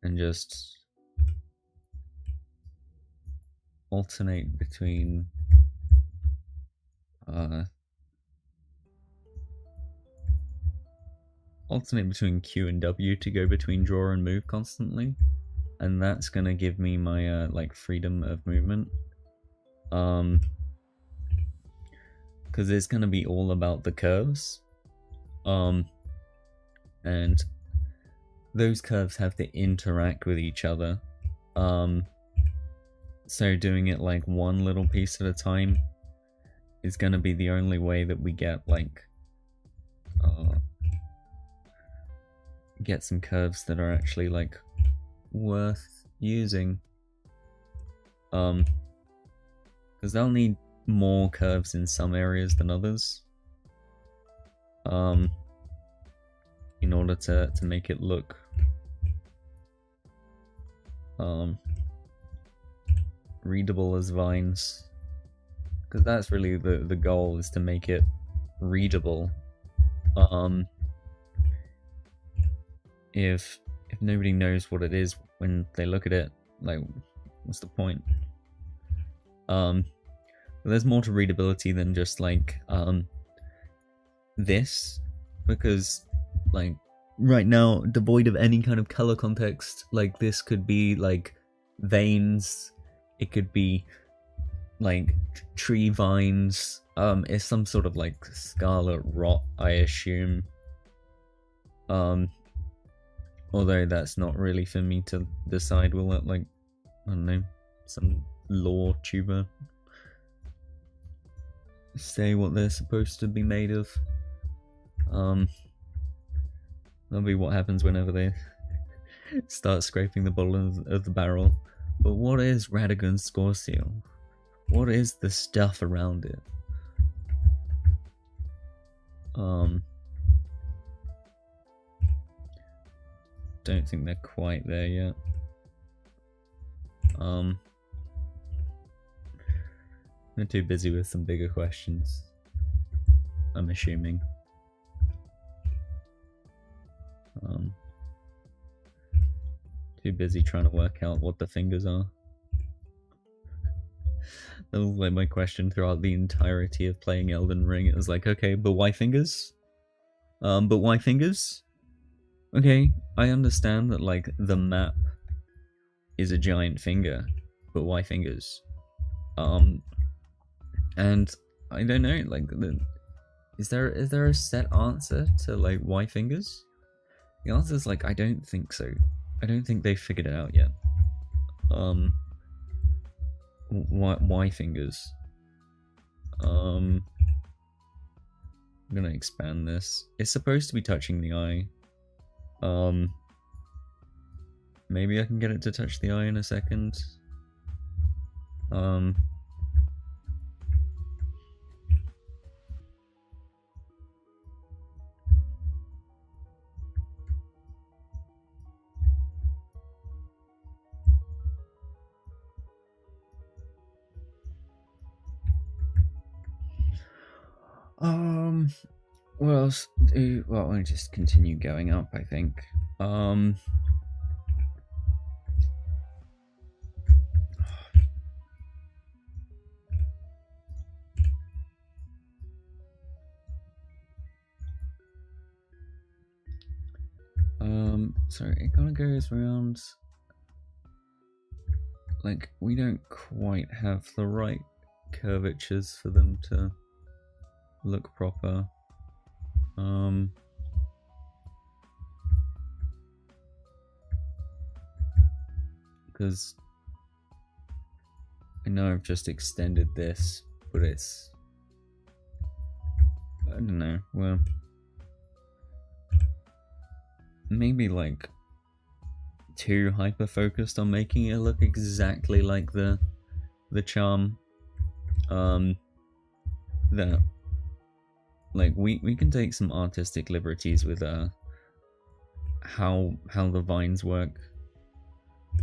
Speaker 1: and just alternate between Q and W to go between draw and move constantly, and that's gonna give me my like freedom of movement. Because it's gonna be all about the curves, and those curves have to interact with each other. So doing it like one little piece at a time is gonna be the only way that we get like get some curves that are actually like worth using. Because they'll need more curves in some areas than others. In order to make it look readable as vines. Because that's really the goal, is to make it readable. If nobody knows what it is when they look at it, like, what's the point? But there's more to readability than just like this, because like right now, devoid of any kind of color context, like this could be like veins, it could be like tree vines, it's some sort of like scarlet rot, I assume. Although that's not really for me to decide. We'll let, like, I don't know, some lore tuber say what they're supposed to be made of. That'll be what happens whenever they start scraping the bottom of the barrel. But what is Radagon's score seal? What is the stuff around it? don't think they're quite there yet. They're too busy with some bigger questions, I'm assuming. Too busy trying to work out what the fingers are. That was like my question throughout the entirety of playing Eldern Ring. It was like, okay, but why fingers? But why fingers? Okay, I understand that like the map is a giant finger, but why fingers? And I don't know, like, is there a set answer to like why fingers? The answer is like, I don't think so. I don't think they figured it out yet. Why fingers? I'm gonna expand this. It's supposed to be touching the eye. Maybe I can get it to touch the eye in a second. What else? Well, I'll just continue going up, I think. Sorry, it kind of goes around. Like, we don't quite have the right curvatures for them to look proper. Because I know I've just extended this, but it's, I don't know, well, maybe like too hyper focused on making it look exactly like the charm. That like we can take some artistic liberties with how the vines work.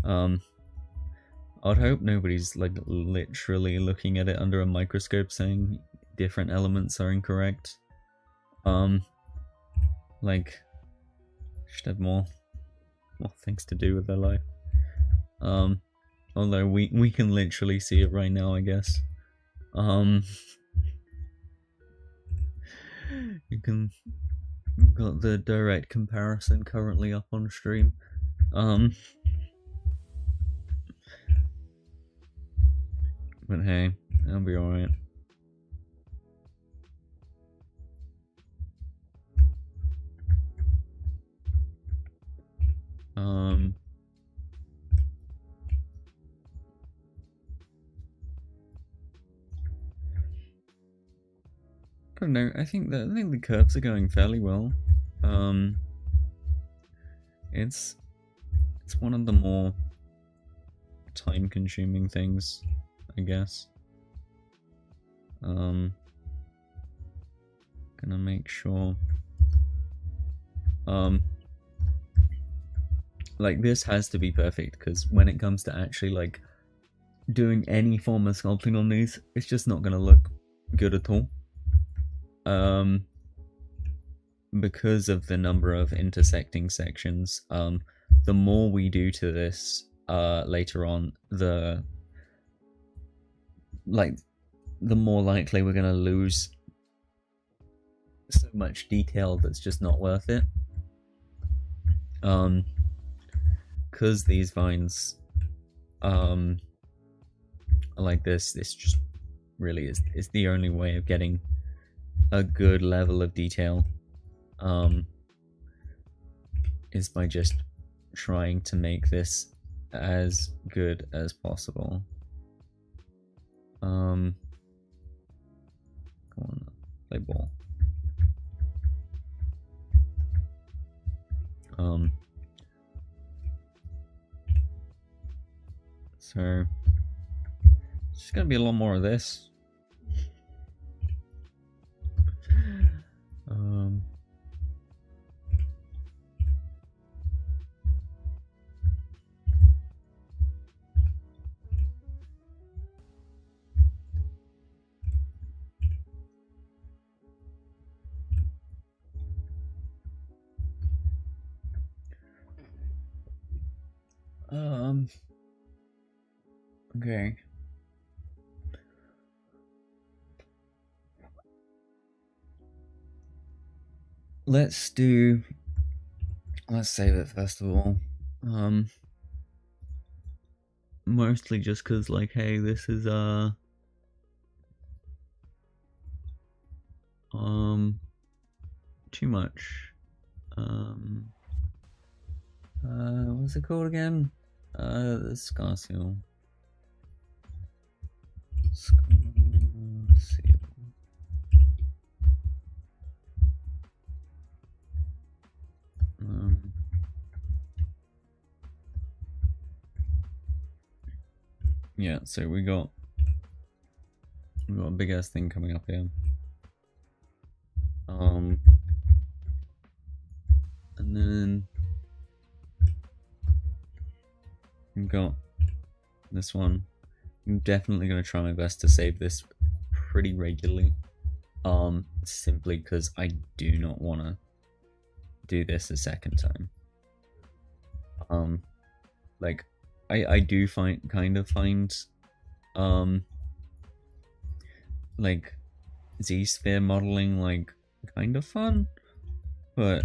Speaker 1: I'd hope nobody's like literally looking at it under a microscope saying different elements are incorrect. Like, should have more things to do with their life. Although we can literally see it right now, I guess. You can, we've got the direct comparison currently up on stream. But hey, I'll be alright. I don't know. I think the curves are going fairly well. It's one of the more time-consuming things, I guess. Gonna make sure. Like, this has to be perfect, because when it comes to actually like doing any form of sculpting on these, it's just not gonna look good at all. Because of the number of intersecting sections, the more we do to this later on, the more likely we're gonna lose so much detail that's just not worth it. Because these vines are like this just really is the only way of getting a good level of detail, is by just trying to make this as good as possible. Come on, play ball. So it's just gonna be a lot more of this. Okay. Let's save it first of all. Mostly just because, like, hey, this is too much. What's it called again? The Scar Seal. Scar Seal. Yeah, so we got a big ass thing coming up here. And then we've got this one. I'm definitely gonna try my best to save this pretty regularly. Simply because I do not wanna do this a second time. Like I do find like Z-sphere modeling like kind of fun, but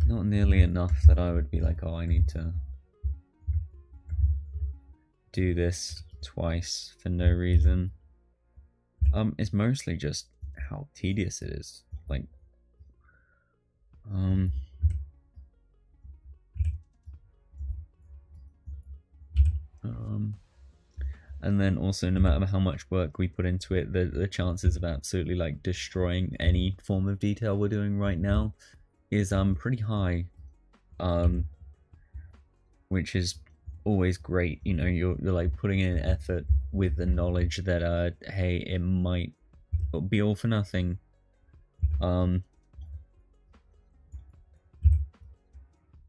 Speaker 1: not nearly enough that I would be like, oh, I need to do this twice for no reason. It's mostly just how tedious it is. Like, and then also, no matter how much work we put into it, the chances of absolutely like destroying any form of detail we're doing right now is pretty high. Which is always great. You know, you're like putting in effort with the knowledge that hey, it might be all for nothing.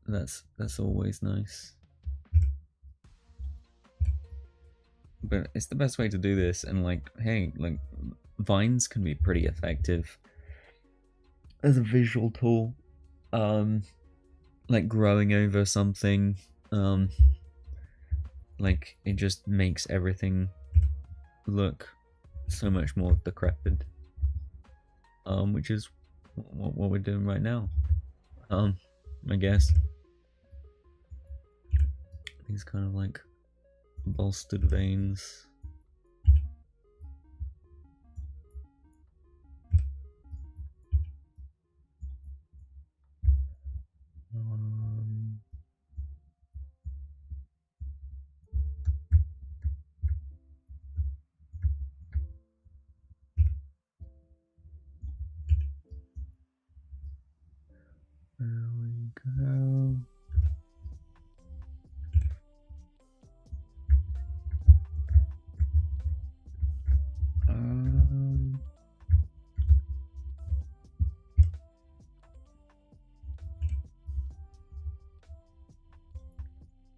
Speaker 1: That's always nice. But it's the best way to do this, and like, hey, like vines can be pretty effective as a visual tool. Like growing over something, like it just makes everything look so much more decrepit. Which is what we're doing right now. I guess these kind of like bolstered veins. There we go.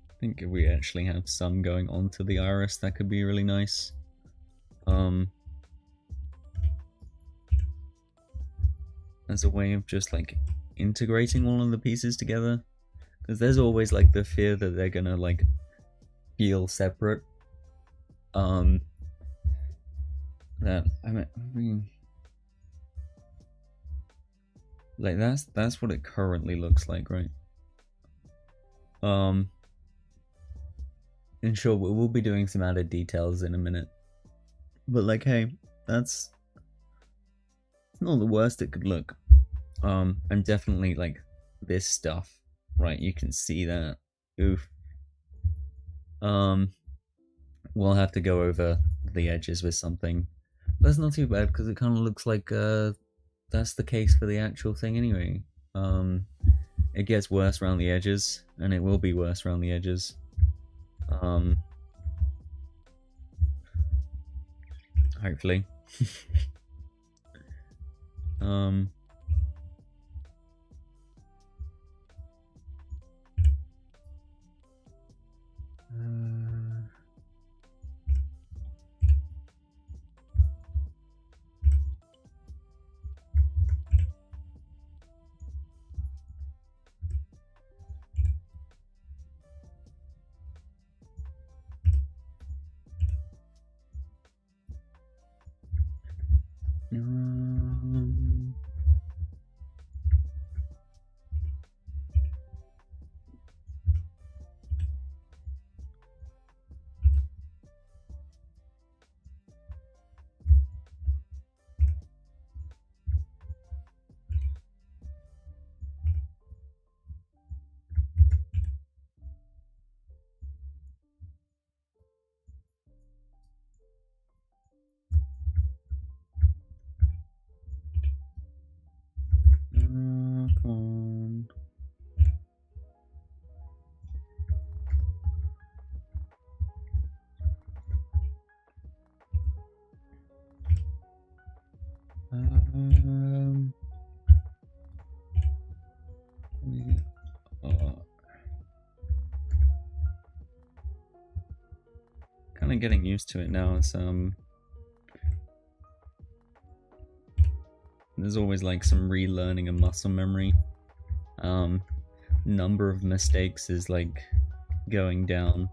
Speaker 1: I think if we actually have some going onto the iris, that could be really nice. As a way of just like integrating all of the pieces together, because there's always like the fear that they're gonna like feel separate. That I mean, like that's what it currently looks like, right? And sure, we'll be doing some added details in a minute, but like, hey, that's not the worst it could look. And definitely like this stuff, right? You can see that. Oof. We'll have to go over the edges with something. That's not too bad because it kind of looks like that's the case for the actual thing anyway. It gets worse around the edges, and it will be worse around the edges. Hopefully. Um, kind of getting used to it now. It's there's always like some relearning and muscle memory. Number of mistakes is like going down.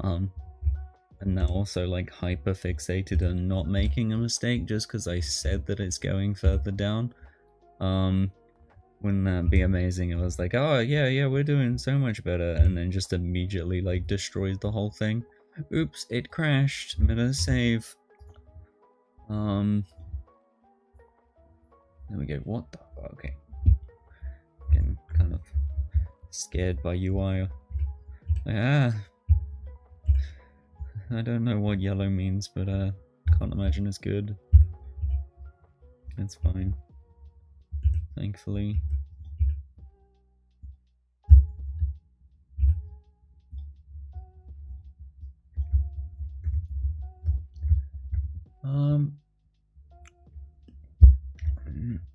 Speaker 1: And now also like hyper fixated on not making a mistake just because I said that it's going further down. Wouldn't that be amazing? I was like, oh yeah, we're doing so much better, and then just immediately like destroys the whole thing. Oops, it crashed. I'm gonna save. There we go. What the? Okay. Getting kind of scared by UI. I don't know what yellow means, but can't imagine it's good. It's fine. Thankfully.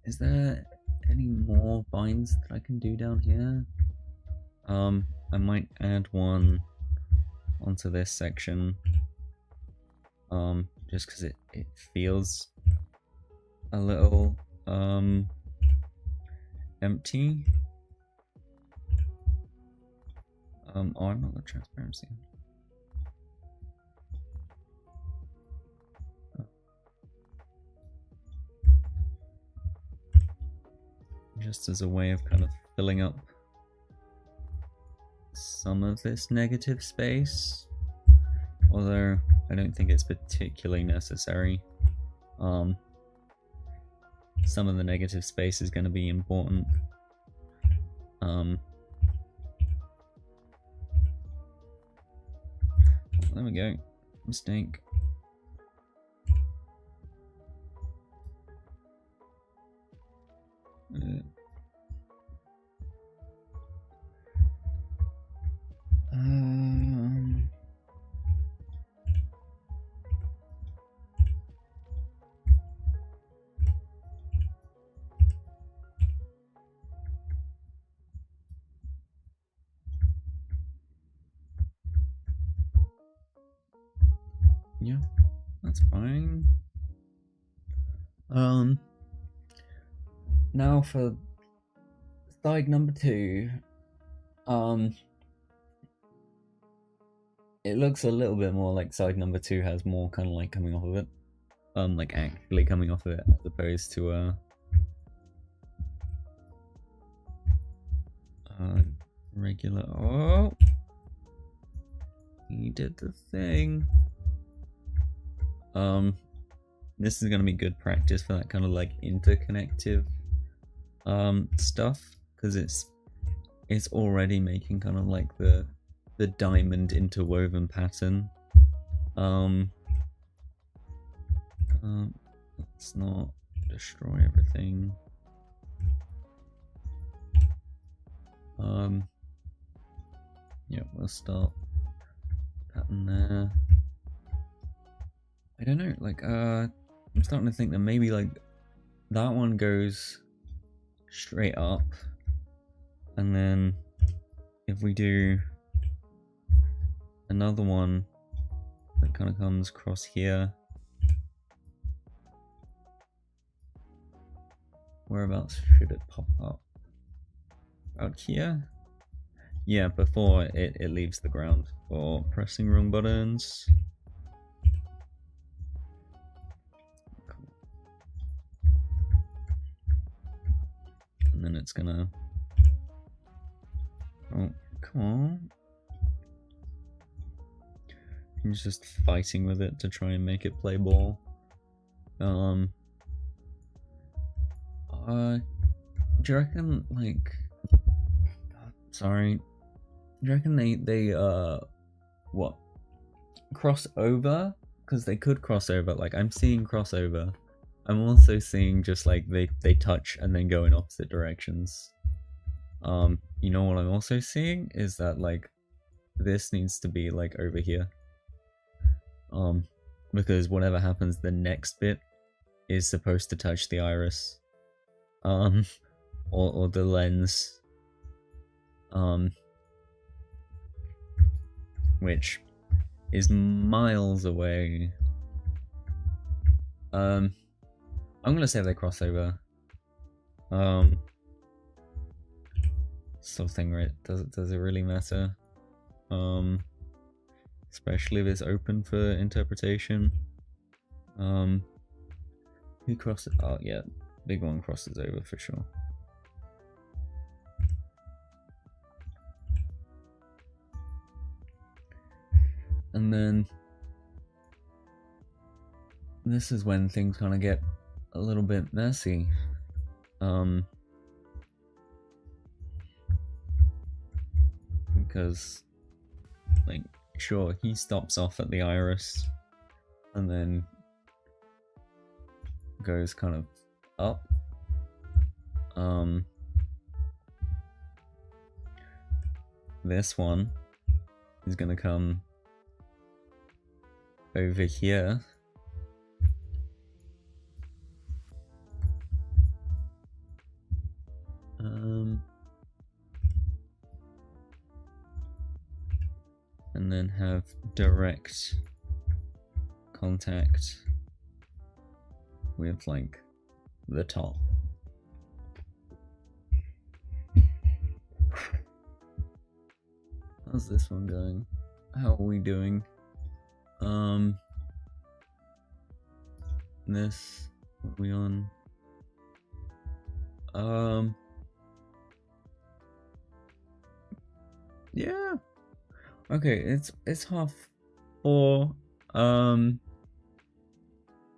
Speaker 1: Is there any more binds that I can do down here? I might add one onto this section. Just because it feels a little empty. Oh, I'm not the transparency. Just as a way of kind of filling up some of this negative space, although I don't think it's particularly necessary. Some of the negative space is going to be important. There we go. Mistake. Yeah, that's fine. Now for side number 2. It looks a little bit more like side number 2 has more kind of like coming off of it. Like actually coming off of it as opposed to regular. Oh, he did the thing. This is gonna be good practice for that kind of like interconnective stuff, because it's already making kind of like the diamond interwoven pattern. Let's not destroy everything. Yeah, we'll start pattern there. I don't know, like I'm starting to think that maybe like that one goes straight up, and then if we do another one that kind of comes across here, whereabouts should it pop up? Out here? Yeah, before it leaves the ground for pressing wrong buttons. And then it's gonna... Oh, come on. I'm just fighting with it to try and make it play ball. Do you reckon, like... Sorry. Do you reckon they what? Cross over? Because they could cross over. Like, I'm seeing crossover. I'm also seeing just like they touch and then go in opposite directions. You know what I'm also seeing is that like this needs to be like over here. Because whatever happens the next bit is supposed to touch the iris, or the lens, which is miles away. I'm gonna say they cross over. Sort of thing, right? Does it really matter? Especially if it's open for interpretation. Who crosses? Oh yeah, big one crosses over for sure. And then this is when things kind of get a little bit messy. Because, like, sure, he stops off at the iris and then goes kind of up. This one is gonna come over here. And then have direct contact with, like, the top. How's this one going? How are we doing? This, what are we on? Yeah. Okay, it's 4:30,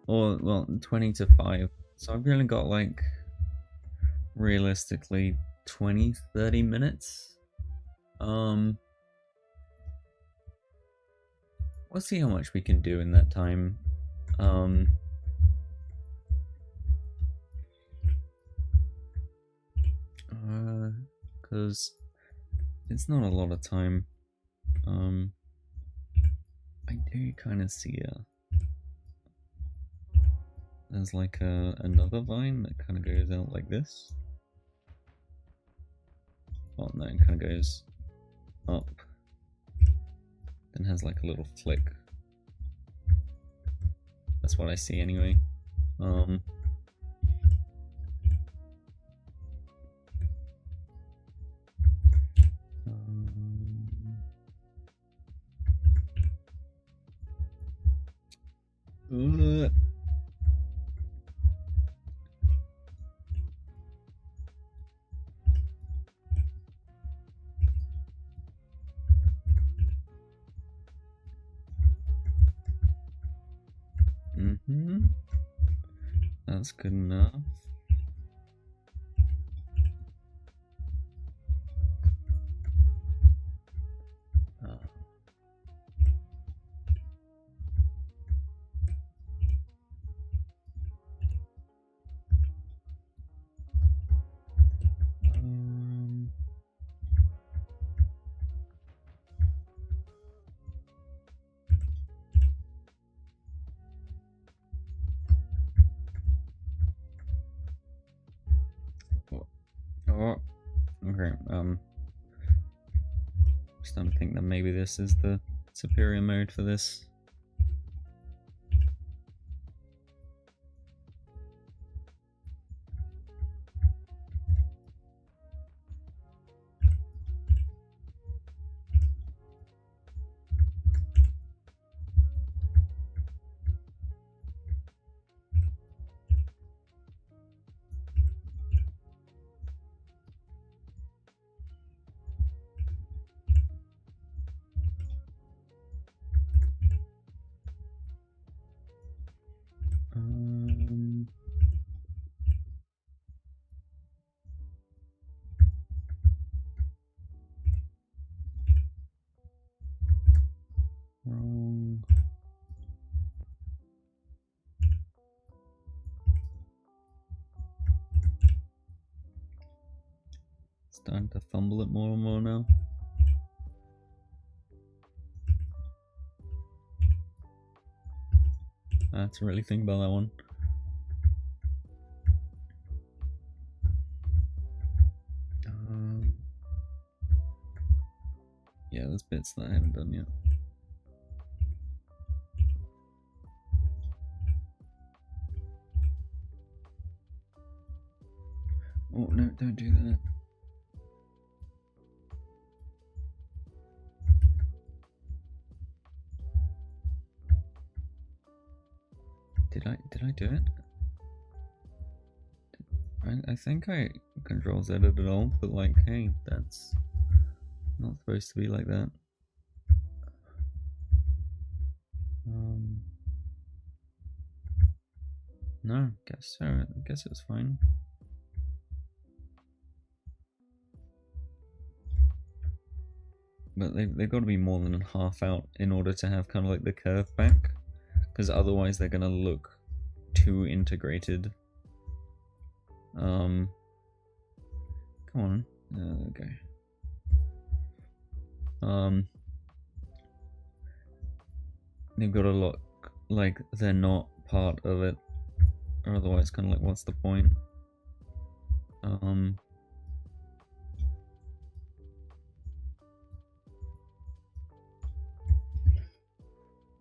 Speaker 1: or well, 20 to 5. So I've only got, like, realistically 20-30 minutes. We'll see how much we can do in that time. Because it's not a lot of time. I do kind of see there's like another vine that kind of goes out like this. Oh no, it kind of goes up, then has like a little flick. That's what I see anyway. That's good enough. Okay, starting to think that maybe this is the superior mode for this. Wrong. Starting to fumble it more and more now. I have to really think about that one. there's bits that I haven't done yet. Oh no, don't do that. Did I do it? I think I control Z it all, but like, hey, that's not supposed to be like that. No, guess so. I guess it's fine. But they've got to be more than half out in order to have kind of like the curve back, because otherwise they're gonna look too integrated. Come on. Okay. They've got to look like they're not part of it, or otherwise kind of like, what's the point?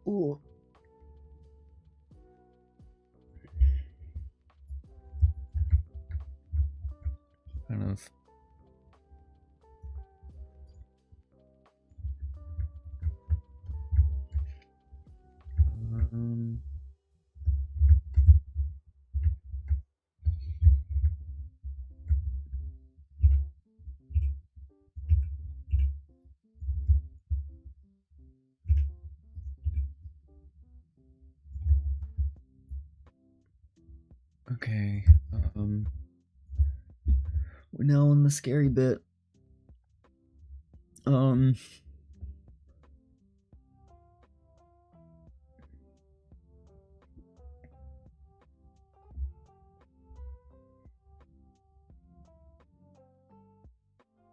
Speaker 1: Ooh. Kind of. Okay, we're now on the scary bit.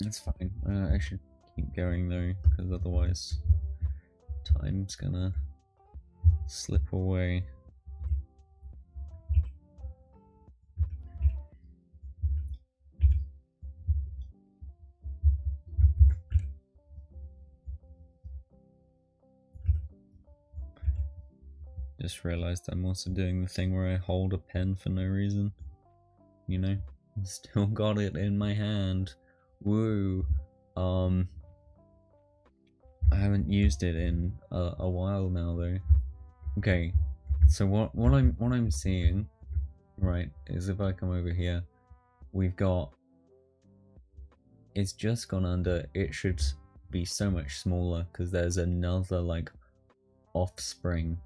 Speaker 1: It's fine. I should keep going though, because otherwise time's gonna slip away. Just realized I'm also doing the thing where I hold a pen for no reason. You know? Still got it in my hand. Woo. I haven't used it in a while now though. Okay. So what I'm seeing, right, is if I come over here, we've got, it's just gone under. It should be so much smaller because there's another like offspring.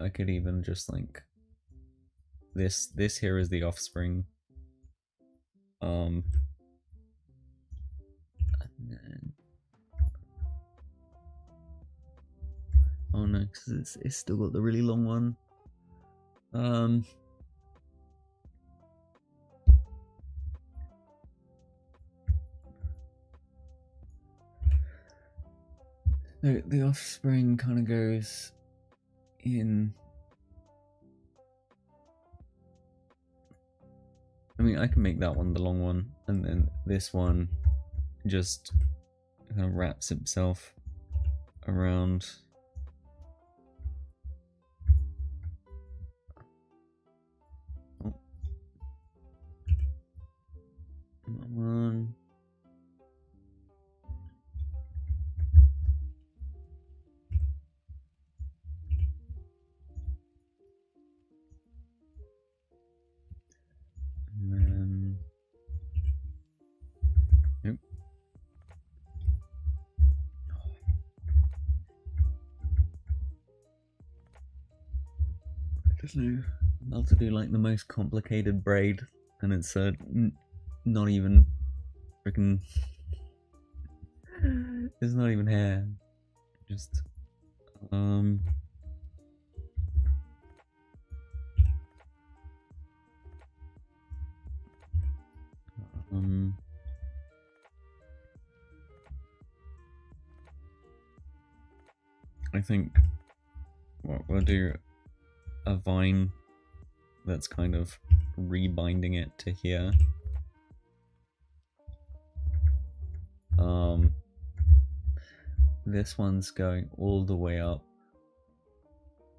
Speaker 1: I could even just like this here is the offspring. And then, oh no, because it's still got the really long one. The offspring kind of goes in. I mean, I can make that one the long one, and then this one just kind of wraps itself around. Oh. Come on. And then, nope. I don't know. I'm about to do like the most complicated braid, and it's not even freaking. It's not even hair. Just I think we'll do a vine that's kind of rebinding it to here, This one's going all the way up.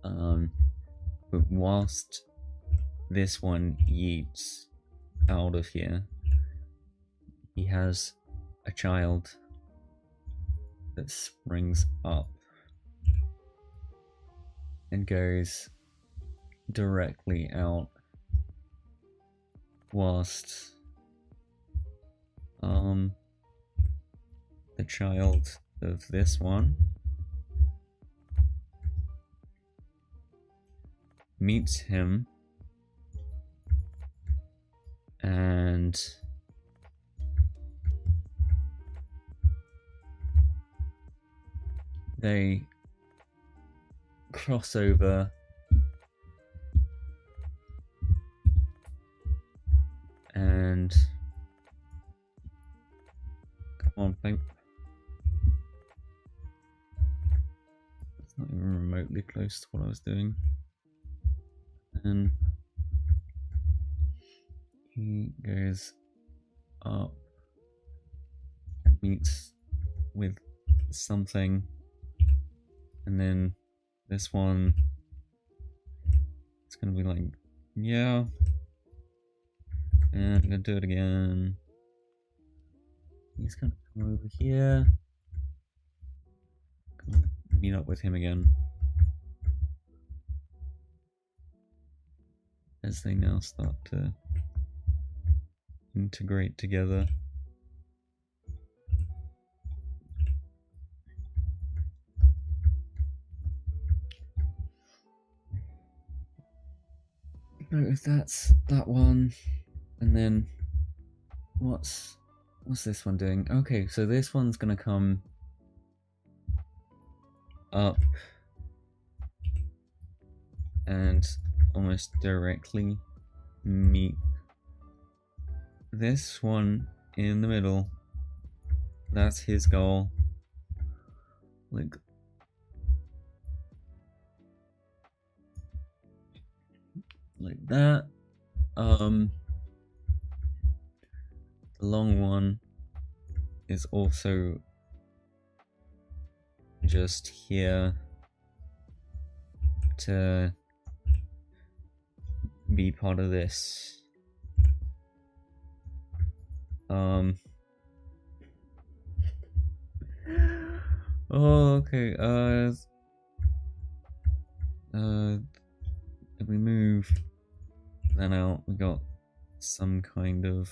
Speaker 1: But whilst this one yeets out of here, he has a child that springs up and goes directly out, whilst the child of this one meets him and they cross over and come on, babe. It's not even remotely close to what I was doing. And he goes up and meets with something, and then this one, it's gonna be like, yeah, and I'm gonna do it again. He's gonna come over here, meet up with him again, as they now start to integrate together. No, that's that one, and then what's this one doing? Okay, so this one's gonna come up and almost directly meet this one in the middle. That's his goal. Like that. The long one is also just here to be part of this. Oh, okay. If we move that out, we got some kind of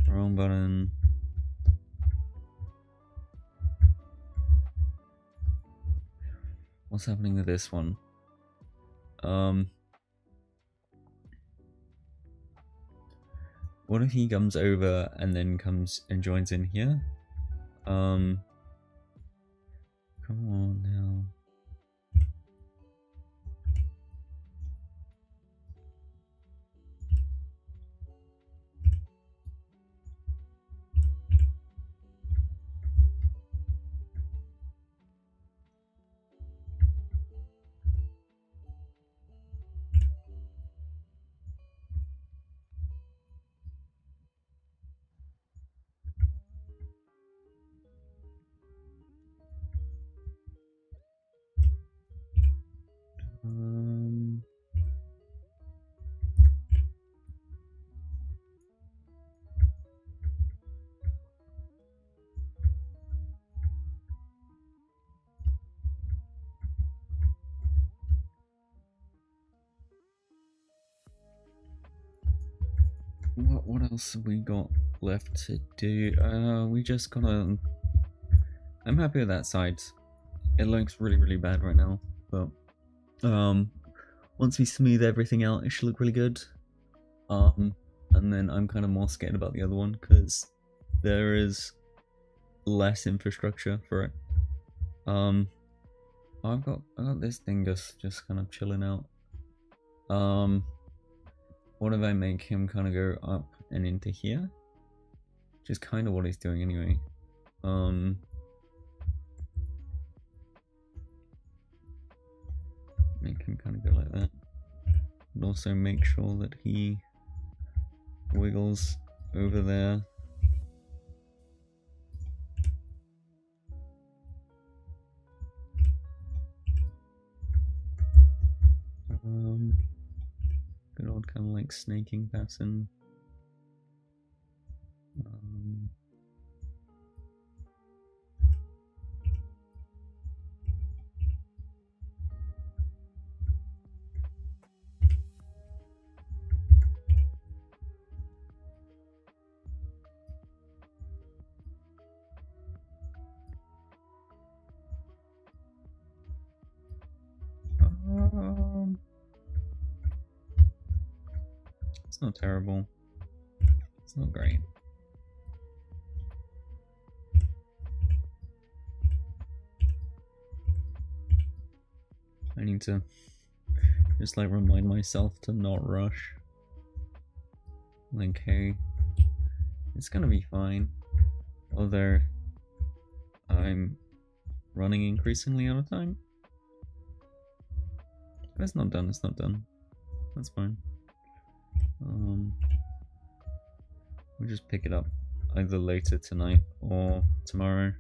Speaker 1: wrong button. What's happening with this one? What if he comes over and then comes and joins in here? Come on now. What else have we got left to do? We just gotta... I'm happy with that side. It looks really bad right now, but once we smooth everything out, it should look really good. And then I'm kind of more scared about the other one because there is less infrastructure for it. I got this thing just kind of chilling out. What if I make him kind of go up and into here? Which is kind of what he's doing anyway. Make him kind of go like that. And also make sure that he wiggles over there. kind of like snaking pattern. It's not terrible. It's not great. I need to just like remind myself to not rush. Like, hey, it's gonna be fine. Although I'm running increasingly out of time. If it's not done, it's not done. That's fine. We'll just pick it up either later tonight or tomorrow.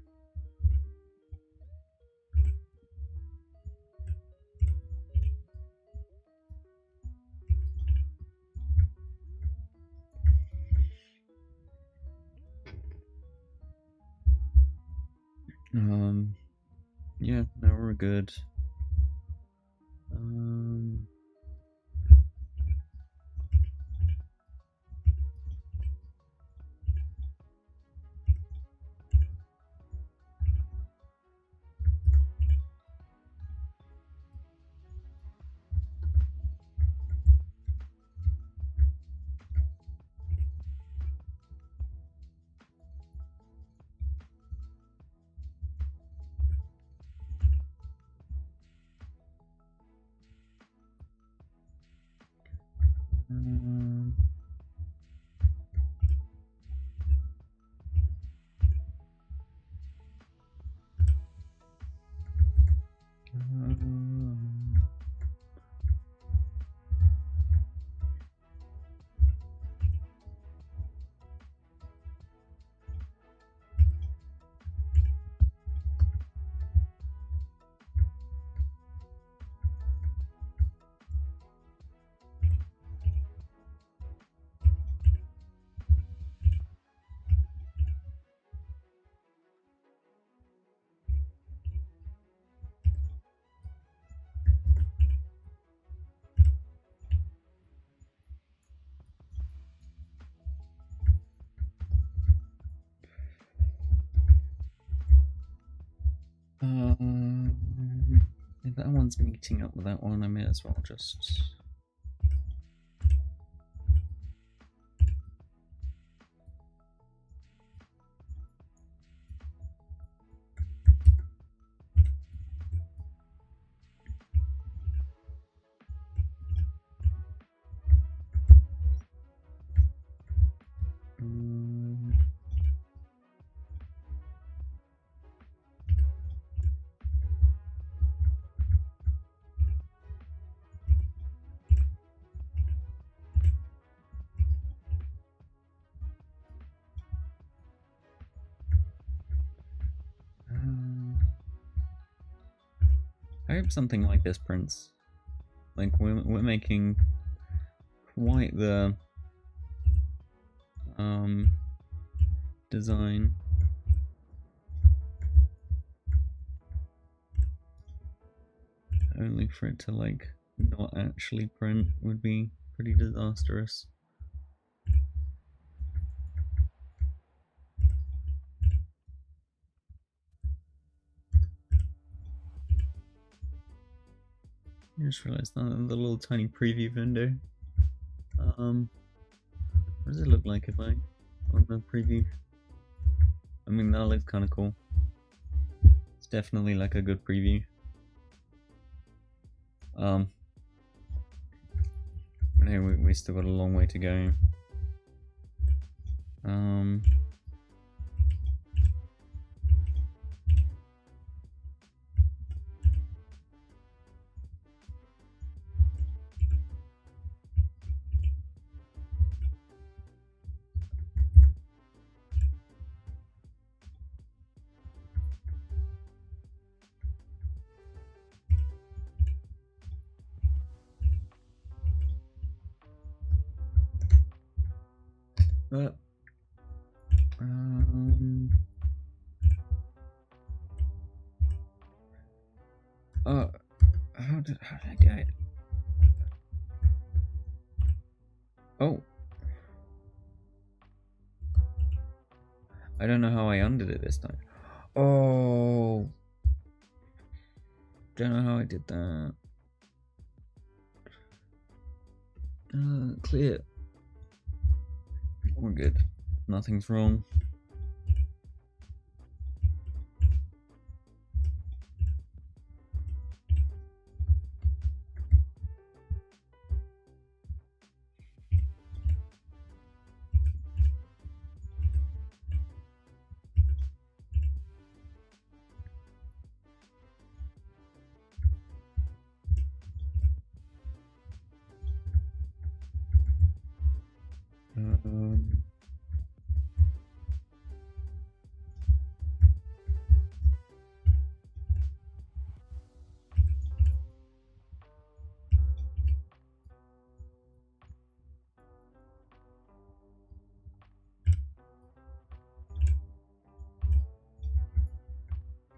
Speaker 1: Yeah, now we're good. If that one's meeting up with that one, I may as well just... I hope something like this prints. Like we're making quite the design. Only for it to like not actually print would be pretty disastrous. I just realized that the little tiny preview window. What does it look like if I on the preview? I mean, that looks kind of cool. It's definitely like a good preview. But hey, we still got a long way to go. How did I do it? Oh. I don't know how I undid it this time. Oh. Don't know how I did that. Clear. We're good. Nothing's wrong.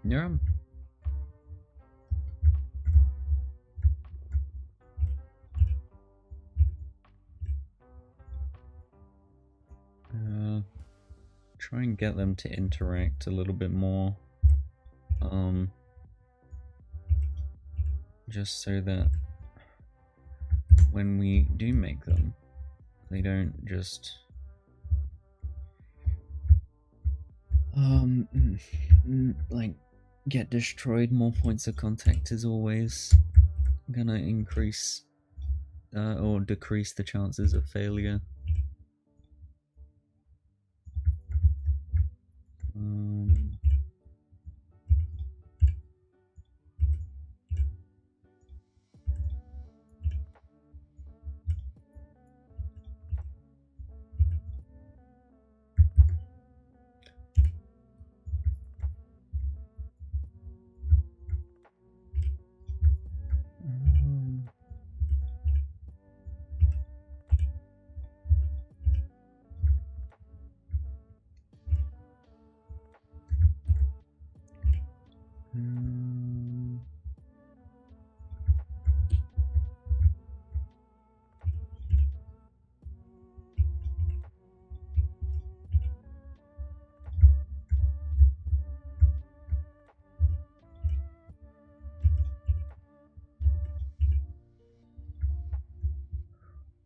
Speaker 1: Yeah. Try and get them to interact a little bit more. Just so that when we do make them, they don't just like get destroyed. More points of contact is always gonna increase or decrease the chances of failure.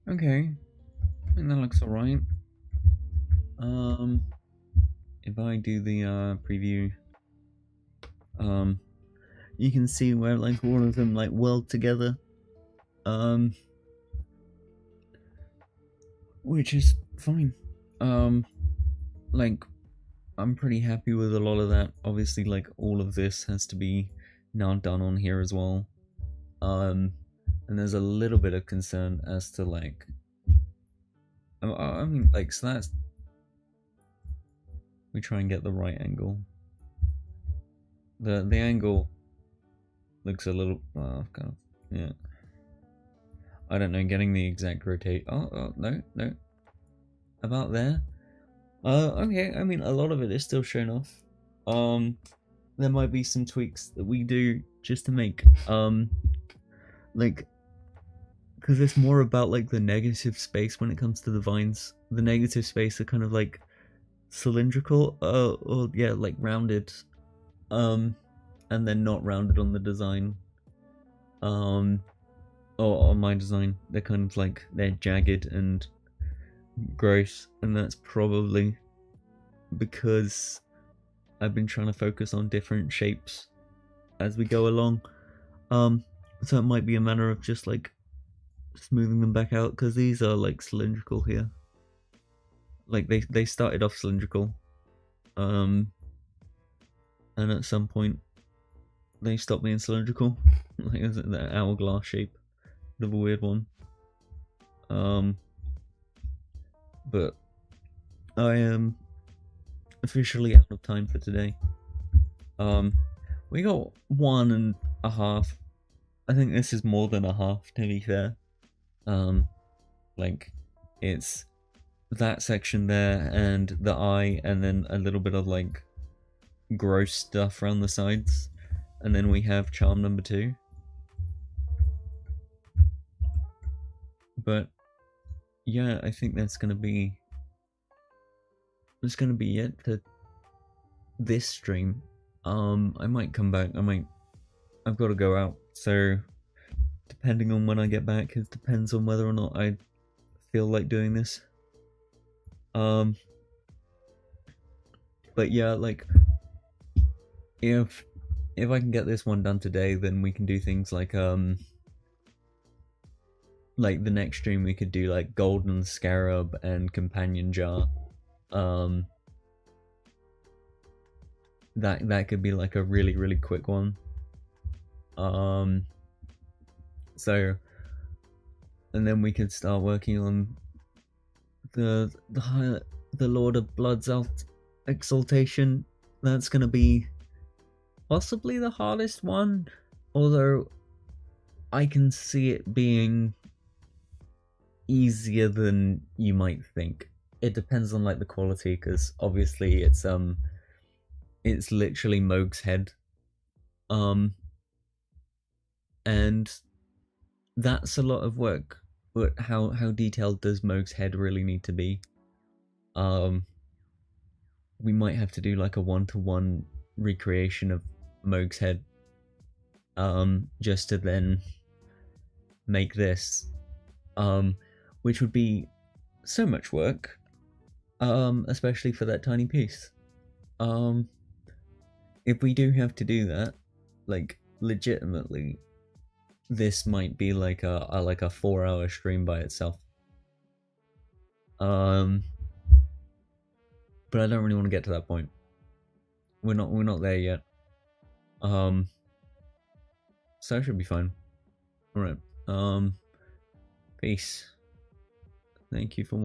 Speaker 1: Okay, I think that looks alright. If I do the preview, you can see where like all of them like weld together, which is fine. Like I'm pretty happy with a lot of that. Obviously, like all of this has to be now done on here as well. And there's a little bit of concern as to like, I mean, like, so that's, we try and get the right angle. The angle looks a little, kind of, yeah. I don't know, getting the exact rotate. Oh, no. About there. Okay, I mean, a lot of it is still shown off. There might be some tweaks that we do just to make, like, because it's more about like the negative space when it comes to the vines. The negative space are kind of like cylindrical, or yeah, like rounded, and then not rounded on the design, or on my design. They're kind of like, they're jagged and gross, and that's probably because I've been trying to focus on different shapes as we go along. So it might be a matter of just like smoothing them back out, because these are like cylindrical here. Like they started off cylindrical, and at some point they stopped being cylindrical. Like that hourglass shape, the weird one. But I am officially out of time for today. We got 1.5. I think this is more than a half, to be fair. Like, it's that section there and the eye, and then a little bit of like gross stuff around the sides, and then we have charm number 2. But yeah, I think that's gonna be it for this stream. I might come back. I've got to go out, so depending on when I get back, it depends on whether or not I feel like doing this. But yeah, like if I can get this one done today, then we can do things like the next stream we could do like golden scarab and companion jar. That could be like a really quick one. So, and then we could start working on the Lord of Blood's exaltation. That's gonna be possibly the hardest one, although I can see it being easier than you might think. It depends on like the quality, because obviously it's literally Moog's head, and that's a lot of work. But how detailed does Moog's head really need to be? We might have to do like a 1-to-1 recreation of Moog's head, just to then make this, which would be so much work, especially for that tiny piece. If we do have to do that, like legitimately, this might be like a 4-hour stream by itself. But I don't really want to get to that point. We're not there yet. So I should be fine. Alright. Peace. Thank you for